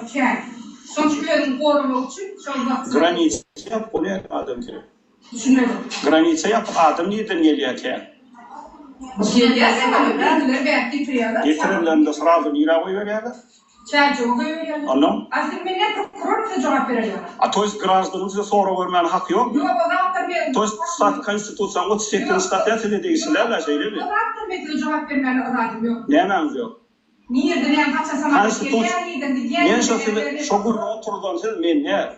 Sonuç gözün korumak için çok vakti. Granice yap, onu yap adam ki. Düşünmedim. Granice yap, adam neden geliyor ki? Geliyse bana, kendileri belki getiriyorlar. Getirirler de sırada nira koyuyorlar. Çerçoğu koyuyorlar. Anlam? Aslında millet prokuror cevap veriyor. To jest gражданınızı sonra vermeyen hak yok. Yok, o zaman tabii. To есть stat konstitusyon 38. statüsü değiştirirler şey değil mi? O zaman tabii cevap vermeyen adam yok. Ne hemen yok. Niye de ne kaça sana Men şokur oturdan siz men ne?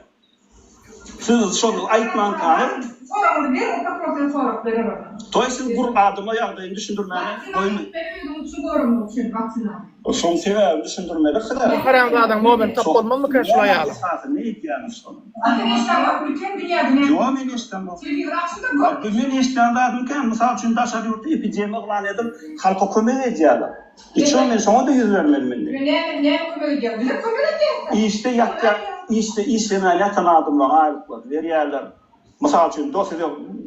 Siz şonu aytman kanı. Sonra onu bir o prokuror sonra verir. To есть siz bu adıma yağdayım düşündürmeni koyun. O son sebebi düşündürmeli kadar. Haram adam mobil tap bolmam mı kaşla ýaly? Ne ihtiyaç sonu? Arkadaşlar bütün dünyada Yo men istemem. Men istemem kan misal üçin daşa ýurtda epidemiýa gılan edim. Halka kömek edýärler. Üçin men şoňa da ýüz bermedim. Ne kömek edýär? Bize kömek edýär. İşte yakta işte işleme yatan adamlar aýryplar. Berýärler. Misal üçin dosya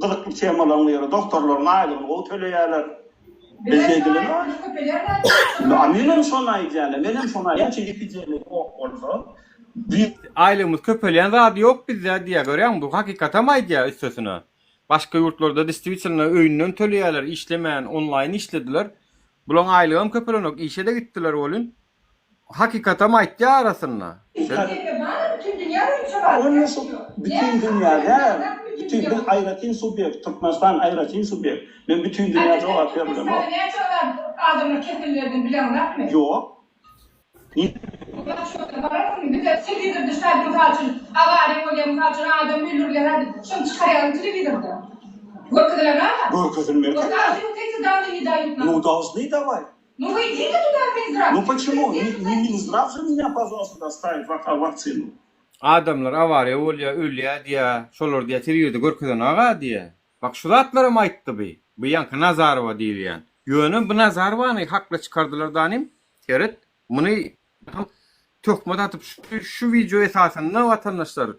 gıdıkly temalaryň ýere doktorlaryň aýlygyny o töleýärler. Belediýeler. Menem şona aýdýarlar. Menem şona ýa-çi epidemiýa bolsa Ailemiz köpeleyen radio yok bizde diye görüyorsun bu hakikate mi diye üstesine. Başka yurtlarda distribüsyonlar öğünden töleyeler işlemeyen online işlediler. Bulan ailem köpelen yok işe de gittiler oğlum. Hakikate mi diye arasınlar. bütün dünyada bütün bir ayratin subjekt Türkmenistan ayratin subjekt. Ben bütün dünyada cevap veriyorum. Ne çalar adamın kendilerini bilen mi? Yok. Bize televizor dışarı mutacın, avare koyalım mutacın, adam müllürler hadi. Şunu çıkaralım televizorda. Görküdüler ama. Görküdüler. Görküdüler третий данный не дают нам. Ну, должны давать. Ну вы идите туда, Минздрав. Ну почему? Не Минздрав же меня, пожалуйста, доставит вакцину. Adamlar avare ölüye diye şolor diye teriyordu görküden ağa diye. Bak şu zatlarım ayttı bi. Bu yankı Nazarova değil yani. Yönü bu Nazarova'nı hakla çıkardılar danim. Keret. Bunu töhmet atıp şu video esasında vatandaşlar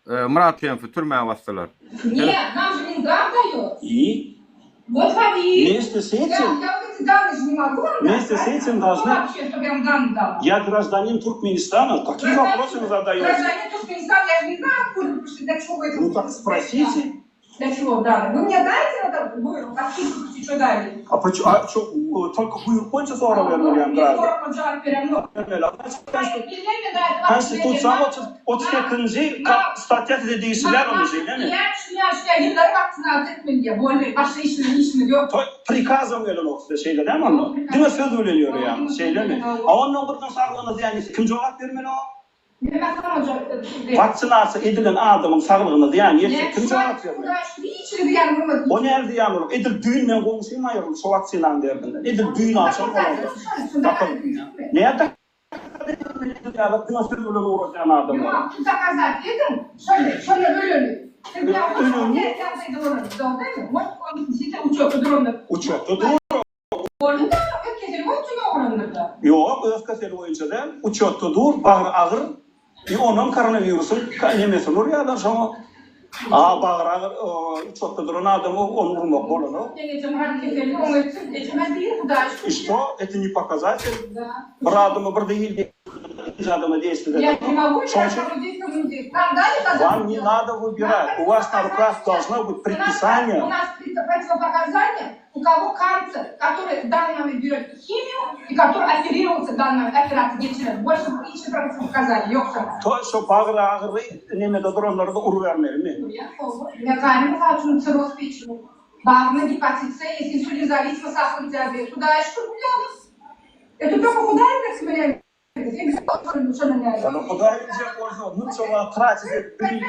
Murat Yenfi türmeye bastılar. Нет, нам же Минздрав дает. И Вот вам и... вместе с этим, Я вот эти данные же не могу вам дать. вместе с этим должны... Вообще, чтобы я вам данные дала. Я гражданин Туркменистана, какие вопросы вы задаете? Гражданин Туркменистана, я же не знаю, откуда вы пришли, для чего вы это... Ну так спросите. Для чего дали? Вы мне дайте это, вы какие что дали? А почему? А что, только buyur koyunca sonra vermeyeceğim galiba. Konstitusyon 32. Statüsü de değiştiler onu şey değil mi? Ya yılları vaktini etmeli diye. Böyle başka işini yok. Prikazım öyle olsa şeyde değil mi onu? Değil mi söz öyleliyor yani şeyde mi? A onun buradan sağlığınız yani kim cevap vermeli o? Vaksinasyon edilen adamın sağlığınız yani kim cevap vermeli? O nerede yanır? Edil düğünle konuşayım ayırım şu vaksinan derdinden. Edil düğün açalım olalım. Bakın. Neye tak? Ya bak nasıl böyle uğraşan adam var. Yok, zakazat edin. Şöyle ölüyor. Uçakta durur. Yok, Özkesel boyunca da uçakta dur, bağır ağır. Onun koronavirüsün nemesi olur ya da sonra bağır ağır, uçakta duran adamı onu vurmak olur. İşte o, это не показатель. Bir adamı bir değil, adamı действовать. Я не могу сейчас Вам не надо выбирать. У вас на руках должно быть предписание. У нас противопоказания, у кого канцер, который в данный момент берет химию и который оперировался в данной операции geçirir. Больше hiçbir противопоказаний yok sana. To şu bağır ağırı nemede duranları da uru vermeli mi? Я кажется, хочу цирроз печени. Bağırma гепатит С, есть инсулин зависимость, сахарный диабет. Куда я что купила? Это только куда я так себе Yani kudaya gidecek olsa mutlaka tratisi bir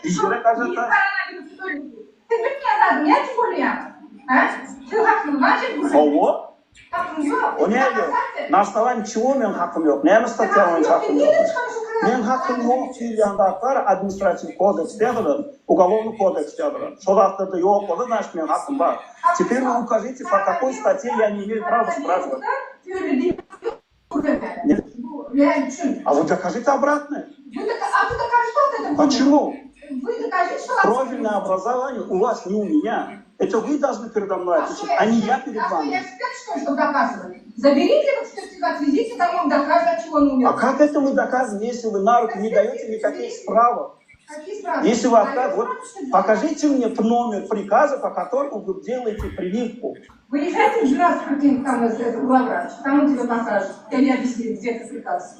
İzlere gazetaj. Ты мне задал, я тем более. А? Ты hakkın var mı? Ого. Hakkın yok. O ne diyor? На основании чего men hakkım yok? Ne stатья men hakkım yok? Men hakkım yok deyilgandaktар административный кодекс дедилер, уголовный кодекс дедилер. Сол авторда yok oldu, значит men hakkım var. Теперь вы укажите, по какой статье я не имею права спрашивать. Нет. А вы докажите обратное. А вы докажете, что это? Почему? Вы докажите, что Профильное образование у вас, не у меня. Это вы должны передо мной отвечать, а не я перед Я вами. эксперт, что доказывать? Заберите этот сертификат, везите домой, докажете, чего он умер. А как это мы доказываем, если вы на руки не даете никаких справок? Какие справки? Если вы отказываете, вот покажите мне номер приказа, по которому вы делаете прививку. Вы не хотите же раз прийти там главврач, там он тебе покажет, или объяснит, где это приказ.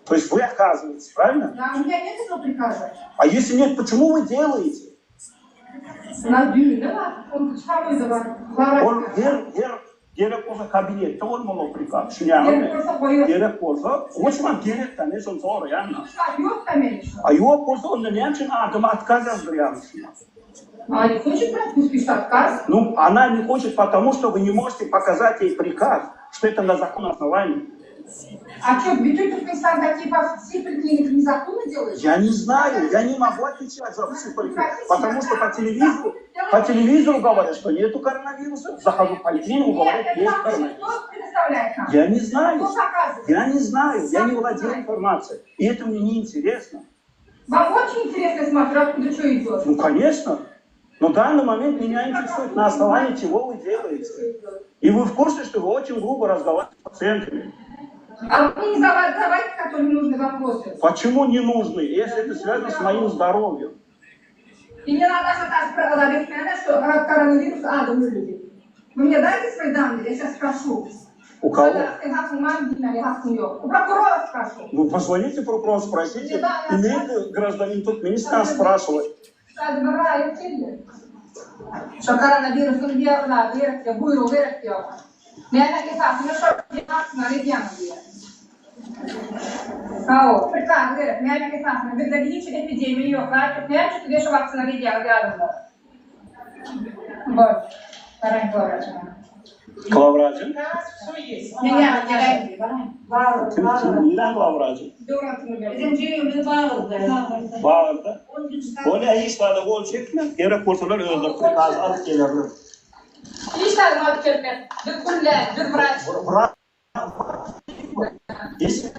То есть вы отказываетесь, правильно? Да, у меня нет этого приказа. А если нет, почему вы делаете? У нас да, он второй главврач. Он gerek olsa kabinette olmalı prikaz. Gerek olsa, hoşman gerek de ne son sonra yani. Yok da benim şu. А yok olsa onda ne için adım отказ yazdırıyorsunuz? А не хочет брать, пусть пишет отказ. Ну, она не хочет, потому что вы не можете показать ей приказ, что это на законном основании. А что, bütün Türkmenistan такие все поликлиники незаконно делают? Я не знаю, я не могу отвечать за все поликлиники, потому что по телевизору говорят, что нету коронавируса, захожу в поликлинику, говорят, есть коронавирус. Кто предоставляет нам? Я не знаю, Кто показывает? я не знаю, я не владею информацией, и это мне не интересно. Вам очень интересно смотреть, откуда что идет. Ну, конечно, но в данный момент меня интересует, на основании чего вы делаете. И вы в курсе, что вы очень грубо разговариваете с пациентами. А вы не задавайте, которые нужны вопросы. Почему не нужны, если это связано с моим здоровьем? И не надо объяснять, что коронавирус адом люди. Вы мне дайте свои данные, я сейчас спрошу. У кого? У прокурора спрошу. Ну, позвоните прокурору, спросите, имеет ли гражданин Туркменистана спрашивать. Что коронавирус буйрук верит. Meğer esasında şöyle aslında redyanım diye. О, приказ, говорят, meğer esasında bir de hiç epidemi yok. Meğer çünkü de şu vaktina redyanım da. Вот. Вторая главврача. Главврача? Не главврача? Bağırdı. Öyle işlerde olacak mı? Gerek olsalar öldür, prikaz alıp gelirler. İşler mi alıp gelmez? Bir kulle, bir vraç. Если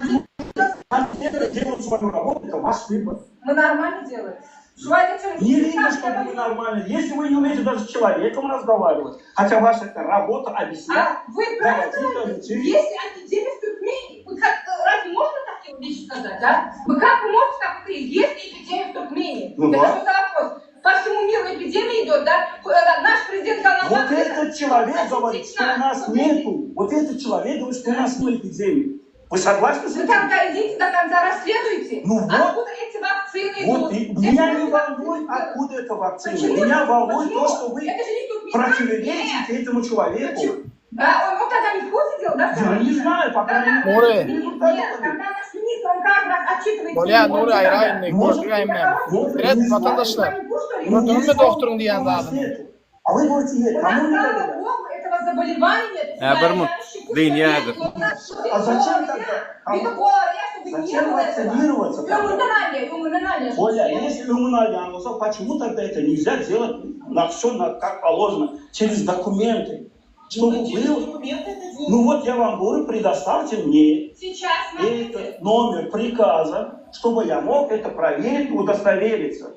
делают свою работу, это ваш выбор. Мы нормально делаем. Не видно, что вы ненормально. Если вы не умеете даже с человеком разговаривать, хотя ваша это работа объяснять. Вы правильно? Если эпидемия в Туркмении, разве можно такие вещи сказать, а? Вы как вы можете так говорить? Есть эпидемия в Туркмении? Ну, это да. что за вопрос? По всему миру эпидемия идет, да? Наш президент сказал... Вот этот человек говорит, что у нас нету. Вот этот человек говорит, что у нас нет эпидемии. Вы согласны с Вы этим? тогда идите до конца расследуйте. Ну вот. Откуда эти вакцины Вот, идут? меня не волнует, откуда эта вакцина. Почему? Меня волнует Почему? то, что вы Это же не Туркменистан. противоречите этому человеку. Да, он тогда не в курсе дел, да? Я не знаю, пока Тогда- не... Нуры. Нет, когда наш министр, он каждый раз отчитывается. Nurya, Nuri ayrı Red vatandaşlar. Gördün mü doktorun diyen zaten. А вы говорите, нет, У нас, кому не слава доверяют? богу, этого заболевания нет. Бермуд, дыньягы. А зачем тогда? Зачем вакцинироваться? Оля, если иммунальный англосо, почему тогда это нельзя делать на все как положено, через документы? Чтобы было... Ну вот я вам говорю, предоставьте мне Сейчас, смотрите. этот номер приказа, чтобы я мог это проверить и удостовериться.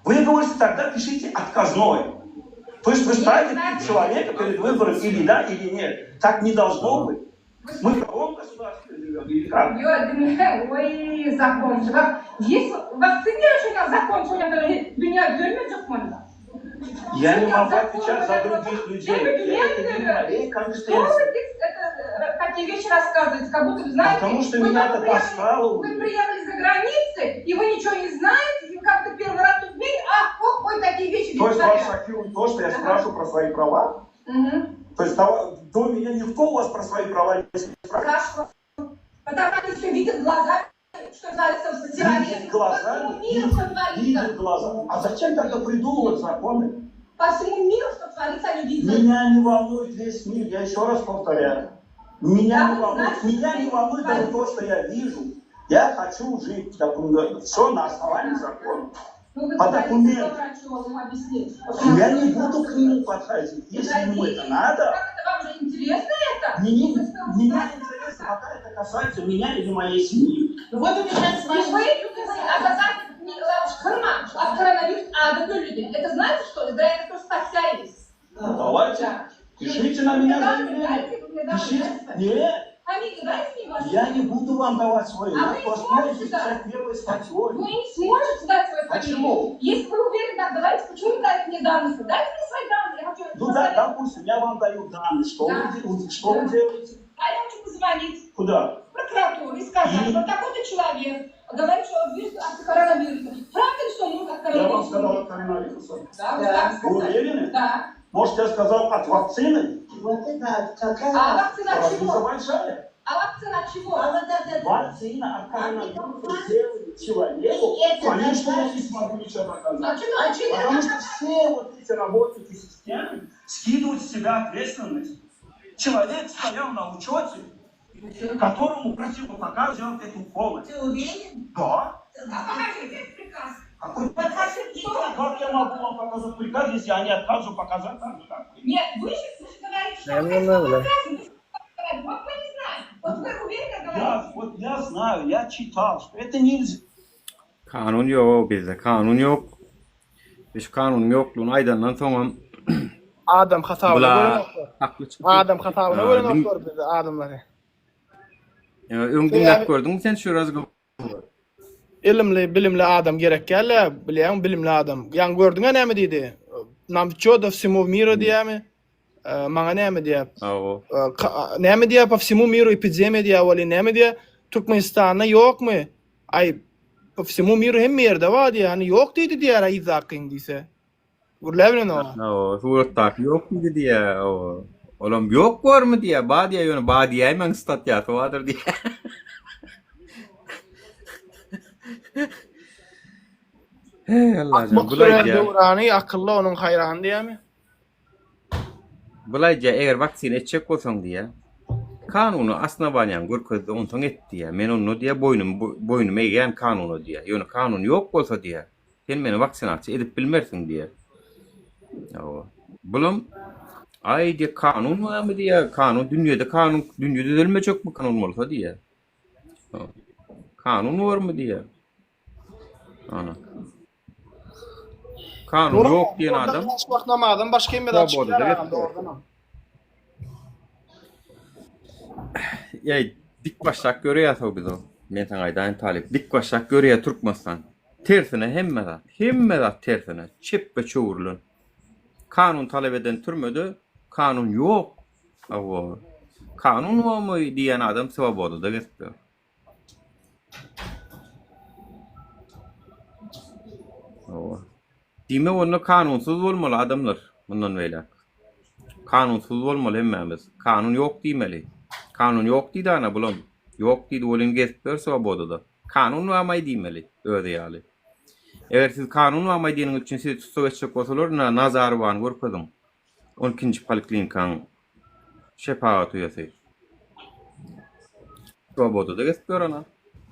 Вы говорите, тогда пишите отказной. То есть вы ставите человека перед выбором или да, или нет. Так не должно быть. Мы в каком государстве живем или как? Ой, закончил. Есть вакцинирование закончил, меня вернет можно. Я не могу отвечать за других людей. Я это не моей Что вы компетенции. такие вещи рассказываете, как будто вы знаете? Потому что вы меня только это приехали- достало. Вы приехали за границей, и вы ничего не знаете, и как-то первый раз тут видите, ой, такие вещи То есть вас говорят. шокирует то, что я спрашиваю про свои права? Мгм. То есть до меня никто у вас про свои права не спрашивает? Хорошо. Потому что они все видят глаза, что творится террористы. Видит глаза, По всему миру, что творится. видит глаза. А зачем тогда придумывать законы? по всему миру, что творится, они видят. Меня не волнует весь мир, я еще раз повторяю. Меня не волнует даже то, что я вижу. Я хочу жить, все на основании закона. Ну, вы По говорите, документам. что врачу ему объяснить. Я не буду к нему подходить. Если ему это надо, Как это вам же интересно это? меня интересно, пока это касается меня или моей семьи. Вот у меня с вами. От коронавируса, от людей. Это знаете что? Да это кто спасались. Ну, давайте, пишите на меня заявление. Пишите. Нет, Фамилию дайте мне вашу. я не буду вам давать свою. А Я вы не воспользуюсь можете дать? 51 статьей. Вы не сможете дать свою фамилию. Почему? Если вы уверены, так давайте, почему не дайте мне данные? Дайте мне свои данные, я хочу Ну да, допустим, я вам даю данные. Что вы делаете? А я хочу позвонить Куда? в прокуратуру и сказать, что такой-то человек говорит, что он вирус от коронавируса. Правда ли, что он от Я вам коронавируса? сказал от коронавируса. Да, вы так Вы сказали. уверены? Да. Может, я сказал от вакцины? А вакцина от Разница чего? большая. А вакцина от чего? Вакцина от коронавируса делает человеку, конечно, я не смогу ничего доказать. Потому что все вот эти работники системы скидывают с себя ответственность. Человек стоял на учете, которому противопоказан сделать эту уколы. Ты уверен? Да. Покажите приказ. Какой приказ? Как я могу вам показать приказ, если они отказывают показать так же, как вы? Нет, вы же говорите, что вы не знаете. Вот вы уверенно говорите. Я знаю, я читал, что это нельзя. Kanun yok bizde. Kanun yok. Biz kanun yokluğunu aydandan sonra Adam hatavına göre bula noktor. haklı çıktı. Adam hatavına Ha, göre din- noktor bizi adamları. Öňdüňde gördün mü sen şu razı? İlimli, bilimli adam gerek gelle, bilen bilimli adam. Yan gördüňe näme diýdi? Nam чёдо всему миру diýämi? Maňa näme diýip? Awo. Näme diýip по всему миру эпидемия diýip, wali näme diýip? Türkmenistanda ýokmy? Ay, по всему миру hem ýerde bar diýär, hani ýok diýdi diýär Izaqyn diýse. Gurlabilen o. Awo, suratdak yok diýdi diýär. Awo. Olam yok görmü diýär. Ba diýär, ýöne ba diýär men statýaty wadyr diýär. Hey Allah'ım, bulayca. Döwrany akylly onuň haýrany diýämi? Bulayca eger vaksin etjek bolsaň diýär. Kanuny asnabanyan görkezdi ontaň etdi diýär. Men onu diýär boynum eýgen kanuny diýär. Ýöne kanun ýok bolsa diýär. Sen meni vaksinasiýa edip bilmersiň diýär. Awa. Bulum ay diýär kanun mı diýär? Kanun dünýede düzelmejek mi kanun bolsa diýär. Kanun barmy diýär. Ana. Kanun ýok diýen adam Başlamadan başga hem Tabii, açyk orada, evet. oradan. ya dik başak görýär biz o. Men taň aýdan talip dik başak görýär Türkmenistan. Tersine hemme zat tersine çep ve çoğurlun. Kanun talep eden türmede kanun ýok. Awa. Kanun barmy diýen adam sebäp boldy da geçdi. Awa. Dime onu kanunsuz bolmaly adamlar bundan beýle. Kanunsuz bolmaly hemmemiz. Kanun ýok diýmeli. Kanun ýok diýdi ana bulam. Ýok diýdi bolyn geçber sebäp boldy da. Kanun barmy diýmeli öýde ýaly. Eger siz kanun barmy diýeniň üçin siz tutsak etjek bolsalar Nazarban görkezim. 12-nji poliklinikaň şepaat üýesi. Sebäp boldy da geçber ana.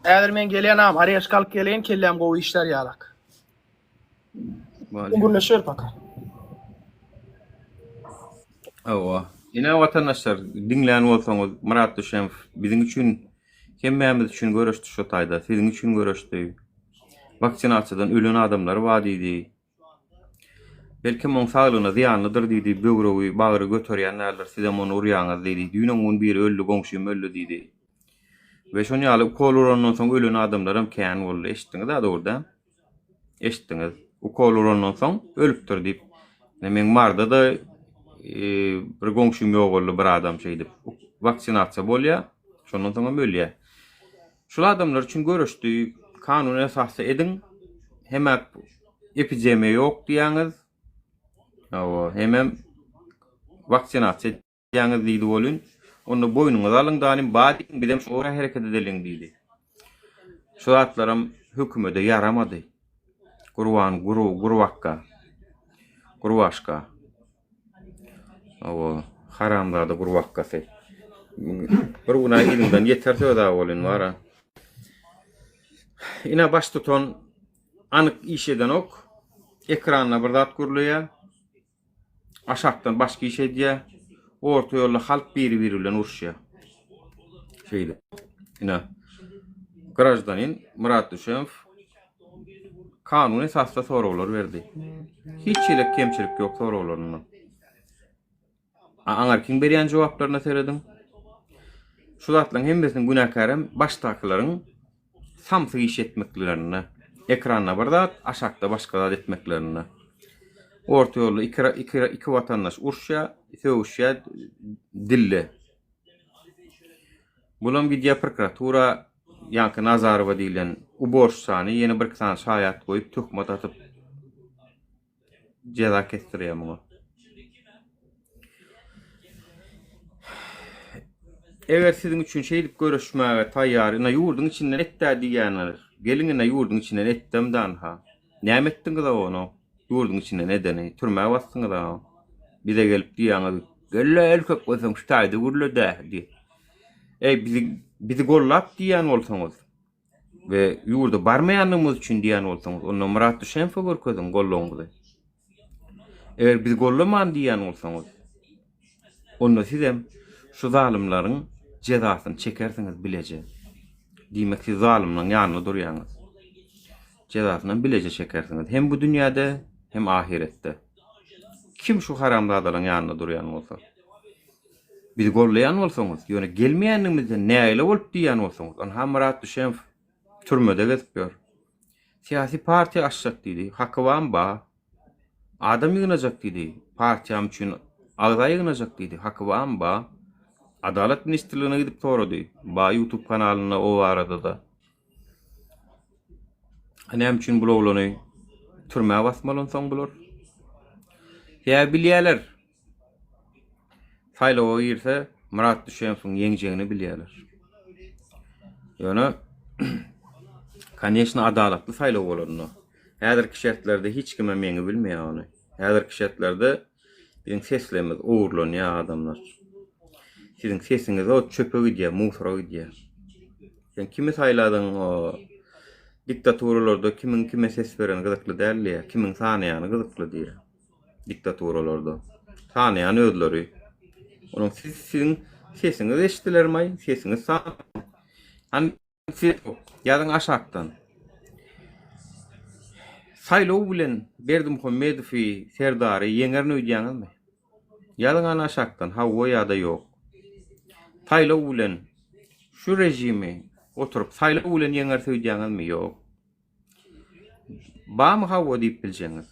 Äger men gelýänam, arýaş kalyp gelýän kellem gowy işler ýalak. Gürleşer pakar. Awa. Ine watandaşlar dinleýän bolsaňyz Murat Düşenov biziň üçin hemmemiz üçin görüşdi şu taýda, siziň üçin görüşdi. Vaksinasiýadan ölen adamlar wady idi. Belki mon saglygyna ziýanlydyr diýdi, böwregi, bagyry göterýänler size onu urýaňyz diýdi. Düýnüň biri öldü, goňşym öldü diýdi. Ve şonu alyp kolurandan soň ölen adamlarym kän boldy. Eşitdiňiz da orada. Eşitdiňiz. O kolurandan soň ölüpdir diýip. Men marda da bir goňşym ýok boldy bir adam şeýdip. Vaksinasiýa bolýar, şondan soň ölýär. Şol adamlar üçin görüşdi, kanun esasy edin. Hemem epidemiýa ýok diýäňiz. Awa, hemem vaksinasiýa diýäňiz diýdi bolun. Onu boynuňyza alyň danym bady bizem şoňa hereket edeliň diýdi. Şu atlarym hökümete yaramady. Gurwan, gurwakka. Gurwaşka. O haramzada gurwakkasy. Bir guna ilinden yeterse da bolyn wara. Ina baş tutan anyk işeden ok ekranna bir zat gurulýar. Aşaktan başga iş edýär. Orta ýolda halk biri-biri bilen uruşýar. Şeýle. Ina Grajdanin Murat Düşenov kanun esasda soraglar berdi. Hiç çelek kemçilik ýok soraglaryna. Aňar kim berýän jogaplaryna seredim. Şu zatlaryň hemmesiniň günäkärem başdakylaryň samsyk iş etmeklerini, ekranna bir zat, aşakda başga zat etmeklerini. Orta ýolda iki watandaş uruşýar, söwüşýär dille. Bulan video prokuratura ýa-ki Nazarowa diýilen uborçsany ýene bir ksan şaýat goýup töhmet atyp jeza kestirýär muňa. Eger siziň üçin şeýdip görüşmäge taýýar, ina ýurduň içinden etdä diýýänler. Gelin ina ýurduň içinden etdim danha. Näme etdiňiz onu? Ýurduň içinden edeni, türmäge basdyňyz da. Bize gelip diýýäňiz, "Gelle elkek bolsaň ştaýdy gurulda" diýip. Bizi gollap diýän bolsaňyz we ýurda barmaýanymyz üçin diýän bolsaňyz, onu Murat Düşenow görkezin gollaňyzy. Eger biz gollaman diýän bolsaňyz, onda sizem şu zalimlaryň jezasyny çekersiňiz bileje. Diýmek ki zalimlaryň ýanyna durýaňyz. Jezasyny bileje çekersiňiz. Hem bu dünýäde hem ahiretde. Kim şu haramzadaryň ýanyna durýan bolsa, biz gollayan bolsaňyz, ýöne gelmeýänimizde näle bolup diýän bolsaňyz, onu ham Murat Düşenow türmede gezipýär. Siyasi partiýa açjak diýdi, haky barmba? Adam ýygnajak diýdi, partiýam üçin agzay ýygnajak diýdi, haky barmba? Adalet ministrligine gidip sorady, ba YouTube kanalyna o arada da. Näme üçin bulawlany türmäge basmalansaň bolar? Ya bilýärler. Saylawa girse Murat Düşenowyň ýeňjegini bilýärler. Ýöne Конечно, adalatly saylaw bolany. Häzirki şertlerde hiç kime meňi bilmeýär ony. Häzirki şertlerde biziň seslerimiz uğurlanýar adamlar. Siziň sesiňiz o çöpe gidýär, musora gidýär. Sen kimi sayladyň o diktaturalarda kimin kime ses beren gyzykly däldi, kimin sanaýany gyzykly diýer. Diktaturalarda sanaýany ödleri. Onun siziň sesiňiz eşitilermi? Sesiňiz sanaýan. Han ýazyň aşakdan. Saylaw bilen Berdimuhammedowy Serdary ýeňerini öýdýäňizmi? Ýazyň ana aşakdan hawa ýa-da ýok. Saylaw bilen şu rejimi oturup saylaw bilen ýeňer söýdýäňizmi? Ýok. Bam hawa diýip biljeňiz.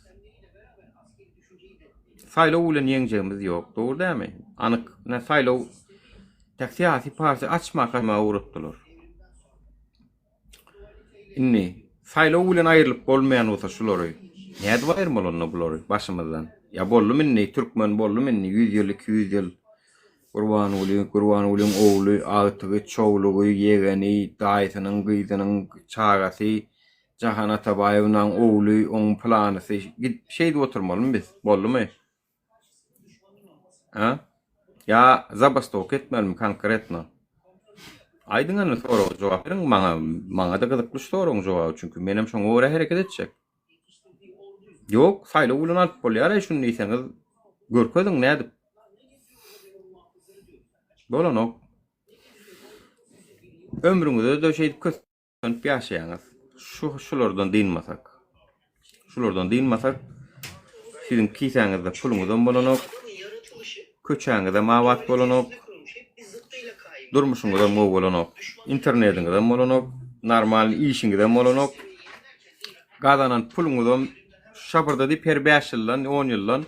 Saylaw bilen ýeňjegimiz ýok, dogry dämi? Anyk, ne saylaw taksiyasi parti açmaka uğrutdular. Inni saylaw bilen aýrylyp bolmaýan bolsa şulary näde aýrmalyny bulary başymyzdan. Ya bollum inni türkmen bollum inni 100 ýyl 200 ýyl Gurban ulyň ogly aýtygy çowlugy ýegeni daýsynyň gyzynyň çagasy Jahan Atabaýewyň ogly oň planysy şeýde oturmalymy biz bollumy? Ha? Ya zabastok etmelimi konkretno? Aýdyňany soraw jogap beriň maňa da gyzykly soraw jogap çünki menem şoňa göre hereket etjek. Ýok, saylaw bilen alyp bolýar, şunu diýseňiz görkezin näde? Bolanok. Ömrüňizde de şeýdip kösünip ýaşaýaňyz. Şulardan diýilmasak. Siziň kisäňizde puluňyzdan bolanok. Köçäňizde mawat bolanok. Durmuşuňyzda mow bolanok. Internetiňizde bolanok. Normal işiňizde bolanok. Gazanan puluňyzdan şapyrda diýip her 5 ýyldan 10 ýyldan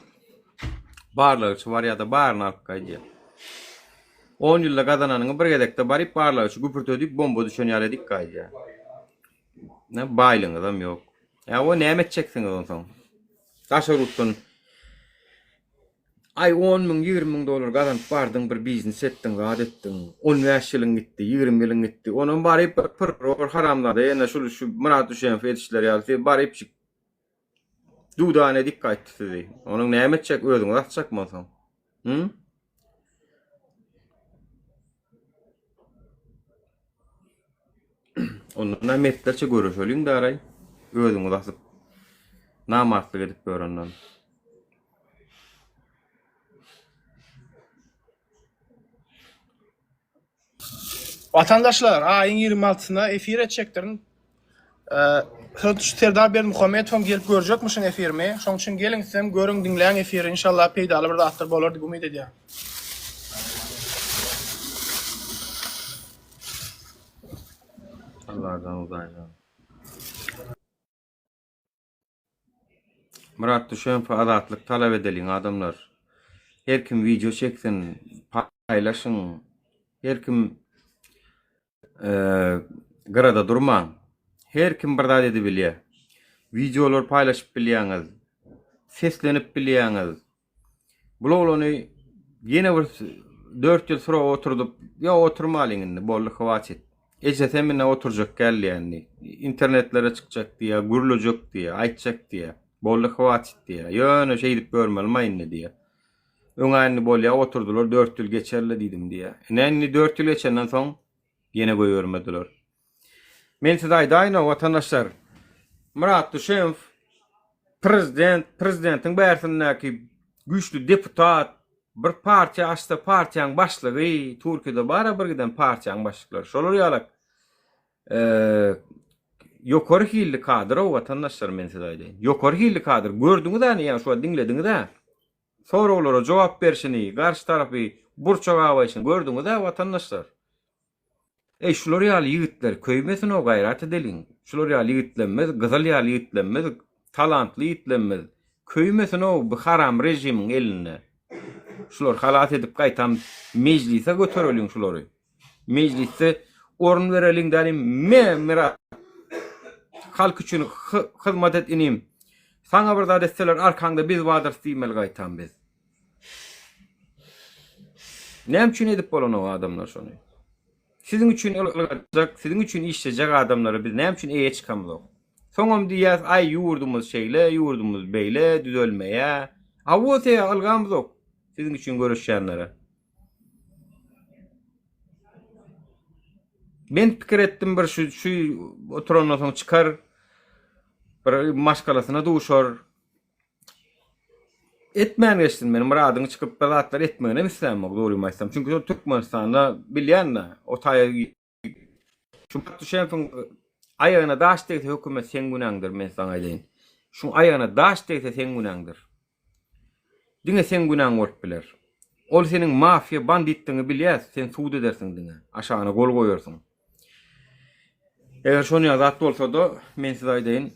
barlagy var ýa-da barna alyp gaýdýar. 10 ýylda gazananyň bir gedekde baryp barlagy güpürtü diýip bomba düşen ýaly dik gaýdýar. Ne baýlyňyzam ýok. Ya o näme etjeksiňiz onsoň? Taşarutdan ay 10.000 20.000 dolar gazanyp bardyň bir biznes etdiň, adetdiň. 15 ýylyň gitdi, 20 ýylyň gitdi. Onuň baryp bir haramlady. Ýene şu Murat Düşenow etişleri ýaly baryp Dudane dikkat etdi. Onun näme etjek özüňiz atjakmasaň. Hı? Onunla metlerçe görüşölüň daray. Özüňiz asyp namatlyk edip görenden. Vatandaşlar, ayın 26'sına efir edeceklerin. Serdar Bermuhamedov gelip görecekmişsin efirimi. Şoň üçin gelin sen görün dinleyen efiri inşallah peýdaly bir zatlar bolar diýip umyt edýär. Allah'dan uzaylan. Murat Düşenf azatlyk talap edeliň adamlar. Her kim video çeksin, paylaşın. Her kim gırada durman. Her kim bir zat edip bilýär. Videolar paylaşyp bilýäňiz. Seslenip bilýäňiz. Bulolany ýene bir 4 ýyl sonra oturdup, ya oturmalyň indi, bolly hawat et. Eje temine oturjak geldi yani. İnternetlere çıkacak diye, gurulacak diye, aytacak diye, bolly hawat et diye. Ýöne şey edip görmelmeýin diye. Öňäni bolýa oturdular 4 ýyl geçerli diýdim diye. Näni 4 ýyl geçenden soň ýene goýurmadiler. Men size aýdaýyn watandaşlar. Murat Düşenf prezidentin bärsindäki güçlü deputat bir partiýa açsa partiýaň başlygy Türkiýede bara bir giden partiýaň başlyklary. Şolar ýalak ýokary hilli kadr o watandaşlar men size aýdaýyn. Ýokary hilli kadr gördüňiz-de ýa şu dinlediňiz-de. Soraglary jogap berişini, garşy tarapy burçagabaýşyny gördüňiz-de watandaşlar. Şular ýaly ýigitler köýmesin o gaýrat edeliň. Şular ýaly ýigitlenmez, gyzyl ýaly ýigitlenmez, talantly ýigitlenmez. Köýmesin o bu haram rejimiň eline. Şular halat edip gaýtam meclise götereliň şulary. Mecliste orun bereliň dalim mera halk üçin hyzmat etdinim. Saňa bir zat etseler arkaňda biz wadyr diýmel gaýtam biz. Näme üçin edip bolan o adamlar şonu? Sizin üçin ılgacak, sizin üçin işleyecek adamları biz näme üçin eýe çykamyz? Soňam diýär, ay ýurdumyz şeýle, ýurdumyz beýle, düzelmeýä. Awotya algamyz ok. Sizin üçin görüşýänlere. Men pikir etdim bir şu oturandan soň çykar bir maşgalasyna duşar. Etmän geçdim men muradyny çykyp bazatlar etmegine islämok dogrumaýsam. Çünki o Türkmenistanda bilýänler, o taýy şu Düşenfň aýagyna daş degse hökümet sen günäňdir men saňa aýdaýyn. Şu aýagyna daş degse sen günäňdir. Diňe sen günäň bolup biler. Ol seniň mafia banditligiňi bilýär, sen suud edersiň diňe. Aşagyna gol goýarsyň. Eger şonu ýazat bolsa-da men size aýdaýyn,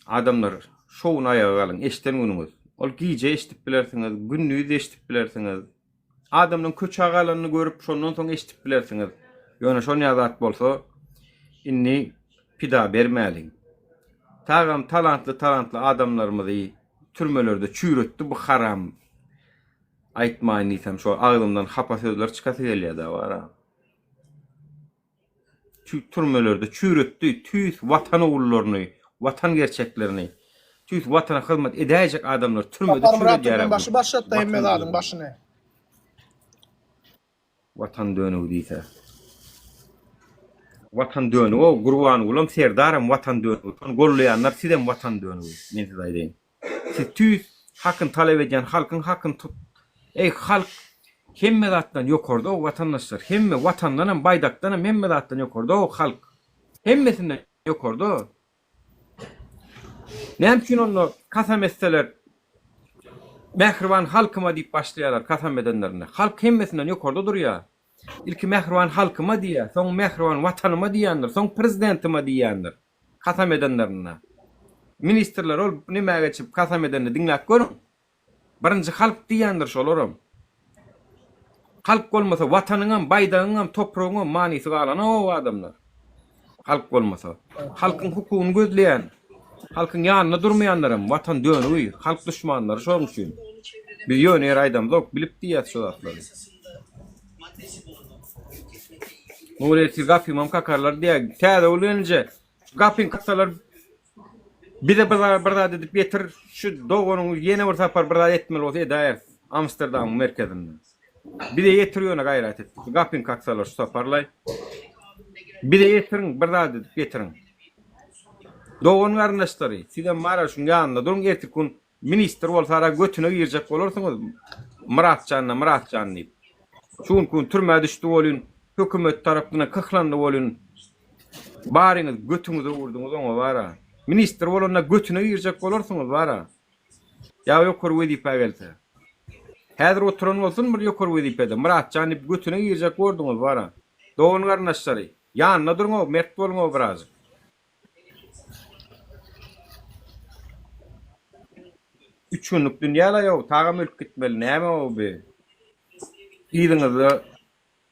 adamlar şowun aýagy galyň, eşiten günüňiz. Ol giýje eşitip bilersiňiz, günnüz eşitip bilersiňiz. Adamyň köçe galanyny görüp şondan soň eşitip bilersiňiz. Ýöne şonu ýazat bolsa, inni pida bermäliň. Tagam talantly adamlarymyzy türmelerde çüýretdi bu haram. Aýtmaýyn diýsem şu ağzymdan hapa sözler çykasy gelýär-de wara. Türmelerde çüýretdi, tüýs watan ugrullaryny, watan gerçeklerini, tüýs watana hyzmat edäjek adamlar türmede çüýredýär. Başı başlatda emme adyň başyny. Watan dönügi diýse. Watan dönügi o Gurban ulam serdarym watan dönügi. Gollaýanlar sizem watan dönügi. Men size aýdaýyn. Siz tüýs hakyn talap edýän halkyň hakyn tut. Ey halk hemme zatdan ýokarda o watandaşlar, hemme watandan hem baýdakdan hem hemme zatdan ýokarda o halk. Hemmesinden ýokarda. Näme üçin onu kasam etseler mehriban halkyma diýip başlaýarlar kasam edenlerine. Halk hemmesinden ýokarda durýar. İlki mehriban halkyma diýär, soň mehriban watanyma diýänler, soň prezidentima diýänler. Kasam edenlerine. Ministrler ol nimäge geçip kasam edeni diňläp görün. Birinji halk diýändir şolaram. Halk bolmasa watanyňam, baýdagyňam, topragyňam manysy galan o adamlar. Halk bolmasa, halkyň hukugyny gözleýän, halkyň ýanyna durmaýanlarym watan dönügi, halk düşmanlary şoň üçin. Biz ýöne aýdamyz ok, bilip diýär şu zatlary. Nureti gapy mam kakarlar diýär, täze ulanyjy gapyň katsalar Bir de bir dedip getir şu doğunun yeni bir sapar bir etmeli olsa dair Amsterdam merkezinde. Bir de getiriyoruna gayret etti. Kapın kaksalar şu saparlay. Bir de getirin bir dedip getirin. Doğunun arnaşları. Sizden mara şun yanında durun getirkun minister olsa ara götüne girecek olursunuz. Muratcan'la deyip. Şun türme düştü olun. Hükümet tarafından kıklandı olun. Bariniz götünüzü vurdunuz ona vara. Minister olana götüne girecek olursunuz vara. Ya yokur vezipe gelse. Häzir oturan bolsun bir yokur vezipede. Muratcan deyip götüne girecek vurdunuz vara. Doğun garnaşları. Yanına durun o, mert bolun o biraz. Üç günlük dünyala yok. Tağa mülk gitmeli. Näme o be? İýdiňizi,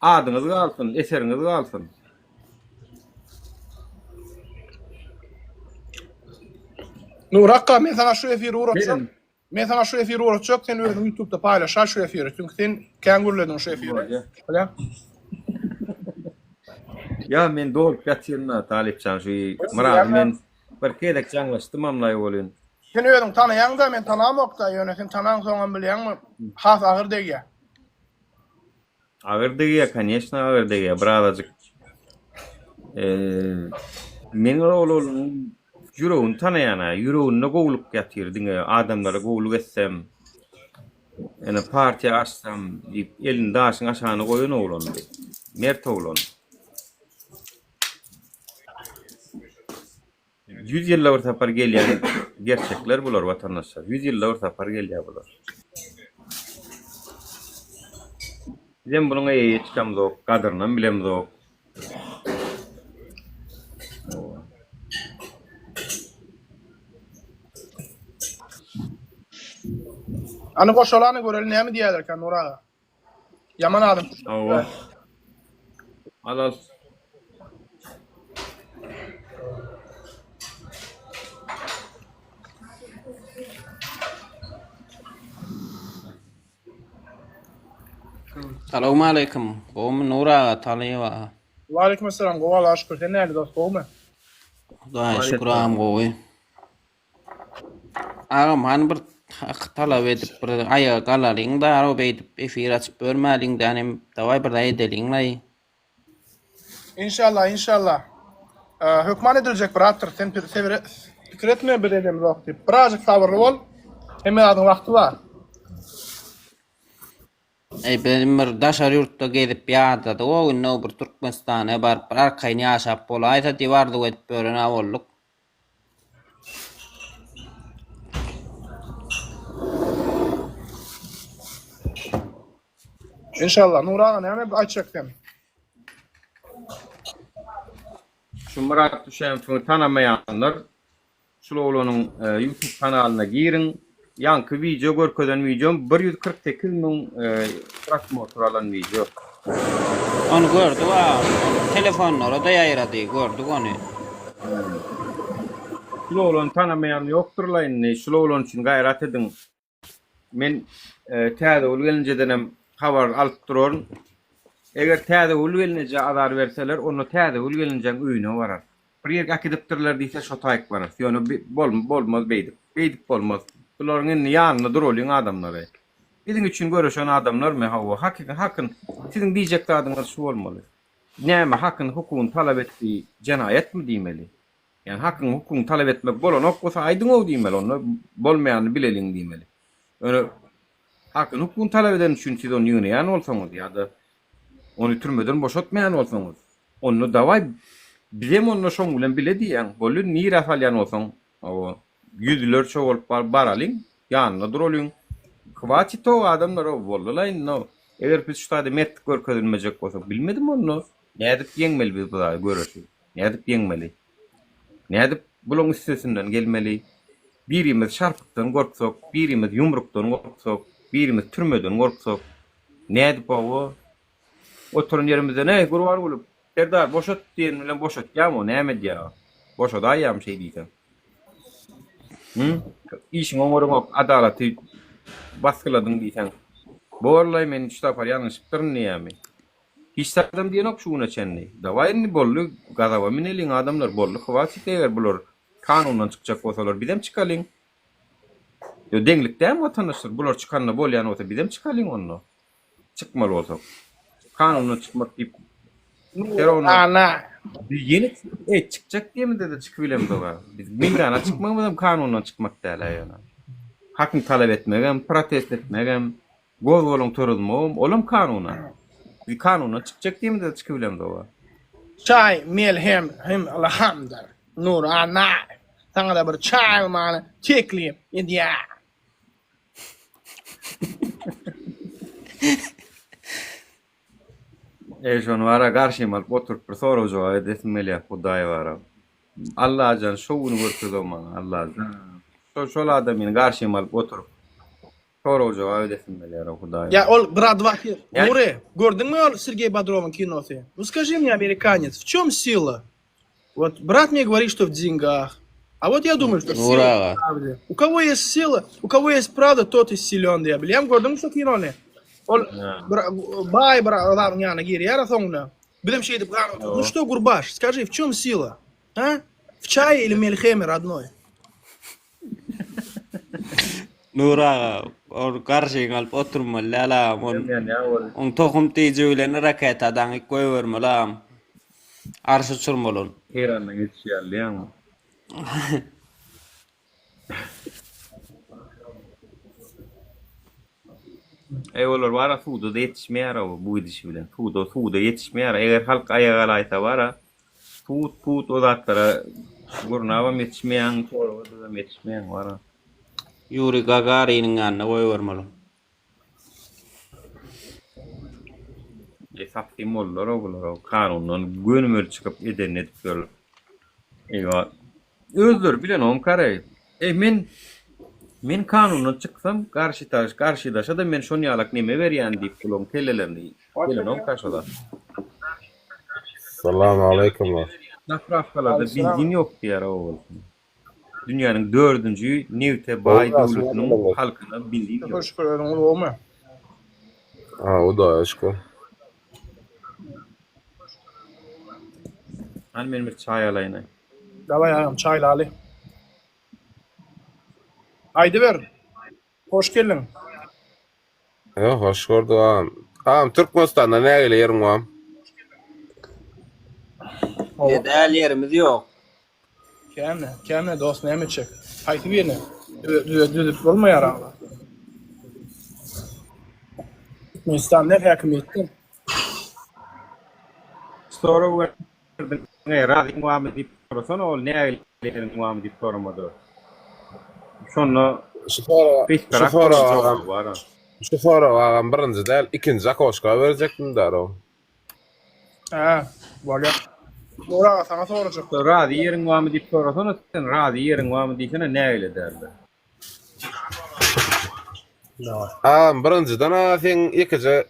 adyňyzy galsyn, eseriňizi galsın. Nurakka men sana şu efiri uğratacağım. Men sana şu efiri uğratacağım. Sen özün YouTube'da paylaş şu efiri. Çünkü sen kengurledin şu efiri. Öyle? Ya men doğup ýatyrna talipçan şu Murat men bir kedek janlaşdym amlay bolýan. Sen özün tanayan da men tanamak da ýöne sen tanan soňam bilýärmi? Has agyr dege. Agyr dege, конечно, agyr dege, birazajyk. Men ololun yüreğini tanıyana, yüreğine gowulup ýatyrdyň, adamlara gowulup etsem, ene partiýa açsam, diýip elini daşyň aşagyna goýan oglan, mert oglan. 100 ýyllar bir tapar gelýän gerçekler bular watandaşlar. 100 ýyllar bir tapar gelýär bular. Bizem bunuňa ýetýäm zok, gadryny bilem zok. Ani goşalany görelim näme diýerlerken Nuraga. Yaman adam. Awa. Alal. Assalamu alaikum. Qawm Nura Taliwa. Wa aleykum assalam. Gowala şükür. Sen näde dost gowma? Xudoga şükran gowy. Agam han bir hak talap edip bir aya galalyň da arab edip efir açyp bermäliň danem dawai bir edeliňlay. İnşallah. Hükman edilecek bir attır. Sen fikir etme bir edem zok deyip. Birazcık sabırlı ol. Hemen adın vakti var. Benim bir daşar yurtda gezip ýarda o gün bir Türkmenistana bar bir arkaýny ýaşap bolaýsa diwardy edip berene bolduk. İnşallah. Nuraga näme açacaksın? Şu Murat Düşenfini tanamayanlar şu oğlanın YouTube kanalına girin. Yankı video görköden videom 148.000 transmotor alan video. Onu gördü wa telefonlara da ýaýrady gördük onu. Şu oğlanı tanamayan yoktur laýyn. Şu oğlan için gayret edin. Men täze ol gelinjedenem habar alyp duraryn. Eger täze ul gelinje adar berseler, onu täze ul gelinjen öýüne barar. Bir ýerge akidipdirler diýse şo taýyk barar. Ýöne bolmaz beýdip. Beýdip bolmaz. Bularnyň ýanyna durulýan adamlar. Bizim üçin görüşen adamlar mı hawa hakyn sizin diýjek adyňyz şu bolmaly. Näme hakyn hukukun talap etdiği cenayet mi diýmeli? Yani hakyn hukukun talap etmek bolan oksa aýdyň o diýmeli, onu bolmaýany bileliň diýmeli. Öňe hakyn hukukun talap eden üçin siz onu ýöneýän bolsaňyz ýa-da onu türmeden boşatmaýan bolsaňyz, onu dawai bizem onu şoň bilen bile diýen, bolu miras alýan bolsaň, o ýüzler çogulup baralyň, ýanyna durulyň. Kwati to adamlar bollaýyn, no. Eger biz şutada met görkezilmejek bolsa, bilmedim onu. Nädip ýeňmeli biz bu görüşi? Nädip ýeňmeli? Nädip bulan üstesinden gelmeli? Birimiz şarpykdan gorksok, birimiz yumrukdan gorksok, birimiz türmeden gorksok. Nädip o? Oturun yerimizde ne gurbar bolup Serdar boşat diýen bilen boşat ýa-mı näme diýär? Boşat aýam şey diýsen. İşiň oňoruň adalaty baskyladyň diýsen. Borlay men şu tapar ýalňyşlyktır näme? Hiç adam diýen ok şuna çenni. Dawaýny bolly, gadawa mineliň adamlar bolly, howasy teger bular. Kanundan çıkacak olsalar bizem çıkalım. Yo deňlikde mi vatandaşlar? Bular çıkanna bolýan bolsa bizem çıkalım onu. Çıkmaly bolsak. Kanundan çıkmak diýip Ana. biz yeni çıkacak diye mi dedi çıkıp bilem doga. Biz mimrana çıkmamızam kanundan çıkmak däl ýa-ni. Hakny talap etmegem, protest etmegem, goz bolun törülmegem, olam kanuna. Bir kanundan çıkacak diye mi dedi çıkıp bilem doga. Çay, melhem, hem alhamdar. Nur ana. Sana da bir çay many teklip edýär. Şonu vara karşıma alıp oturup bir soru jogap edesmeli Hudaý bara. Allah jan şowunu görkezem mana Allah jan. Şol adamyny karşıma alıp oturup soru jogap edesmeli Hudaý. Я ол брат Вахир. Я- Нуре, гордың мы Сергей Бодровын киносы? Ну скажи мне, американец, в чем сила? Вот брат мне говорит, что в деньгах. А вот я думаю, что сила Ура. в правде. У кого есть сила, у кого есть правда, тот и силен diye. Bilem gördün mü şu kinonu? Ol bay adam yana giriyor sonra. Bilem şey deyip ну что, Гурбаш, скажи, в чем сила? А? В чае или мельхеме родной? Nura, or karşıyn alıp oturmaly alam. On tohum tejülerini raket adan koyvermeli alam. Arşı çurmaly. Herandan geçýärli ýa. Olar bara suwda da yetişmeýär bu gidişi bilen. Suwda yetişmeýär. Eger halk ayaga alaysa bara suwt o zatlara gurnawam yetişmeýän, torada yetişmeýän bara. Yuri Gagarin'in yanına koyvermeli. Satym bollar olar kanundan gönümel çıkıp eden edip görür. Eywa. Özler bilen on karay. Men kanundan çıksam karşıdaşa da men şonu ýalak neme berýän diýip kulum kelelerini. Gelen on kaşala. Assalamu alaikum. Nafrafkalarda bilgin yok diýär o. Dünýäniň 4-nji newte baý döwletiniň halkyna bilgin yok. Şükür ederim, olma. O da aşkı. Hani men bir çay alayna. Davay ağam, çayla ali. Haydi ver. Hoş geldin. Hoş gördük ağam. Ağam Türkmenistan'da ne öyle yerin ağam? Edel yerimiz yok. Kendine dost ne çek. Haydi birine. Düzüp olmayar ağla. Türkmenistan ne hakimiyetin? Sonra razı muamele diýip sorasan ol nälerin muamele diýip soramady. Şonu Şu fara ağam birinci değil, ikinci akoşka verecektim der o. Ha, var ya. Doğru sana soracak. razı yerin muamele diýip sorasan sen razı yerin muamele diýsene näle derdi. Ağam birinciden sen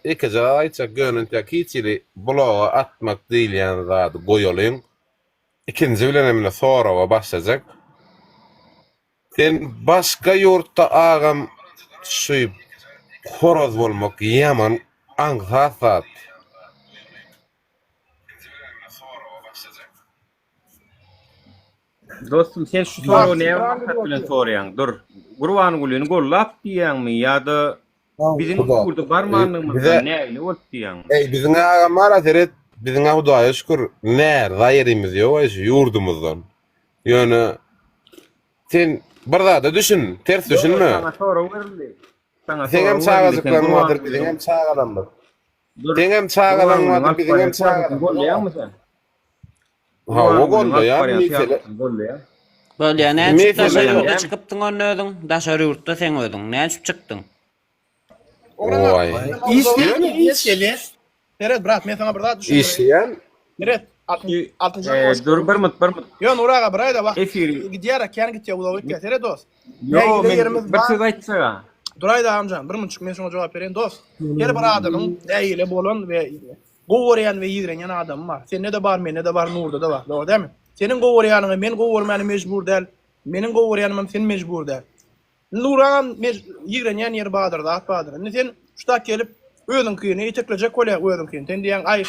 ikinci ayçak gönünte kiçili bulağa atmak diýilýän zady goýalyň. İkinci bilen emine soraga başlajak. Sen başka yurtta ağam şuýup horoz bolmak ýaman aňsat. Dostum sen şu soru ne bilen sorayan? Dur. Gurban gulyn gollap diýäňmi ýa-da bizim burada barmanlygymyzda näle bolup diýäňmi? Biziň ağam mara teret, biziň Hudaýa şükür näre ýerimiz ýok, şu ýurdumyzdan. Ýöne sen bir zada düşün, ters düşünme. Sana soru berildi. Sen hem çağazıklanmadyr, biziň hem çağalanmadyr. Sen hem çağalanmadyr, biziň hem çağalanmadyr. Ha, o golda ya, misele. Böyle ne çıktı yurda çıkıptın onun ödün. Daşarı yurtta sen ödün. Ne çıktın? Oy. İşte. Neret brat, men sana bir daha düşünüyorum. İşleyen? Neret, 6. Dur bir mut. Yo Nuraga birayda bak. Efiri. Gidiyarak kendi gidecek ulavut gel. Neret dost. Yo, bir söz aýtsaga. Durayda amcan, bir munçuk men şuna jogap bereyim dost. Her bir adamın eýile bolan ve goworyan we ýigrenýän adam bar. Sen ne de bar, men ne de bar Nurda da bar. Doğru değil mi? Senin goworýanyňy men gowormany mejbur däl. Meniň goworýanymam sen mejbur däl. Nuran ýigrenýän ýer badyr da badyr. Ne sen şuta kelip özüň kyny ýeteklejek bolýar özüň kyny. Sen diýen ay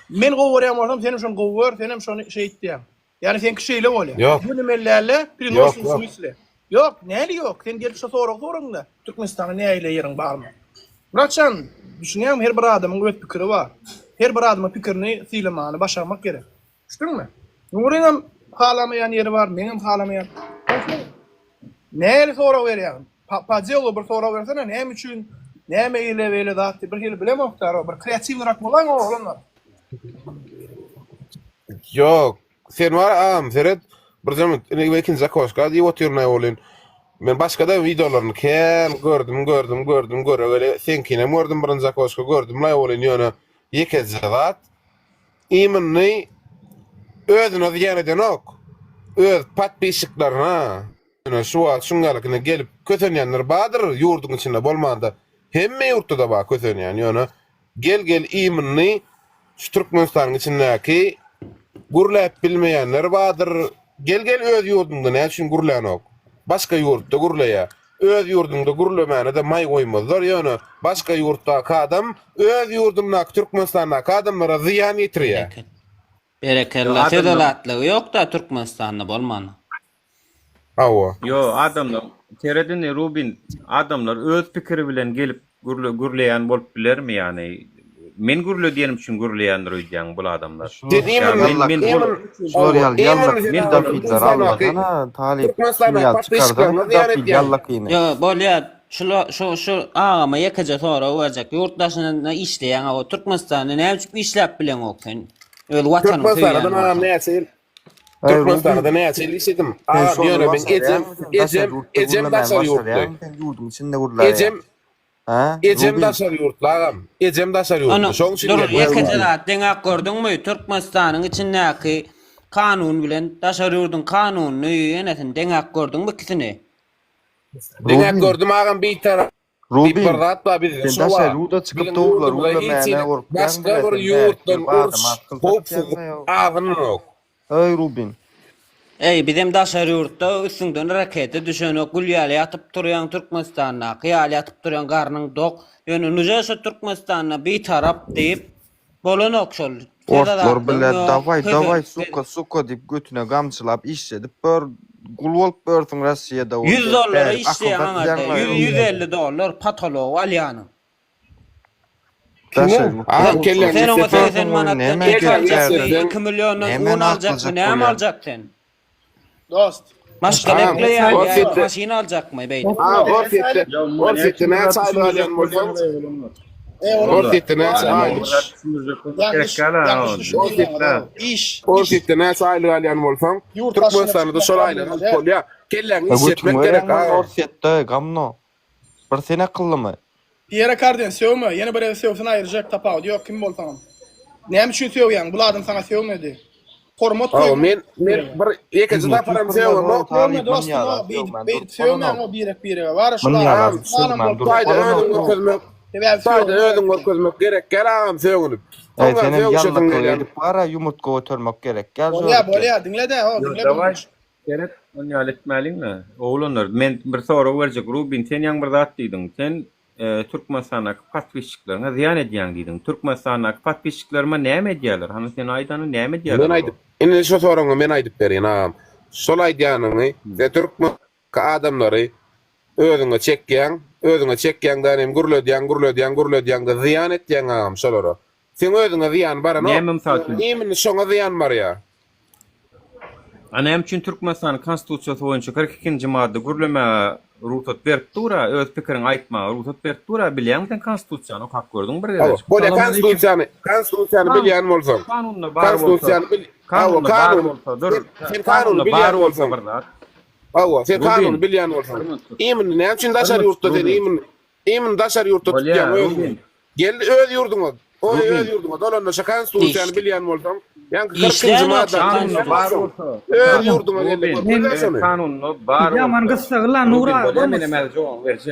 men goworýan bolsam sen şonu gowor, sen hem şonu şey etdiň. Yani sen kişiyle bolýar. Yok. Bu nimelerle bir Yok, noşun yok. sumisle. Yok, näli yok. Sen gelip şu sorag-soragda Türkmenistana näle ýerin barmy? Muratcan, düşünýärmi her bir adamyň öz pikiri bar. Her bir adamyň pikirini sylamany başarmak gerek. Düşdüňmi? Nuryňam halamayan ýeri bar, meňem halamayan. Näle sorag berýär? Pajelo bir sorag bersene, näme üçin, näme ile böyle zat bir hili bilemoklar, bir kreatiwrak bolan oğlanlar. Yok. Sen var Ferhat. Bir zaman Ekin Zakoska diye oturmaya olin. Men başka da videolarını gördüm. Öyle senkine gördüm bir Zakoska gördüm. La olin yana yeke zat. İminni özüne diýeneden ok. Öz patbişiklerine şu an şungalıkına gelip kötönýänler badyr ýurduň içinde bolmanda. Hemme ýurtda da bar kötönýän ýöne. Gel iminni şu Türkmenistanyň içindäki gurläp bilmeýänler badyr. Gel öz ýurduňda näme üçin gurlän ok? Başga ýurtda gurlaýa. Öz ýurduňda gurlamäne de may goýmazlar ýöne. Başga ýurtda adam öz ýurdundan Türkmenistanda adamlara ziýan ýetirýär. Berekella sedalatlygy ýok da Türkmenistanda bolmany. Awa. Yo adamlar teredin Rubin adamlar öz pikiri bilen gelip gurleýän bolup bilermi ýani? Men gurle diýenim üçin gurleýänler öýdýän bu adamlar. Soryal yalla dafidler Allah'ana talip yal çıkardı dafid yalla kıyını. Yo bolýar şu agama ýekeje sonra öwrjek ýurtdaşyna işleýän o Türkmenistanyň näme üçin işläp bilen okyn. Öl watanyň Türkmenistanda näçe Türkmenistanda näçe işledim. Diýerim ben ejem daşar ýurtda. Yurdum içinde gurlar. Ejem daşar ýurtlagam. Ejem daşar ýurtda. Şoň üçin ýekeje zat deňek gördüňmi Türkmenistanyň içindäki kanun bilen daşar ýurdun kanunyny ýenetin deňek gördüňmi ikisini? Deňek gördüm agam bir tarap. Rubin, bir ratla bir sen daşar ýurda çykyp dowlar, ulamana orp. Başga bir ýurtdan hop agyny ok. Ey Rubin. Ey bizim daşar ýurtda üstünden rakete düşen o gulýaly atyp durýan Türkmenistana, ýaly atyp durýan garnyň dok, ýöne nüjesi Türkmenistana bir tarap diýip bolan okşol. Ortlar bilen davay suka dip götüne gamçylap işledip bir gul bolup bersin Russiýada. $100 işleýän aňa $150 patolog alýany. Sen o sen manatdan 2 milyondan un alacakmı, näme alacak sen? Dost. Maşgalekle ýa maşina alacakmı beýdi? Orsetde näçe aýly alýan bolsaň? Orsetde näçe aýly? Orsetde näçe aýly alýan bolsaň? Türkmenistanda şol aýly bolýar. Kelläň işletmek gerek. Orsetde gamno. Bir sene kıllymy? Pierre Cardin söwme, ýene bir söwsüni aýyrjak tapaw. Ýok, kim bolsaň. Näme üçin söwýän? Bu adam sana söwmedi. Hormat koy. Men bir ýekeje taparam söwme. Söwme o bir var şu Ödüm görkezmek gerek. Gelam söwünüp. Senem yalla edip para yumurtka götürmek gerek. Gel bolýar, dinle-de, dinle. Gerek onu ýaletmäliňmi? Oğlanlar, men bir soru berjek. Rubin, sen ýa bir zat diýdiň. Sen Türkmenistana patbişiklerine ziyan edýän diýdiň. Türkmenistana patbişiklerime näme edýärler? Hany sen aýdany näme edýärler? Men aýdyp, indi şu soraňy men aýdyp berýän agam. Şol aýdýanyny we Türkmen adamlary özüňe çekýän danem gurlödýän da ziyan etýän agam şolara. Sen özüňe ziyan barany. Näme misal? Emin şoňa ziyan bar ýa. Anam üçin Türkmenistan konstitusiýasy boýunça 42-nji madda gurlama ruhsat berip tura, öz pikirini aýtma, ruhsat berip tura bilýän sen konstitusiýany okap gördüň bir ýerde. Bolýa konstitusiýany bilýän bolsaň. Konstitusiýany kanun bilýän bolsaň. Awa, sen kanun bilýän bolsaň. Emin näme üçin daşar ýurtda den emin daşar ýurtda tutýan. Gel öz ýurduňa. O öz ýurduňa dolanda şu konstitusiýany bilýän bolsaň. Yani 40-njy madda bar bolsa. Ýurduňa gelip kanuny bar. Ya man gysagla Nura.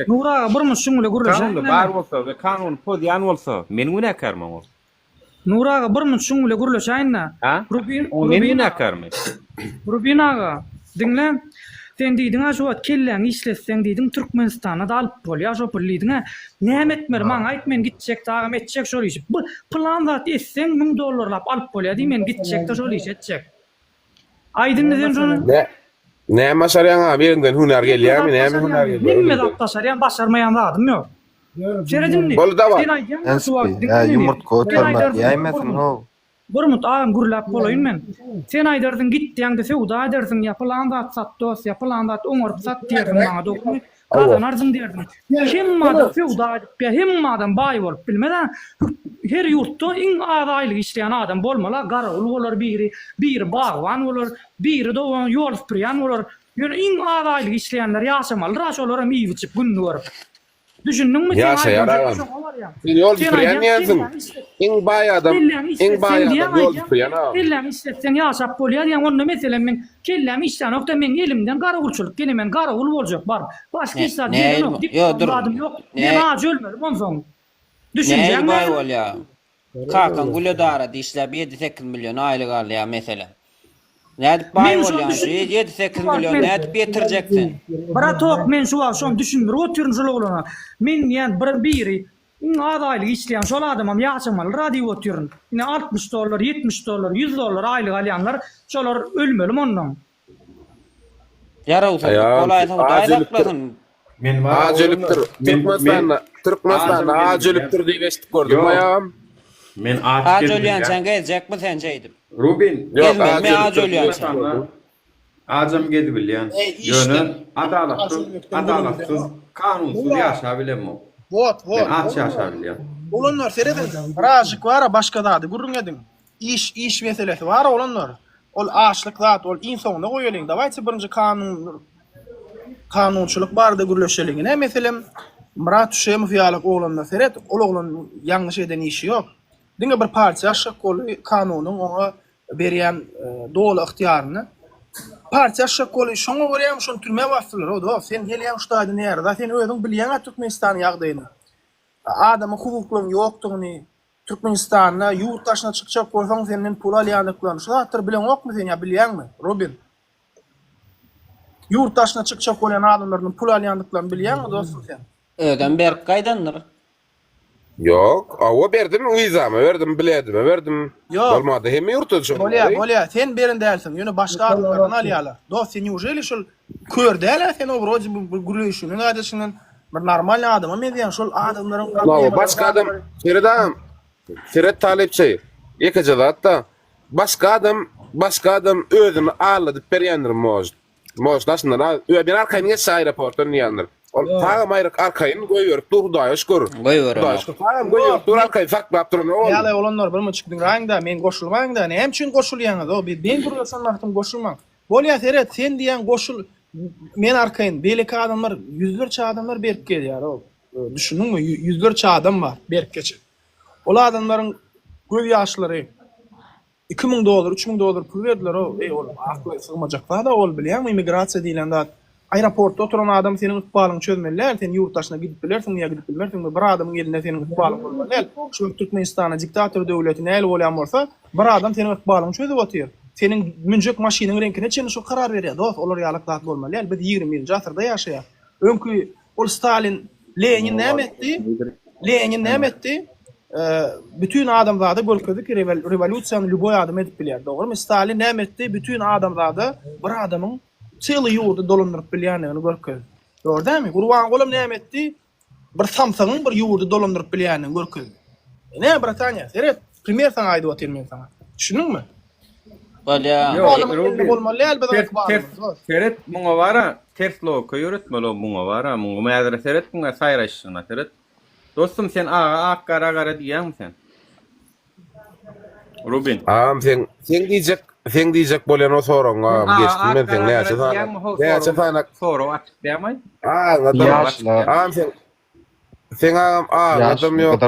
Nura bir şuňle gurulýar. Kanuny bar bolsa we kanun podýan bolsa, men günekarman ol. Nura bir şuňle gurulýar. Rubin, men günekarman. Rubin aga, dinle. Sen diýdiň şu wagt kelläň işletseň diýdiň Türkmenistana da alyp bolýar şo birligiňe. Näme etmer maň aýt men gitjek dagam etjek şol iş. Bu plan zat etseň $1000 alyp bolýar diýmen gitjek de şol iş etjek. Aydın neden şonu? Ne başaryan abi birinden hüner gelýärmi? Näme hüner gelýär? Nimme de başaryan başarmayan da adam yok. Şeredin Bolu da var. Yumurtka ötermek ýaýmasyn ho. Burmut ağam gurlap bolayın men. Sen aydardın git diýende sewda edersin yapılan da satdos yapılan da oňurup sat diýerdin maňa dokmy. Kazanarsın diýerdin. Kim adam sewda edip hem adam baý bolup bilmeden her ýurtda iň adaýlyk işleýän adam bolmala garaul bolar biri bagwan bolar biri de ýol süpürýän bolar. Ýöne iň adaýlyk işleýänler ýaşamaly raşolara mi içip günni görüp. Düşündüňmi? Ýaşaýar agam. Sen ýol süpürýän ýansın. Iň baý adam, iň baý adam ýol süpürýän agam. Kellem işletsen ýaşap bolýar ýa onu meselen men kellem işden okda men elimden garawulçylyk gene men garawul boljak bar. Başga işler diýen yok. Men aç ölmedim onsoň. Düşünjäň baý bolýar. Kakan Gulyodara diýişler 7-8 milyon aýlyk alýar meselen. Nädip baý bolýar? 7-8 milyon nädip ýetirjeksin? Bara tok men şonu düşünür oturun şolagulana. Men ýani biri adaýlyk işleýän şol adamam ýaşamaly radio oturun. Ine $60, $70, $100 aýlyk alýanlar şolar ölmeli ondan. Yarawsa golaýsa daýlaplasyn. Men ajylykdyr. Türkmenistan'da ajylykdyr diýip eşitip gördüm aýam. Men Ajolyan sen gelecekmi sen şeydim? Rubin. Yok, men ajolyan sen. Azam gedi bilýän. Ýöne adalatsız, kanunsuz ýaşa bilenmi? Vot. Men aç ýaşa bilýän. Olanlar seredin. Razyk var başga dady gurrun edin. İş meselesi var olanlar. Ol açlyk zat, ol insanyna goýalyň. Dawaýça birinji kanunçylyk barda gürleşeliň. Ne meselem Murat Şeýmow ýalyk oğlanlar seret, ol oğlan ýalňyş eden işi ýok. Diňe bir partiýa aşak goly kanunyň oňa berýän doly yktyýaryny partiýa aşak goly şoňa görýän şonu türme basdylar. O sen gelýän ştaýda näre? Sen özüň bilýän Türkmenistan ýagdaýyny. Adamyň hukuklaryny ýokdugyny, Türkmenistanda ýurtdaşyna çykjak bolsaň senden pul alýanlyklaryny şu hatır bilen okmy sen ýa bilýänmi? Robin. Ýurtdaşyna çykjak bolan adamlaryň pul alýanlyklaryny bilýänmi dostum sen? Öden berk gaýdandyr. Yok, awa berdim, uyzama verdim, biledim, verdim. Bolmady, hem ýurtda şu. Bolýar, sen berin dälsin, ýöne başga adamlardan alýarlar. Dost, sen ýeňeli şol kördäler, sen o brody bu gürleşiniň adaşynyň bir normal adama medýän şol adamlaryň No, başga adam, Sered talepçi. Ýekece zatda başga adam özüni aladyp berýändir mojt. Mojt aslında ben arkaýyn geçse aeroportdan ýandyr. Ol taýam aýryk arkaýyn goýup durdaýyş gör. Taýam goýup dur arkaýy saklap durun. Ýaly olanlar bir müçükdiň raýynda men goşulmaýyn da, näme üçin goşulýaňyz? O ben durýarsan wagtym goşulmaň. Bolýar Sered, sen diýen goşul men arkaýyn beleki adamlar, ýüzlerçe adamlar berip gelýär o. Düşündiňmi? Ýüzlerçe adam bar berip geçip. Ol adamlaryň göz ýaşlary $2000, $3000 pul berdiler o. Ol akly sygmajak da ol bilýärmi immigrasiýa diýilen zat. Aeroportda oturan adam senin ykbalyny çözmelär, sen ýurtdaşyna gidip bilersiň ýa gidip bilmersiň, bir adamyň elinde senin ykbalyň bolmaly. Şu Türkmenistana diktator döwletine el bolýan bolsa, bir adam senin ykbalyny çözüp otyrýar. Senin münjek maşynyň renkine çen şu karar berýär. Dost, olar ýalyk zat bolmaly. Biz 20-nji asyrda ýaşaýar. Öňkü ol Stalin, Lenin näme etdi? Bütün adamlarda golködük revolüsiýany luboy adam edip bilýär. Dogrymy? Stalin näme etdi? Bütün adamlarda bir adamyň çyly ýurdu dolandyryp bilýändigini görkezdi. Gördämi? Gurban golum näme etdi? Bir samsagyň bir ýurdu dolandyryp bilýändigini görkezdi. Ne Britaniýa? Seret, primer saňa aýdyp oturmyn saňa. Düşündiňmi? Seret muňa bara ters logika ýöretmeli muňa bara. Muňa mädre seret muňa saýraşyna seret. Dostum sen gara diýäň sen. Rubin. Sen diýjek bolýan o soraňa geçdim men sen näçe sana soraw açyk diýämmi? Sen adam ýok,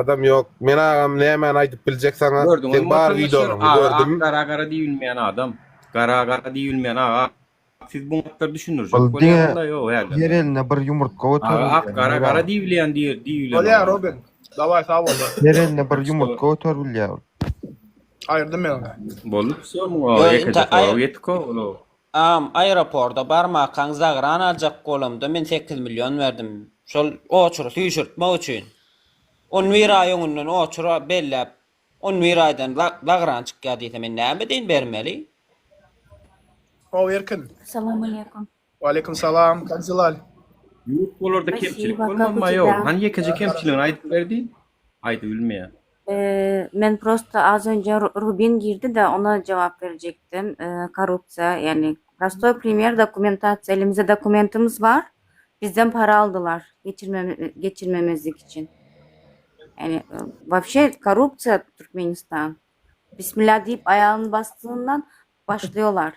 adam ýok. Men agam näme aýdyp biljek sana. Sen bar videoňy gördüm. Gara diýilmeýän adam. Gara diýilmeýän aga. Siz bu hakda düşünürjek bolýarlar ýok ýa-da. Yerine bir yumurtka otur. Gara diýilýän diýilýän. Bolýar Robin. Dawai sag bol. Yerine bir yumurtka otur bilýär. Aýrdym men. Bolup sorma, ýetko olo. Aeroportda barmakaň zagran aljak golamda men 8 milyon verdim. Şol oçur tüýşürtmek üçin. 10 wiraýyňdan oçura bellep 10 wiraýdan zagran çykýar diýsem men näme deň bermeli? O Erkin. Assalamualaikum. Aleykümselam. Kanzilal. Yurt bolarda Ay, kemçilik vaka bolmama kucida. yok. Hani yekece kemçiliğini aytıp berdi? Aydı bilmeye. Men prosto az önce Rubin girdi de ona cevap verecektim. Korrupsiya yani prostoy primer dokumentatsiya elimizde dokumentimiz var. Bizden para aldılar geçirmemezlik için. Yani вообще korrupsiya Türkmenistan. Bismillah deyip ayağını bastığından başlıyorlar.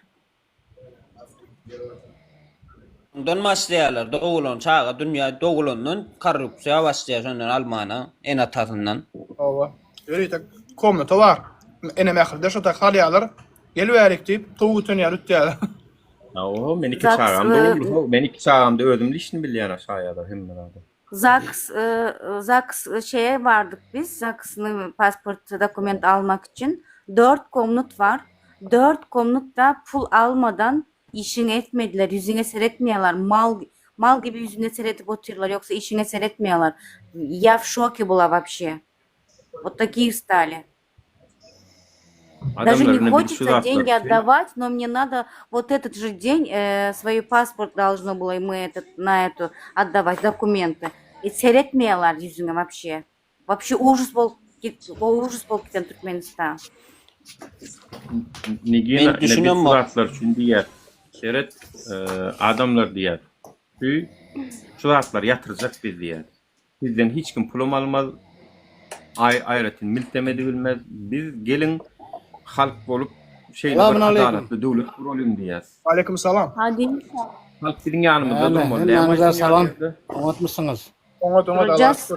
Ondan başlayalar. Doğulun çağa dünya doğulunun korrupsiya başlıyor sondan Almanya en atasından. Ova. Yürüytek. Komnata var. Enem ahirde şu takali alır. Gelüverik deyip tuvutun yarıttı. O men iki Zaks, çağamda oldu. Men iki çağamda ödümlü işini bilýän aşağıda hem beraber. Zaks şeye vardık biz. Zaks'ın pasport dokument almak için 4 komnut var. 4 komnutta pul almadan işini etmediler. Yüzüne seyretmiyorlar. Mal gibi yüzüne seyretip oturuyorlar. Yoksa işine seyretmiyorlar. Я в шоке была вообще. Вот такие стали. Даже не хочется деньги отдавать, но мне надо вот этот же день свой паспорт должно было и мы на эту отдавать документы. И seyretmiyorlar yüzüne вообще. Вообще ужас был кетен Türkmenistan. Nigina düşünüyorum mu? suratlar üçün diýer. Seret adamlar diýer. Şu suratlar yatıracak biz diýer. Bizden hiç kim pulum almaz. Ayratın miltemedi bilmez. Biz gelin halk bolup adaletli döwlet kuralım diýär. Aleykümselam. Hadi. Halk bizim yanımızda durmalı. Salam. Unutmuşsunuz. Ona Duracağız.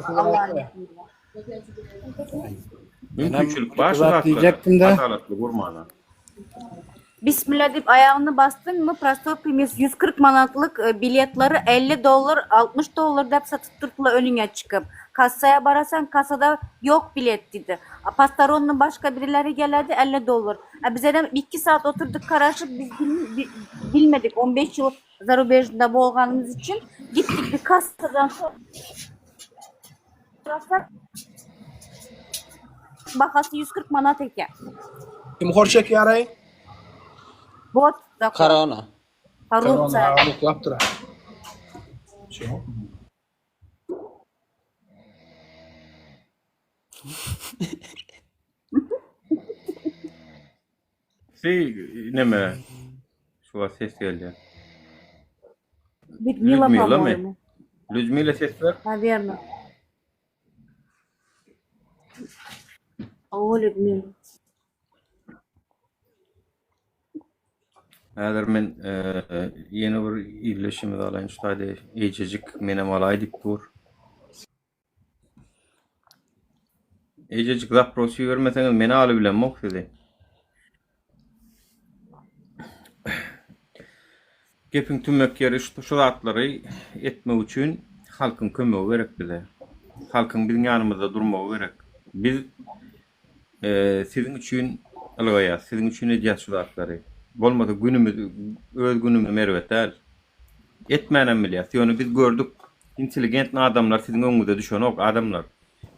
Mümkünçülük var şu diyecektim de. adaletli kurmana. Bismillah deyip ayağını bastın mı prosto primes 140 manatlık biletleri $50 $60 deyip satıp durdular önüne çıkıp. Kasaya barasan kasada yok bilet dedi. Pastaronun başka birileri geldi $50. Bize de 2 saat oturduk karışıp biz bilmedik 15 yıl zarubejinde bolganımız için gittik bir kasadan sonra bakası 140 manat eken. Kim horşek yaray? Bot da Korona. korrupsiya. Yaptıra. Neme? Şu ses geldi. Людмила, Людмила по-моему. Людмила ses ver. Наверное. О, Людмила. Häzir men ýene bir ýerleşimi alan şuýda eýjejik menem alay dip dur. Eýjejik zaprosy bermeseňiz meni aly bilen mokşedy. Gepin tümök ýeri şu şuatlary etmek üçin halkyň kömegi gerek bize. Halkyň biziň ýanymyzda durmagy gerek. Biz sizin üçin algaýa, sizin üçin edýär şuatlary. Bolmady günümüz öz günümüz merwetel. Etmänem bilýär. Ýöne biz gördük. Intelligent adamlar sizin öňüňizde düşen ok adamlar.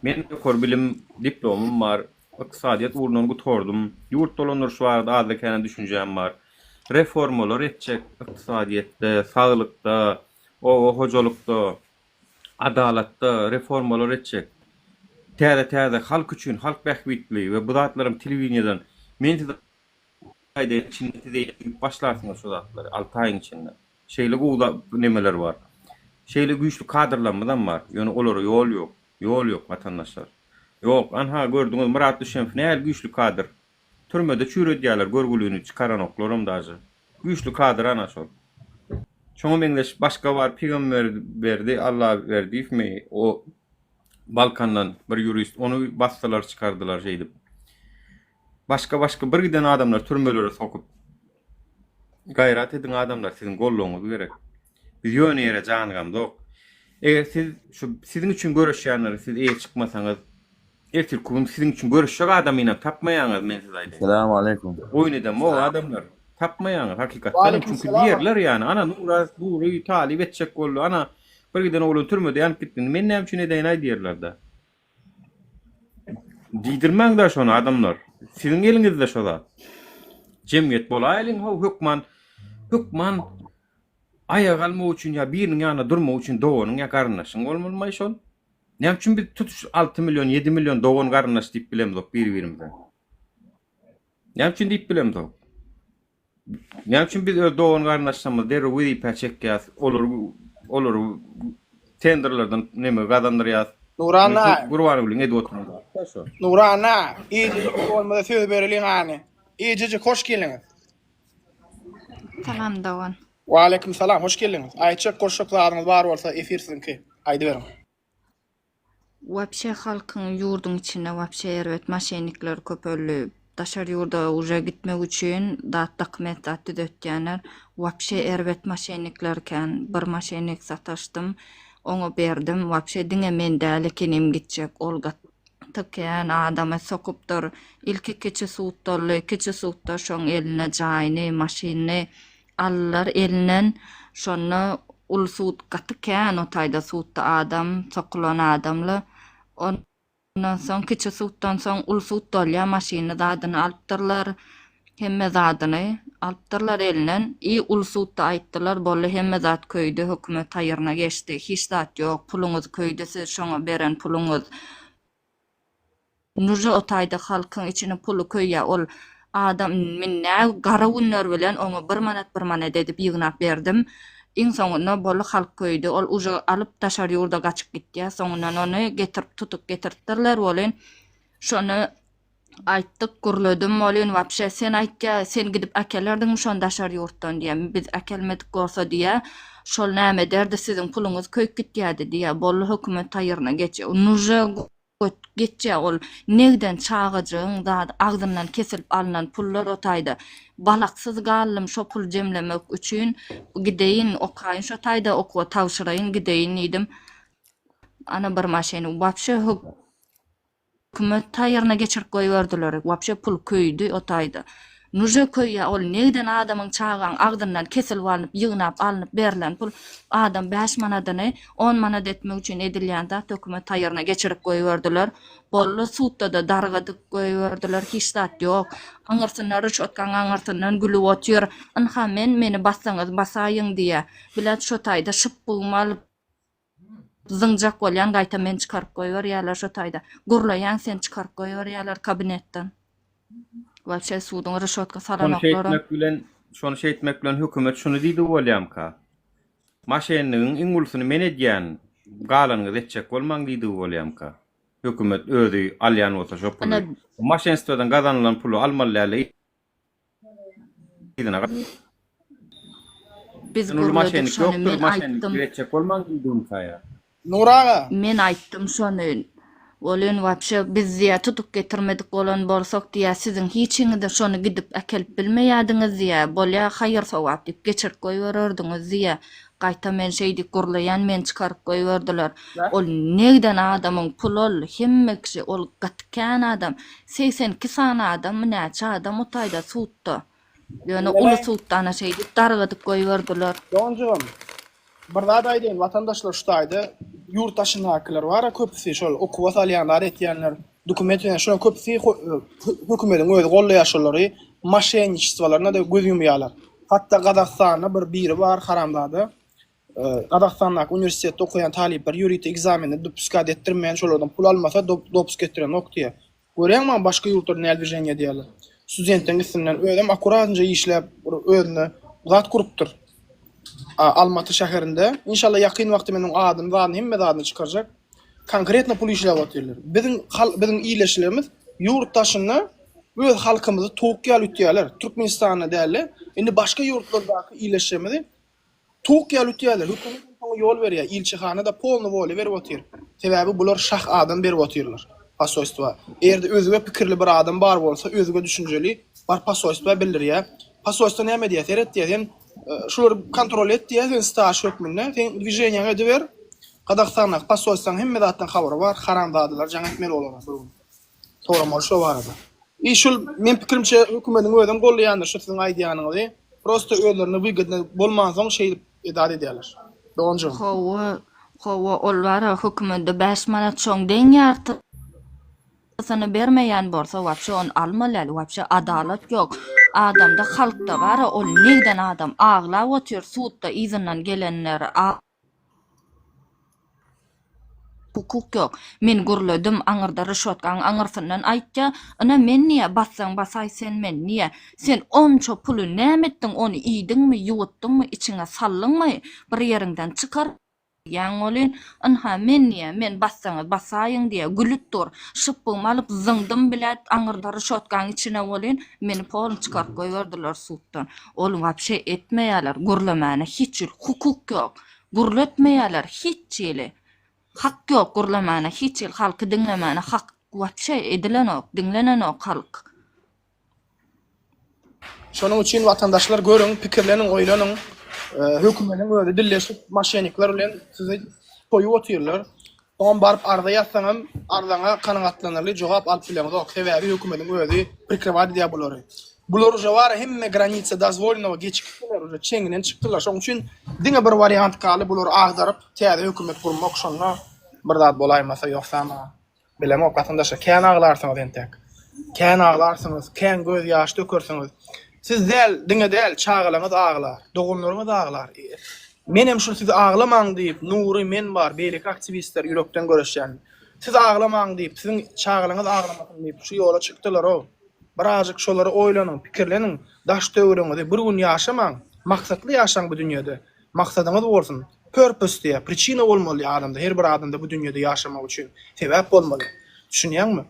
Men kor bilim diplomum var. Iqtisadiýat urundan gutordum. Ýurt dolanýar şuarda azlykany düşünjem var. Reformalar etjek iqtisadiýetde, saglykda, hojalykda, adalatda reformalar etjek. Täze halk üçin, halk bähbitli we bu zatlarym telewiziýadan men ayda içinde değil başlarsınız şu zatları 6 ayın içinde. Şeyle uğda nemeler var. Şeyle güçlü kadrlanmadan var. Yani olara yol yok. Yol yok vatandaşlar. Yok. Anha gördünüz Murat Düşenf ne güçlü kadr. Türmede çürü diyorlar görgülüğünü çıkaran oklarım da acı. Güçlü kadr anaşol. Çoğu mendeş başka var. Peygamber verdi. Allah verdi mi? O Balkandan bir jurist onu bastılar çıkardılar şeydi. Başka bir giden adamlar türmelere sokup gayret edin adamlar sizin golluğunuz gerek. Biz yöne yere canıgamda ok. Eğer siz sizin için görüşýänleri siz eğer çıkmasanız ertel kulum sizin için görüşecek adamyna tapmaýaňyz men size aýdaýyn. Selamu aleyküm. Oýnadam o adamlar tapmaýaňyz hakykatdan çünkü diýerler ýani ana nurry talip etjek boldy ana bir giden oğlum türmede ýanyp gitdi. Men näme üçin edeýin aý diýerler da. Diýdirmäň da şonu adamlar. Sizin elinizde şoda. Cemiyet bolaylyň, hukman hükman ayağa kalmak için ya birinin yanına durmak için doğanın ya karınlaşın olmalı şol. Ne için bir tutuş 6 milyon 7 milyon doğan karınlaş deyip bilemdok bir-birimizden. Ne için deyip bilemdok. Ne için biz doğan karınlaşsamız derre vidi paçek ya olur tenderlardan neme kazandır ya. Nurana. Gurvanı bilin edi oturun. Nurana. İyice olmadı söz verilin hani. İyice hoş geldiniz. Salam Doğan. Wa aleyküm selam, hoş geldiniz. Ayçak koşuklarınız var olsa efir sizinki. Aydı verin. Vapşe halkın yurdun içine vapşe ervet maşenlikler köpöllü. Daşar yurda uca gitmek için da dokument attı dötkenler. Vapşe ervet maşenliklerken bir maşenlik sataştım. Onu berdim. Vapşe dine men däli kenim gitjek. Olga tıkken adama sokupdur. İlki keçi suuttorlu, keçi suuttor şoň eline jaýny, maşinni allar elinden şonu ul suut gatıkken o taýda suutta adam, sokulan adamly. Ondan soň keçi suuttan soň ul suut dolýa maşinni zadyny alypdyrlar. Hemme zadyny alypdyrlar elinden. Ul suutta aýtdylar, bolly hemme zat köýde hökümet taýyryna geçdi. Hiç zat ýok, puluňyz köýde siz şoňa beren puluňyz. Nurja o taýda halkyň içine pulu köýýär, ol adam minne gara günler bilen onu 1 manat edip ýygnap berdim. Iň soňunda bolu halk köýdi, ol uja alyp taşar ýurda gaçyp gitdi. Soňundan onu getirip tutup getirtdirler bolen. Şonu aýtdyk, gurledym bolen, wapşe sen aýtja, sen gidip akelerdiň şonu taşar ýurtdan diýen. Biz akelmedik bolsa diýe, şol näme derdi sizin puluňyz köýüp gitýärdi diýe. Bolu hökümet taýyryna geçe. Nurja geçe ol negden çağıcığın da ağzından kesilip alınan pullar o taýda balaksız gallym şo pul jemlemek üçin gideyin okaýyn şo taýda okuwa tawşyraýyn gideyin idim. Ana bir maşiny wapşe hökümet taýyryna geçirip goýberdiler. Wapşe pul köýdi o taýda. Nurja köýýä ol negden adamyň çağan agdyndan kesilip alyp ýygnap alynyp berilen pul adam 5 manadaty 10 manat etmek üçin edilýän zat hökümet taýyryna geçirip goýberdiler. Bolly suutda da dargadyp goýberdiler, hiç zat ýok. Aňyrsynlar rüşwetkan aňyrsyndan gülüp otýar. Anha meni bassaňyz basaýyň diýe. Bilet şo taýda şyp bulmaly zynjak bolýan gaýta men çykaryp goýberýärler şo taýda. Gurlaýan sen çykaryp goýberýärler kabinetden. Wapşe suudun rüşwetka salanoklara. Şonu şey etmek bilen hökümet şunu diýdi bolýam ka. Maşeniniň iň ulsuny men edýän galanyňyz etjek bolmaň diýdi bolýam ka. Hökümet özi alýan bolsa şo pulu. Maşenstwadan gazanylan pulu almalylar. Biz gurladyk şonu men aýtdym. Etjek bolmaň diýdim ka. Nuraga. Men aýtdym şonu. Olen wapşe biz diýe tutup getirmedik bolan bolsak diýe sizin hiçiňizde şonu gidip akelip bilmeýärdiňiz diýe bolýa haýyr sowap diýip geçirip goýbererdiňiz diýe gaýta men şeýdi gurlaýan men çykaryp goýberdiler. Ol negden adamyň pul ol hemme kişi ol gatkan adam 82 sana adam näçe adam o taýda suutda. Ýöne ulu suutdan şeýdi dargadyp goýberdiler. Donjum. Bir zat aýdyn, watandaşlar şu taýda yurttaşynakylar bar, köpüsi şol okuwa salýanlar etýänler, dokumentine şol köpüsi hökümetiň özi gollaýaşlary, maşenniçislaryna da göz ýumýarlar. Hatda Gazakstanda biri bar haramdady. Gazakstandaky uniwersitetde okuyan talipler ýuridik egzameni dopuskad etdirmeýän şolardan pul almasa dopusk etdiren okdiýe. Göreňmi başga ýurtlar näme ýerine diýerler. Studentden gitsinler özüm akuratynca işläp özüne zat kurupdyr. Almaty şäherinde. İnşallah ýakyn wagtda meniň adym zany hemme zadyny çykarjak. Konkretne pul işläp otyrlar. Bizim iýleşlerimiz ýurtdaşyny öz halkymyzy toýuk ýalutýarlar. Türkmenistana däli. Indi başga ýurtlardaky iýleşlerimizi toýuk ýalutýarlar. Hökümet ona ýol berýär. Ilçihana da polny woli berip otyr. Sebäbi bular şah adam berip otyrlar. Pasoystva. Eğerde özüge pikirli bir adam bar bolsa, özüge düşünjeli bar pasoystva bildirýär. Pasoystva näme diýär? Seret diýär. Şular kontrol et diye sen staj hökmünde sen dwijeniýa ediber. Gazakstanda pasoysan hemme zatdan habar bar, haramdadylar, jaň etmeli bolar. Toramal şo barada. Şol men pikirimçe hökümetiň özüň gollaýandyr şu siziň aýdýanyňyzy. Prosta özlerini wygydna bolmansoň şeýle edad edýärler. Donjum. Howa ol bara hökümette 5 manat şoň deň ýarty. Sana bermeyen borsa wapşe on almaly, wapşe adalet yok. Adamda halkda var, ol negden adam ağla otur suutda izinden gelenler hukuk yok. Men gurladım aňyrda rüşwetgaň aňyrsyndan aýtja, ana men niýe bassaň basay sen men niýe? Sen onça puly nämetdiň, onu iýdiňmi, ýuwutdyňmy, içiňe sallyňmy, bir ýeriňden çykar. Ýan olin, anha men niýe? Men bassaňyz basaýyň diýe gülütdir. Şypymy alyp zyňdym bilet aňyrda rüşwetgaň içine bolin, meni polun çykaryp goýberdiler suutdan. Ol wapşe etmeýärler, gurlamany hiç hukuk yok. Gurlatmeýärler hiç ýeli. Hak yok gurlamana, hiç il halkı dinlemana, hak wapşe edilen ok, dinlenen ok halk. Şonuň üçin watandaşlar görüň, pikirleniň, oýlanyň, hökümetin öňünde dilleşip maşenikler bilen sizi koýup oturýarlar. Oňa baryp arda ýatsaňam, ardaňa kanagatlanarly jogap alyp bileňiz. Ok, sebäbi hökümetin öňünde prikriwat diýip bolary. Bular uje var hemme granitsa dozvolenoga geçikdiler, uje çeňinden çykdylar. Şoň üçin diňe bir variant kaly bular agdaryp täze hökümet kurmak şonda bir zat bolaýmasa ýoksama bilemok watandaşa kän aglarsyňyz entek. Kän aglarsyňyz, kän göz ýaş dökersiňiz. Siz del diňe del çağlaňyz aglar, dogunlaryňyz aglar. Men hem şu sizi aglamaň diýip nury men bar, beýlik aktivistler ýürekden göreşýän. Siz aglamaň diýip, siziň çağlaňyz aglamasyn diýip şu ýola çykdylar o. Birazcık şolary oýlanyň, pikirleniň, daş döwrüňizde bir gün ýaşamaň, maksatly ýaşaň bu dünýede. Maksadyňyz bolsun. Purpose diye, prичина bolmaly adamda, her bir adamda bu dünýede ýaşamak üçin sebäp bolmaly. Düşünýärmi?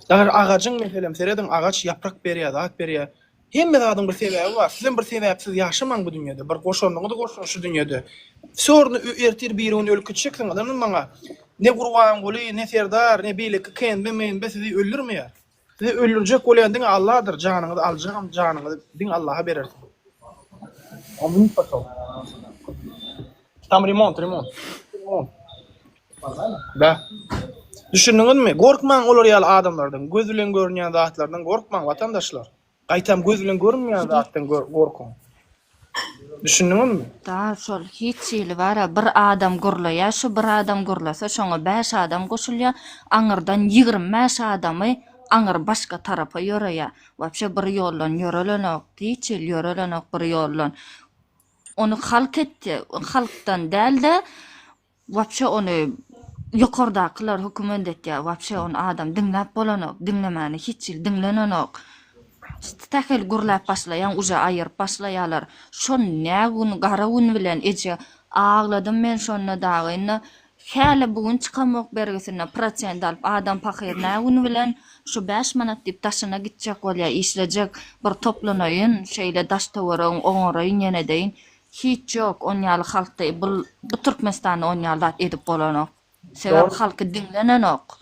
Dagar agacyň meselem serediň, agaç ýaprak berýär, dat berýär. Hemme adam bir sebäbi bar. Sizin bir sebäpsiz ýaşamaň bu dünýede, bir goşanlygyňyz goşun şu dünýede. Sorny ertir bir gün ölüp gitjeksiň adamyň maňa ne gurban goly, ne serdar, ne beýlik ken bemen sizi öldürmeýär. Sizi öldürecek bolýandyň Allah'dır. Janyňyzy aljam, janyňyzy diň Allah'a berersin. Amin pato. Tam remont. Da. Düşündiňizmi? Gorkmaň olar ýaly adamlardan, göz bilen görünýän zatlardan gorkmaň watandaşlar. Gaýtam göz bilen görünmeýän zatdan gorkun. Düşündiňizmi? Da şol hiç ýeli bar, bir adam gurlaýar, şu bir adam gurlasa, şoňa 5 adam goşulýar, aňyrdan 25 adamy aňyr başga tarapa ýöreýär. Wapşe bir ýollan ýörelenok, diýçil ýörelenok bir ýollan. Onu halk etdi, halkdan dälde wapşe onu ýokardakylar hökümet etdi. Wapşe onu adam dinläp bolanok, dinlemani hiç ýyl dinlenenok. Täkel gurlap başlaýan, uja aýyryp başlaýarlar. Şon nägun garawun bilen eje ağladım men şonna dagyna. Häle bugün çykamak bergesine prosent alyp adam pahyr nägun bilen şu 5 manat diýip taşyna gitjek bolýar, işlejek bir toplanaýyn, şeýle daş tawaraň oňaraýyn ýene deýin. Hiç ýok, onýaly halkda bu Türkmenistany onýalat edip bolanok. Sebäp halky dinlenenok.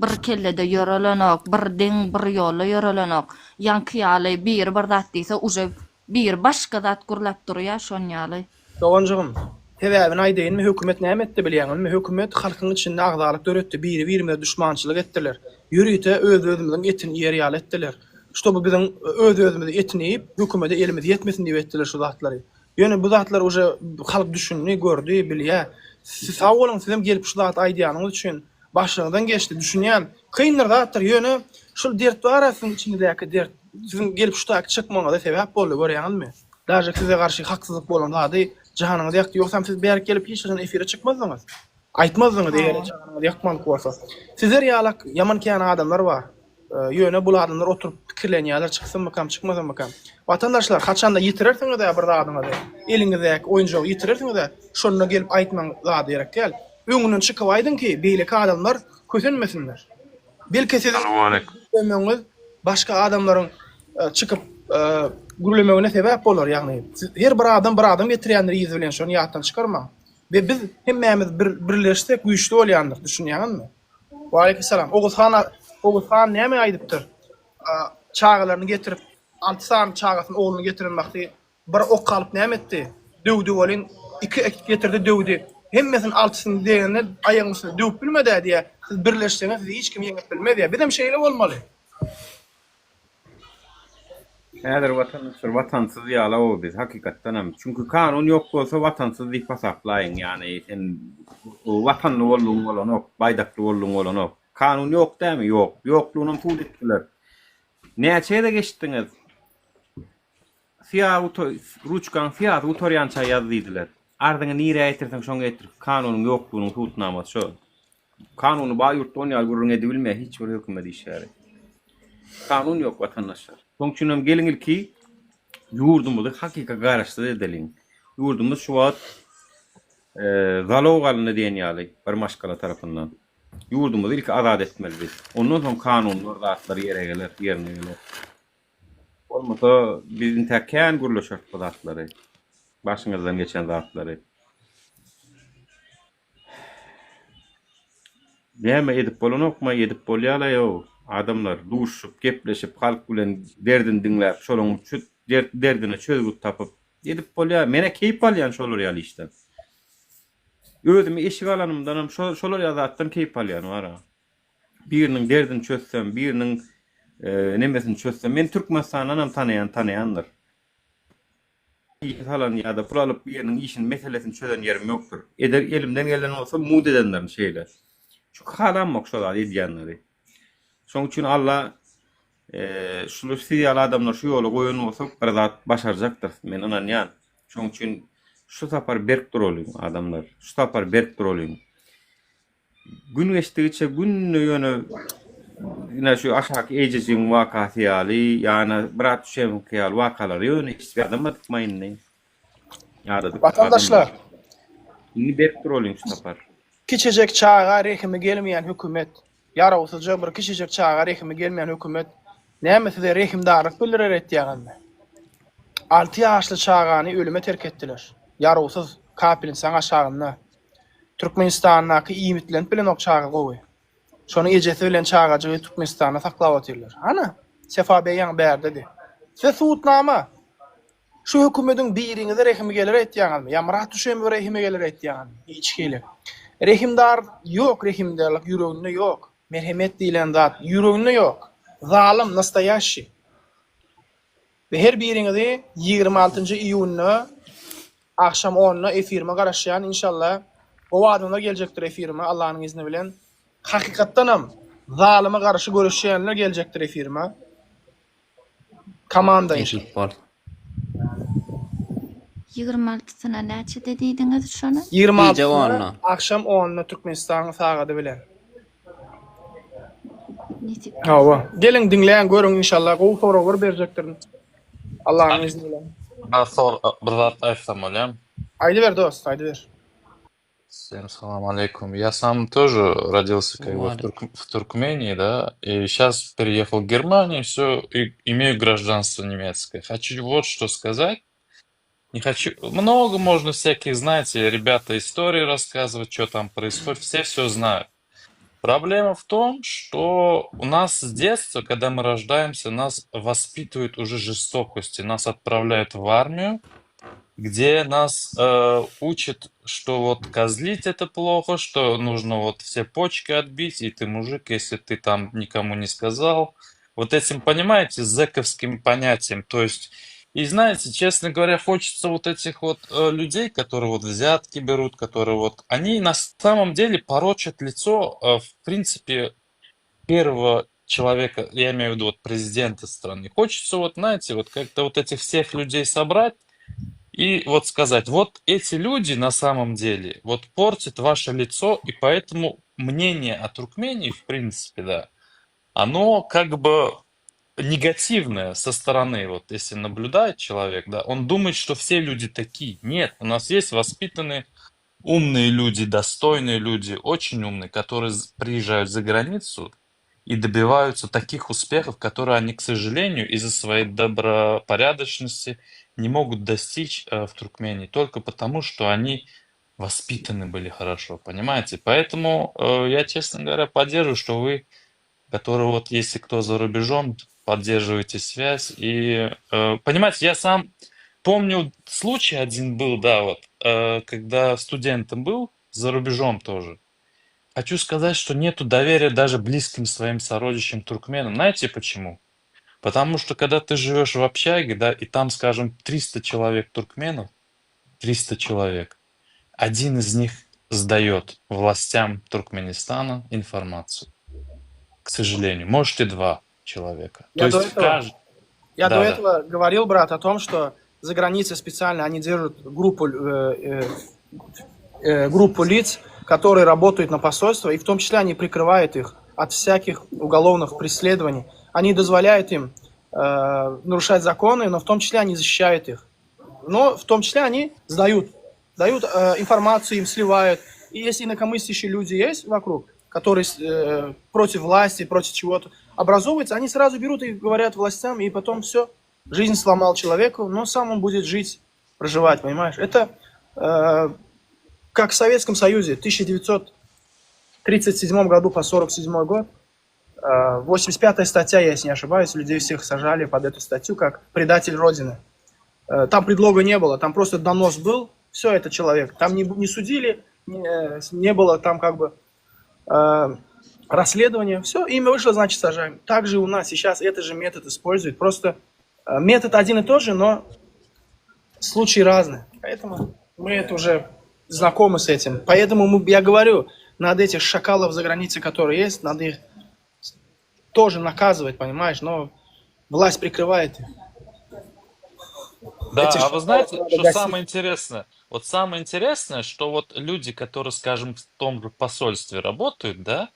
Bir kellede ýörelenok, bir diň bir ýolda ýörelenok. Ýankyýaly bir zat diýse uje bir başga zat gurlap durýar şonýaly. Doganjygym, sebäbini aýdaýynmy, hökümet näme etdi bilýärmi? Hökümet halkyň içinde agdalyk döretdi, biri-birine düşmançylyk etdiler. Ýürüýte öz-özümiziň etini ýerýal etdiler. Şo bu biziň öz-özümizi etini ýyp, hökümete elimiz ýetmesin diýip etdiler şu zatlary. Ýöne bu zatlar uje halk düşünni, gördü, bilýär. Siz sag bolun, sizem gelip şu zat aýdýanyňyz üçin başlygydan geçdi, düşünýän. Kyndyr zatlar ýöne şu dert barasyň içindäki dert. Sizin gelip şu taky çykmaňyza sebäp boldy, görýäňizmi? Daşy size garşy haksyzlyk bolan zady jahanyňyzy ýakdy, ýoksam siz berk gelip hiç bir efire çykmazdyňyz. Aýtmazdyňyz eger jahanyňyzy ýakman bolsa. Sizler ýalak ýaman kän adamlar bar. Ýöne bu adamlar oturup pikirlenýärler, çyksanmy kam, çykmasanmy kam. Watandaşlar haçanda ýitirersiňiz de bir adyňyzy, eliňizdäki oýunjagy ýitirersiňiz de şonuna gelip aýtmaň zady gerek gel. Öňünden çykyp aýdyn ki, beýleki adamlar kösenmesinler. Belki siz öňüňiz başga adamlaryň çykyp gürlemegine sebäp bolar, ýagny her bir adam getirýändir ýüz bilen şonu ýatdan çykarma. Ve biz hemmämiz birleşsek güýçli bolýandyk, düşünýärmi? Wa aleykum salam. Oğuzhan näme aýdypdyr? Çağalaryny getirip, 6 san çağasyny oğluny getirilmekdi. Bir ok kalıp näme etdi? Döwdi bolin, 2 ek getirdi döwdi. Hemmesin 6syny degende aýagyny döwüp bilmedi diýe. Siz birleşseňiz hiç kim ýeňip bilmedi. Bizim şeýle bolmaly. Häzir watansyz ýala o biz hakykatdan hem. Çünkü kanun ýok bolsa watansyzlyk pasaplaýyn, ýani sen watanly bolluň bolanok, baýdakly bolluň bolanok, Kanun yok dämi? Yok. Yokluğunun tuğul ettiler. Näçe de geçtiňiz? Ruçkan fiyat utoryança yazdydylar. Ardyňa nire aýtyrsaň şoňa aýtyr. Kanunyň ýoklugyny tutnamat şo. Kanuny ba ýurtda oňal gurrun edibilmeýär hiç bir hökümet işleri. Kanun ýok watandaşlar. Şoň üçin hem geliňil ki ýurdumyzy hakika garaşdyr edelim. Ýurdumyz şu wagt zalowgalyny diýen ýaly bir maşgala tarapyndan. Ýurdumyzy ilk azad etmeli. Ondan soň kanunlar zatlary ýere geler, ýerine geler. Olmasa bizim täken guruluşar bu zatlary. Başyňyzdan geçen zatlary. Näme edip bolanokma, edip bolýala adamlar duşup, gepleşip, halk bilen derdin diňläp, şolaň derdine çözgüt tapyp edip bolýar. Mene keýip alýan şolar ýaly işden. Özümi eşik alanymdan hem şolar ýazatdan keýip alýan wara. Biriniň derdini çözsem, biriniň nemesini çözsem, men Türkmenistandan hem tanayanlar. Falan ya da pul alıp biriniň işin meselesini çözen yerim ýokdur. Eder elimden gelen olsa mud edenler şeyler. Şu halam şolar edýänleri. Şoň üçin Allah şunu siýal adamlar şu ýola goýan bolsa bir zat başarjakdyr. Men inanýan. Şoň üçin şu tapar berk duralım adamlar. Şu tapar berk duralım. Gün geçtikçe gün ýöne ina şu aşaky ejejin wakasy ýaly, ýani birat düşen kıyal wakalary ýöne hiç bir adam atmaýyn. Vatandaşlar, ini berk duralım şu tapar. Kiçicek çağa rehime gelmeyen hükümet, yarawsyzca bir kiçicek çağa rehime gelmeyen hükümet, näme rehimdarlyk bildirer etýärmi? 6 ýaşly çağany ölüme terk etdiler. Yarawsyz kapilin saň aşagyna. Türkmenistanyňky iýmitlen bilen ok çağa gowy. Şonu ejesi bilen çağajy Türkmenistana saklap otyrlar. Ana, Sefa Beýan bär dedi. Siz suutnama. Şu hökümetiň biriňize rehime geler etýärmi? Ýamrat düşen bir rehime geler etýärmi? Hiç gele. Rehimdar yok, rehimdarlyk ýüreginde yok. Merhemet diýilen zat ýüreginde yok. Zalim, nastayaşy. Ve her biriňizi 26-njy iýuny akşam 10-na efirime garaşýan inşallah o wagtda geljekdir efirime Allahyň izni bilen. Hakykatdanam zalime garşy görüşýänler geljekdir efirime. Komanda inşallah. 26-syna näçe dediňiz şonu? 26-na akşam 10-na Türkmenistan sagady bilen. Hawa. Gelin dinleýän görüň inşallah gowy soralar berjekdir. Allah'ın izniyle. Ben bir zat aýtsam bolýam. Aydy ver dost, aydy ver. Всем салам алейкум. Я сам тоже родился как бы в Туркмении, да, и сейчас переехал в Германию, все, имею гражданство немецкое. Хочу вот что сказать. Не хочу... Много можно всяких, знаете, ребята истории рассказывать, что там происходит, все знают. Проблема в том, что у нас с детства, когда мы рождаемся, нас воспитывают уже жестокости, нас отправляют в армию, где нас учат, что вот козлить это плохо, что нужно вот все почки отбить, и ты мужик, если ты там никому не сказал. Вот этим, понимаете, зэковским понятием. То есть, и знаете, честно говоря, хочется вот этих вот людей, которые вот взятки берут, которые вот, они на самом деле порочат лицо, в принципе, первого человека, я имею в виду вот президента страны. Хочется вот, знаете, вот как-то вот этих всех людей собрать, и вот сказать, вот эти люди на самом деле вот портят ваше лицо, и поэтому мнение о Туркмении, в принципе, да, оно как бы негативное со стороны, вот если наблюдает человек, да, он думает, что все люди такие. Нет, у нас есть воспитанные, умные люди, достойные люди, очень умные, которые приезжают за границу и добиваются таких успехов, которые они, к сожалению, из-за своей добропорядочности не могут достичь в Туркмении, только потому, что они воспитаны были хорошо, понимаете? Поэтому я, честно говоря, поддерживаю, что вы, которые вот, если кто за рубежом, поддерживаете связь. И, понимаете, я сам помню, случай один был, да, вот, когда студентом был, за рубежом тоже. Хочу сказать, что нету доверия даже близким своим сородичам туркменам. Знаете почему? Потому что когда ты живешь в общаге, да, и там, скажем, 300 человек туркменов, 300 человек, один из них сдает властям Туркменистана информацию. к сожалению. Может и 2 человека. Я То до есть этого, я до Да, да. этого говорил, брат, о том, что за границей специально они держат группу лиц, которые работают на посольство, и в том числе они прикрывают их от всяких уголовных преследований. Они дозволяют им нарушать законы, но в том числе они защищают их. Но в том числе они дают информацию, им сливают. И если инакомыслящие люди есть вокруг, которые против власти, против чего-то образовываются, они сразу берут и говорят властям, и потом все, жизнь сломал человеку, но сам он будет жить, проживать, понимаешь? Это как в Советском Союзе, в 1937 году по 1947 год, 85-я статья, если не ошибаюсь, людей всех сажали под эту статью как предатель Родины. Там предлога не было, там просто донос был, все, это человек. Там не судили, не было там как бы расследования, все, имя вышло, значит сажаем. Также у нас сейчас этот же метод используют, просто метод один и тот же, но случаи разные. Поэтому мы это уже знакомы с этим. Поэтому я говорю, надо этих шакалов за границей, которые есть, надо их тоже наказывать, понимаешь, но власть прикрывает их. Да, Этих а вы знаете, шакалов что надо самое интересное? Вот самое интересное, что вот люди, которые, скажем, в том же посольстве работают, да,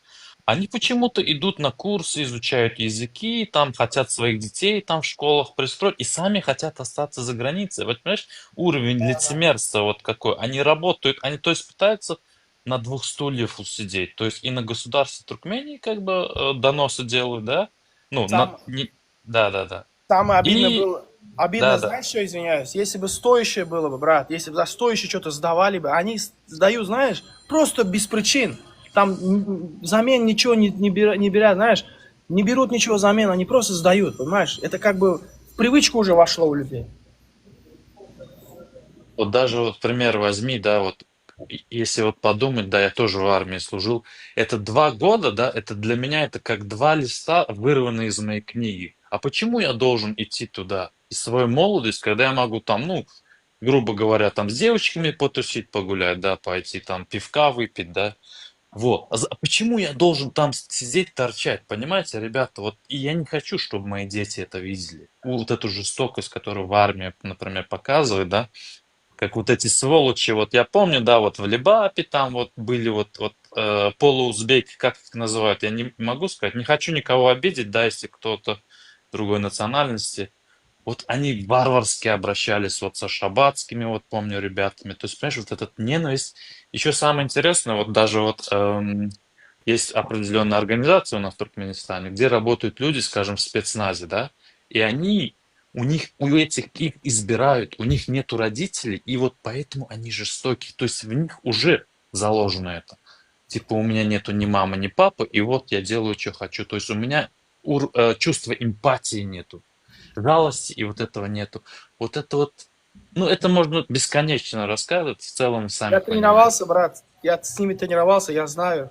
они почему-то идут на курсы, изучают языки, там хотят своих детей там в школах пристроить и сами хотят остаться за границей. Вот понимаешь, уровень лицемерства вот какой. Они работают, они то есть пытаются на 2 стульях усидеть. То есть и на государство Туркмении как бы доносы делают, да? Ну, да. Самое обидное И было, да. знаешь, что, извиняюсь, если бы стоящее было бы, брат, если бы за стоящее что-то сдавали бы, они сдают, знаешь, просто без причин. Там взамен ничего не берят, знаешь, не берут ничего взамен, они просто сдают, понимаешь? Это как бы в привычку уже вошло у людей. Вот даже вот пример возьми, да, вот если вот подумать, да, я тоже в армии служил, это 2 года, да, это для меня это как 2 листа, вырванные из моей книги. А почему я должен идти туда? И свою молодость, когда я могу там, ну, грубо говоря, там с девочками потусить, погулять, да, пойти там пивка выпить, да. Вот. А почему я должен там сидеть, торчать? Понимаете, ребята, вот и я не хочу, чтобы мои дети это видели. Вот эту жестокость, которую в армии, например, показывает, да, как вот эти сволочи, вот я помню, да, вот в Лебапе там вот были вот полуузбеки, как их называют, я не могу сказать, не хочу никого обидеть, да, если кто-то другой национальности. Вот они варварски обращались вот со шабатскими, вот помню, ребятами. То есть, понимаешь, вот эта ненависть. Еще самое интересное, вот даже вот есть определенная организация у нас в Туркменистане, где работают люди, скажем, в спецназе, да, и у этих их избирают, у них нету родителей, и вот поэтому они жестокие. То есть в них уже заложено это. Типа у меня нету ни мамы, ни папы, и вот я делаю, что хочу. То есть у меня чувства эмпатии нету, жалости, и вот этого нету. Вот это вот, ну это можно бесконечно рассказывать, в целом сами Я понимаете. тренировался, брат, я с ними тренировался, я знаю.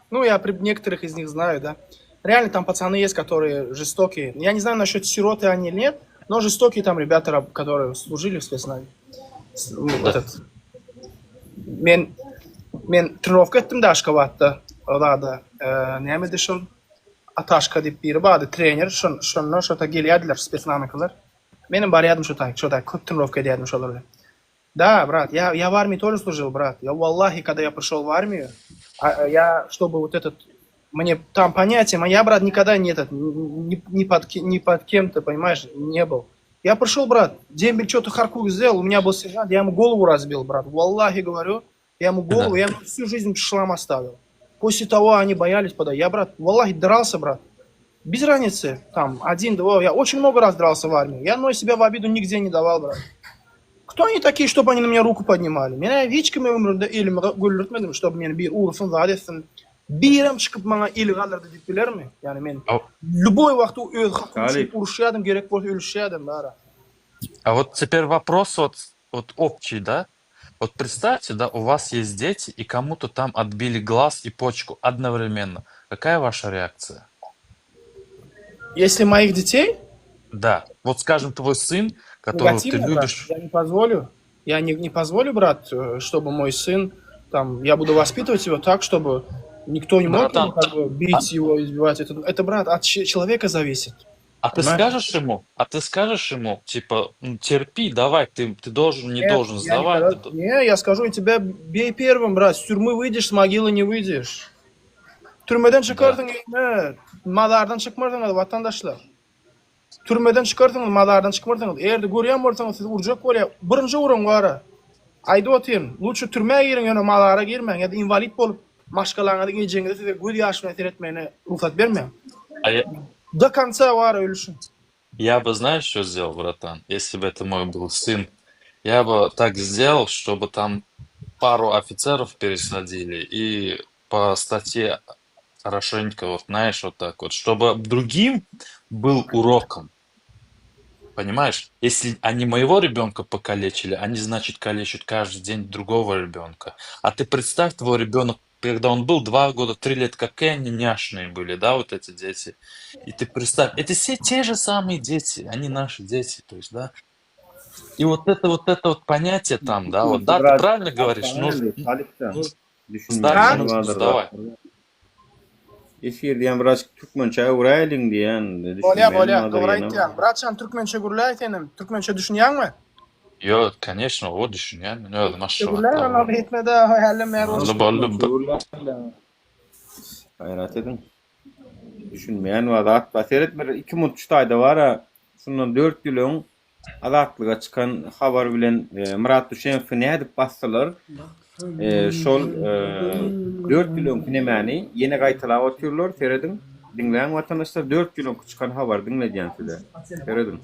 Ну, я некоторых из них знаю, да. Реально там пацаны есть, которые жестокие. Я не знаю, насчет сироты они или нет, но жестокие там ребята, которые служили в спецназе. Мен тренировка еттім да Ашхабадта. Оларда неме дешін Аташка деп бiri барды тренер, шонно что-то келядилер спецназникалар. Менің бар ядым что-то көп тренировка ediyordum шоларга. Да, брат, я в армии тоже служил, брат. Я, валлахи, когда я пришел в армию, чтобы вот этот, мне там понятие, я, брат, никогда ни под кем-то, понимаешь, не был. Я пришел, брат, дембель что-то харкук сделал, у меня был сержант, я ему голову разбил, брат. Валлахи, говорю, я ему голову, я ему всю жизнь шлам оставил. После того они боялись подать. Я, брат, валлахи, дрался, брат. Без разницы, там, 1-2, я очень много раз дрался в армии. Я одной себя в обиду нигде не давал, брат. Кто они такие, чтобы они на меня руку поднимали? Меня вичками өмірімді елім гүліртмедім, чтобы мен bir urfun zadetsin. Birim çıkıp bana il kalırdı deyiptiler mi? Yani men любой вақт öz hakkım için uruşadım, gerek bolsa ölüşadım, bari. А вот теперь вопрос вот общий, да? Вот представьте, да, у вас есть дети, и кому-то там отбили глаз и почку одновременно. Какая ваша реакция? Если моих детей? Да. Вот, скажем, твой сын, которого ты любишь. Брат, я не позволю. Я не позволю, брат, чтобы мой сын, там, я буду воспитывать его так, чтобы Никто не может Братан, как бы бить его, избивать. Это, брат, от человека зависит. а ты скажешь ему, типа, терпи, давай, ты должен, не Нет, должен я не сдавать. скажу. Не, я скажу, тебя бей первым, брат. С тюрьмы выйдешь, с могилы не выйдешь. Türmeden çıkardın ne? Malardan çıkmardın vatandaşlar. Türmeden çıkardın malardan çıkmardın. Eğer de görüyen bolsanız siz urjak bolya. Birinci urun gara. Ayda otyň. Lütfü türmeye girin ýöne malara girmeň ya da invalid bolup maşgalaňa da gejeňizde size göz ýaşyna eser etmegine ruhsat bermeň. А я, До конца вара ölüşün. я бы, знаешь, что сделал, братан? Если бы это мой был сын, я бы так сделал, чтобы там пару офицеров пересадили и по статье хорошенько, вот знаешь, вот так вот, чтобы другим был уроком. Понимаешь? Если они моего ребенка покалечили, они, значит, калечат каждый день другого ребенка. А ты представь, твой ребенок, когда он был 2 года, 3 лет, какие они няшные были, да, вот эти дети. И ты представь, это все те же самые дети, они наши дети, то есть, да. И вот это понятие там, да, вот, да, ты правильно говоришь, нужно сдавай. Eşirdiyen biraz Türkmençe öğrenelim diyen. Bolya, doğru aýtýan. Brat, sen türkmençe gürläýtenim. Türkmençe düşünýänmi? Yo, конечно, o düşünüyorum. Ne oldu maşallah. Gürläýän Tamam. abi etmede haýalym ýer Hayrat edin. Düşünmeyen var. At baseret bir 2 Mutçutayda var ha. Şundan 4 ýylyň azatlyga çıkan habar bilen Murat Düşenow'u ne edip bassalar. Şol 4 ýylyň kinemani ýene gaýtalap otyrlar. Feredin dinleyen vatandaşlar 4 ýylyň çıkan habar dinleýän sizler. Feredin.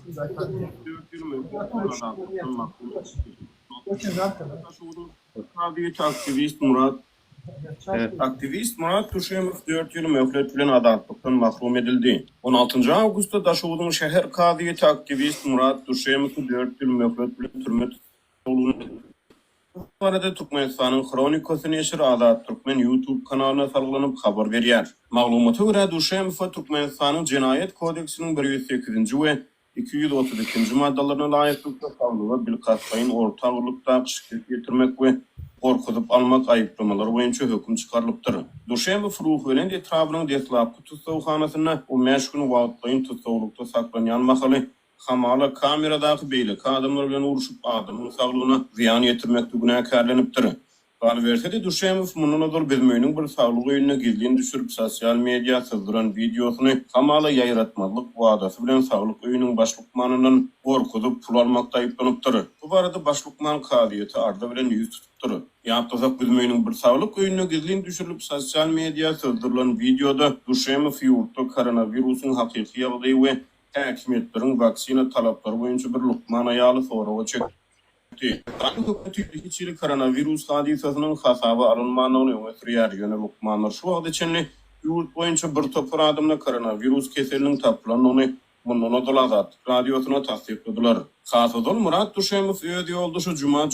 Aktivist Murat Düşenov 4 ýyl möhlet bilen azatlıktan mahrum edildi. 16 Awgustda Daşowyň şäher kadyýety aktivist Murat Düşenow 4 ýyl möhlet bilen türme tutuldy. Bu arada Türkmenistanyň Kronikasyny eşir Azat Türkmen YouTube kanalyna salgynyp habar berýär. Maglumata görä Düşenow Türkmenistanyň Jenaýet kodeksiniň 108-nji we 232-nji maddalaryna laýyklykda saglygy bil kasbaýyn ortaglykda şikayet getirmek we gorkutup almak aýyplamalary boýunça höküm çykarylypdyr. Düşenow ruh bilen etrabynyň detlapky tutsawhanasyna 15 gün wagtlaýyn tutsawlykda saklanýan mahaly hamala kameradaky beýleki adamlar bilen uruşup adamyň saglygyna ziýan ýetirmekde günäkärlenipdir. Gal bersede Düşenow mununadol bilmeýiniň bir saglyk öýüne gizlin düşürüp sosial media sızdıran videosyny hamala ýaýratmalyk wadasy bilen saglyk öýüniň başlykmanynyň gorkutup pul almakda aýyplanypdyr. Bu barada başlykman kadyýety arda bilen ýüz tutupdyr. Ýa-da bilmeýiniň bir saglyk öýüne gizlin düşürüp sosial media sızdyrylan videoda Düşenow ýurtda koronawirusyň hakyky ýagdaýy we häkimetleriň vaksina talaplary boýunça bir lukman aýaly soraga çekdi. Hiçbir koronavirus hadisasynyň hasaby alınmanyny öňe sürýär. Ýöne lukmanlar şu wagt içinde ýurt boýunça bir topar adamda koronavirus keseliniň tapylanyny mundan dolazat radiosyna tasdiklediler. Hasadol Murat Düşenow öýde ýoldaşy Juma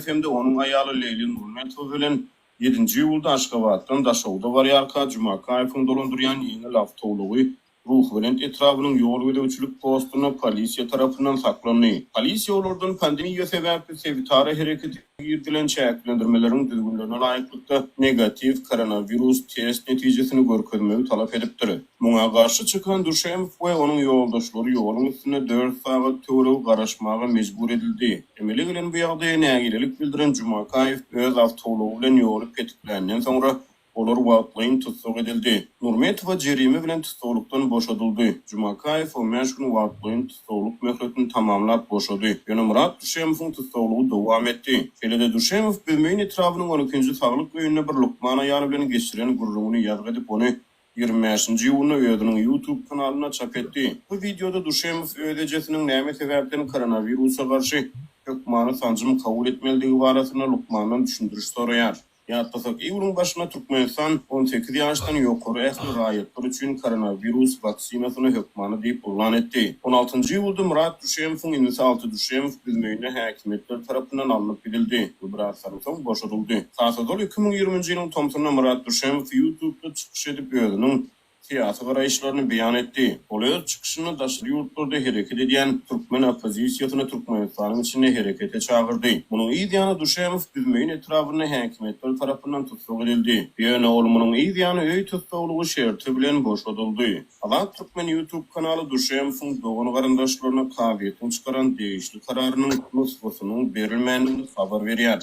FM-de onuň aýaly Leylin Nurmetow bilen 7-nji ýylda Aşgabatdan Daşowda barýarka Juma FM dolandyrýan ýeni laf towlugy ruh bilen etrabynyň ýol ödäwçilik postuny polisiýa tarapyndan saklandy. Polisiýa olardan pandemiýa sebäpli sevitara hereketi girdilen çäklendirmeleriň düzgünlerine laýyklykda negativ koronavirus test netijesini görkezmegi talap edipdir. Muňa garşy çykan Düşenow we onuň ýoldaşlary ýoluň üstüne 4 sagat töwereg garaşmaga mejbur edildi. Emeli bilen bu ýagdaýa nägilelik bildiren Jumakaýew öz awtowlugy bilen ýolup getiklenden soňra olar wagtlaýyn tutsak edildi. Nurmetow jerime bilen tutuklukdan boşadyldy. Jumakaýew 15 gün wagtlaýyn tutukluk möhletini tamamlap boşady. Ýöne Murat Düşenowyň tutuklugy dowam etdi. Şeýle Düşenow bilmeýin etrabynyň 12-nji saglyk öýüne bir lukman aýaly bilen geçiren gurrugyny ýazg edip ony 25-nji ýylyna öýüniň YouTube kanalyna çap etdi. Bu videoda Düşenow öýdejesiniň näme sebäpden koronawirusa garşy hökmany sanjym kabul etmeligi barasyna lukmandan düşündiriş soraýar. Ýa-da ýylyň başyna Türkmenistan 18 ýaşdan ýokary ähli raýatlar üçin koronavirus vaksinasyny hökmany diýip ulan etdi. 16-njy ýylda Murat Düşenowyň inisi Alty Düşenow bilmeýine häkimetler tarapyndan alınıp gidildi. Bu bir soň boşadyldy. Hasadol 2020-nji ýylyň tomsyna Murat Düşenow YouTube'da çykyş edip öýüniň siyasi garayışlarını beyan etti. Ol çıkışını daşary ýurtlarda hereket edýän Türkmen opozisiýasyny Türkmenistanyň içinde herekete çağırdı. Bunun ýa-da Duşemow düzmeýin etrawyna häkimetler tarapyndan tutsak edildi. Ýöne ol munyň ýa-da öý tutsaglygy şerti bilen boşadyldy. Ala Türkmen YouTube kanaly Duşemowyň dogan garandaşlaryna kabiýetini çykaran degişli kararynyň nusgasynyň berilmänini habar berýär.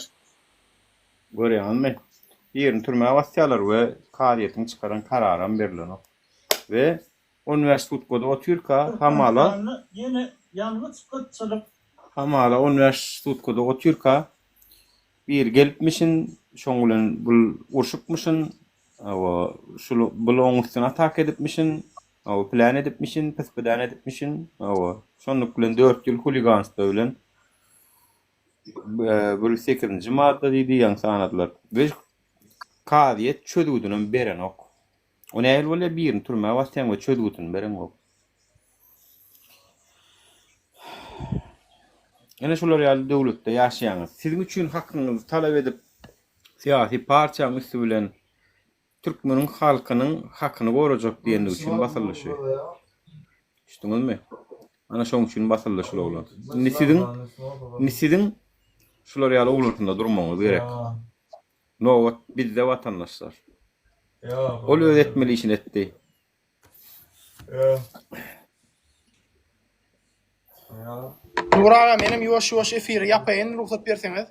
Görýänmi? Ýerini türme awasyalar we kabiýetini çykaran kararan berilen ve üniversitede oturka hamala üniversitede oturka bir gelipmişin şoňulen bul urşupmışın o şulu bulun üstüne atak edipmişin o plan edipmişin pespeden edipmişin o şonluk bilen 4 ýyl huliganstw bilen bir 8-nji madda diýdi ýa sanadylar we kabiýet çödüdünin beren ok. O näil bolar birini türme awasyan we çödüdünin beren ok. Ene şular ýaly döwletde ýaşaýaňyz. Siziň üçin hakyňyzy talap edip siyasi partiýaň üstü bilen Türkmeniň halkynyň hakyny gorajak diýenlik üçin basylýşy. Şuňyzmy? Ana şoň üçin basylýşy bolar. Siziň şular ýaly ugurtynda durmaňyz gerek. No, bizde vatandaşlar. Ol öz etmeli işini etdi. Nuraga menim ýoş efiri ýapaýyn, ruhsat berseňiz.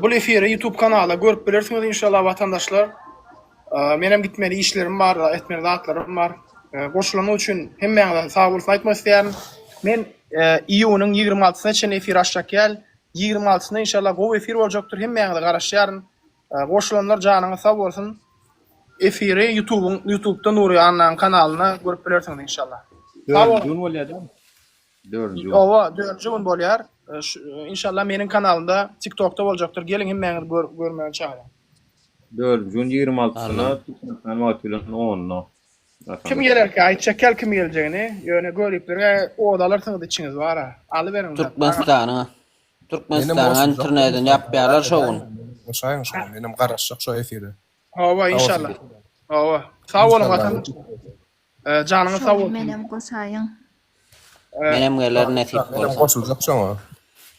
Bu efiri YouTube kanalyna görüp bilersiňiz inşallah vatandaşlar. Menem gitmeli işlerim bar, etmeli zatlarym bar. Goşulany üçin hemmeňize sag bolsun aýtmak isleýärim. Men iýunyň 26-syna çen efir açjak ýal. 26-syna inşallah gowy efir boljakdyr. Hemmeňize garaşýaryn. Goşulanlar janyňyz sag bolsun. Efiri YouTube'da Nuri Annan kanalyna görüp bilersiňiz inşallah. Dördüncü bolýar. Dördüncü. Owa, dördüncü gün bolýar. İnşallah meniň kanalymda TikTok'ta boljakdyr. Gelin hemmeňiz görmegi çaýar. Dördüncü 26-syna Türkmen bilen 10-na. Kim gelerki aýtjak kim geljegini, ýöne görüpler, odalar syňyz içiňiz bar. Aly beriň. Türkmenistan'a internetten yapýarlar şoň. Şaýyn şo, menim garaşjak şo efiri. Owa inşallah. Owa. Sag bolun watan. Janyňyz sag bolsun. Menem goşaýyn. Menem geler nesip bolsun. Goşuljak şoňa.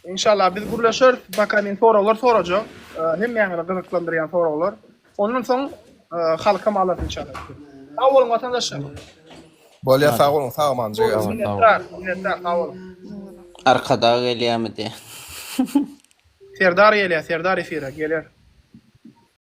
İnşallah biz gurlaşır, bakamen soralar sorajak. Hemmeňizi gyzyklandyrýan soralar. Ondan soň halka malat inşallah. Sag bolun watandaşlar. Bolýar sag bolun, sag manjy. Minnettar, sag bolun. Arkada gelýärmidi. Serdar efire geler.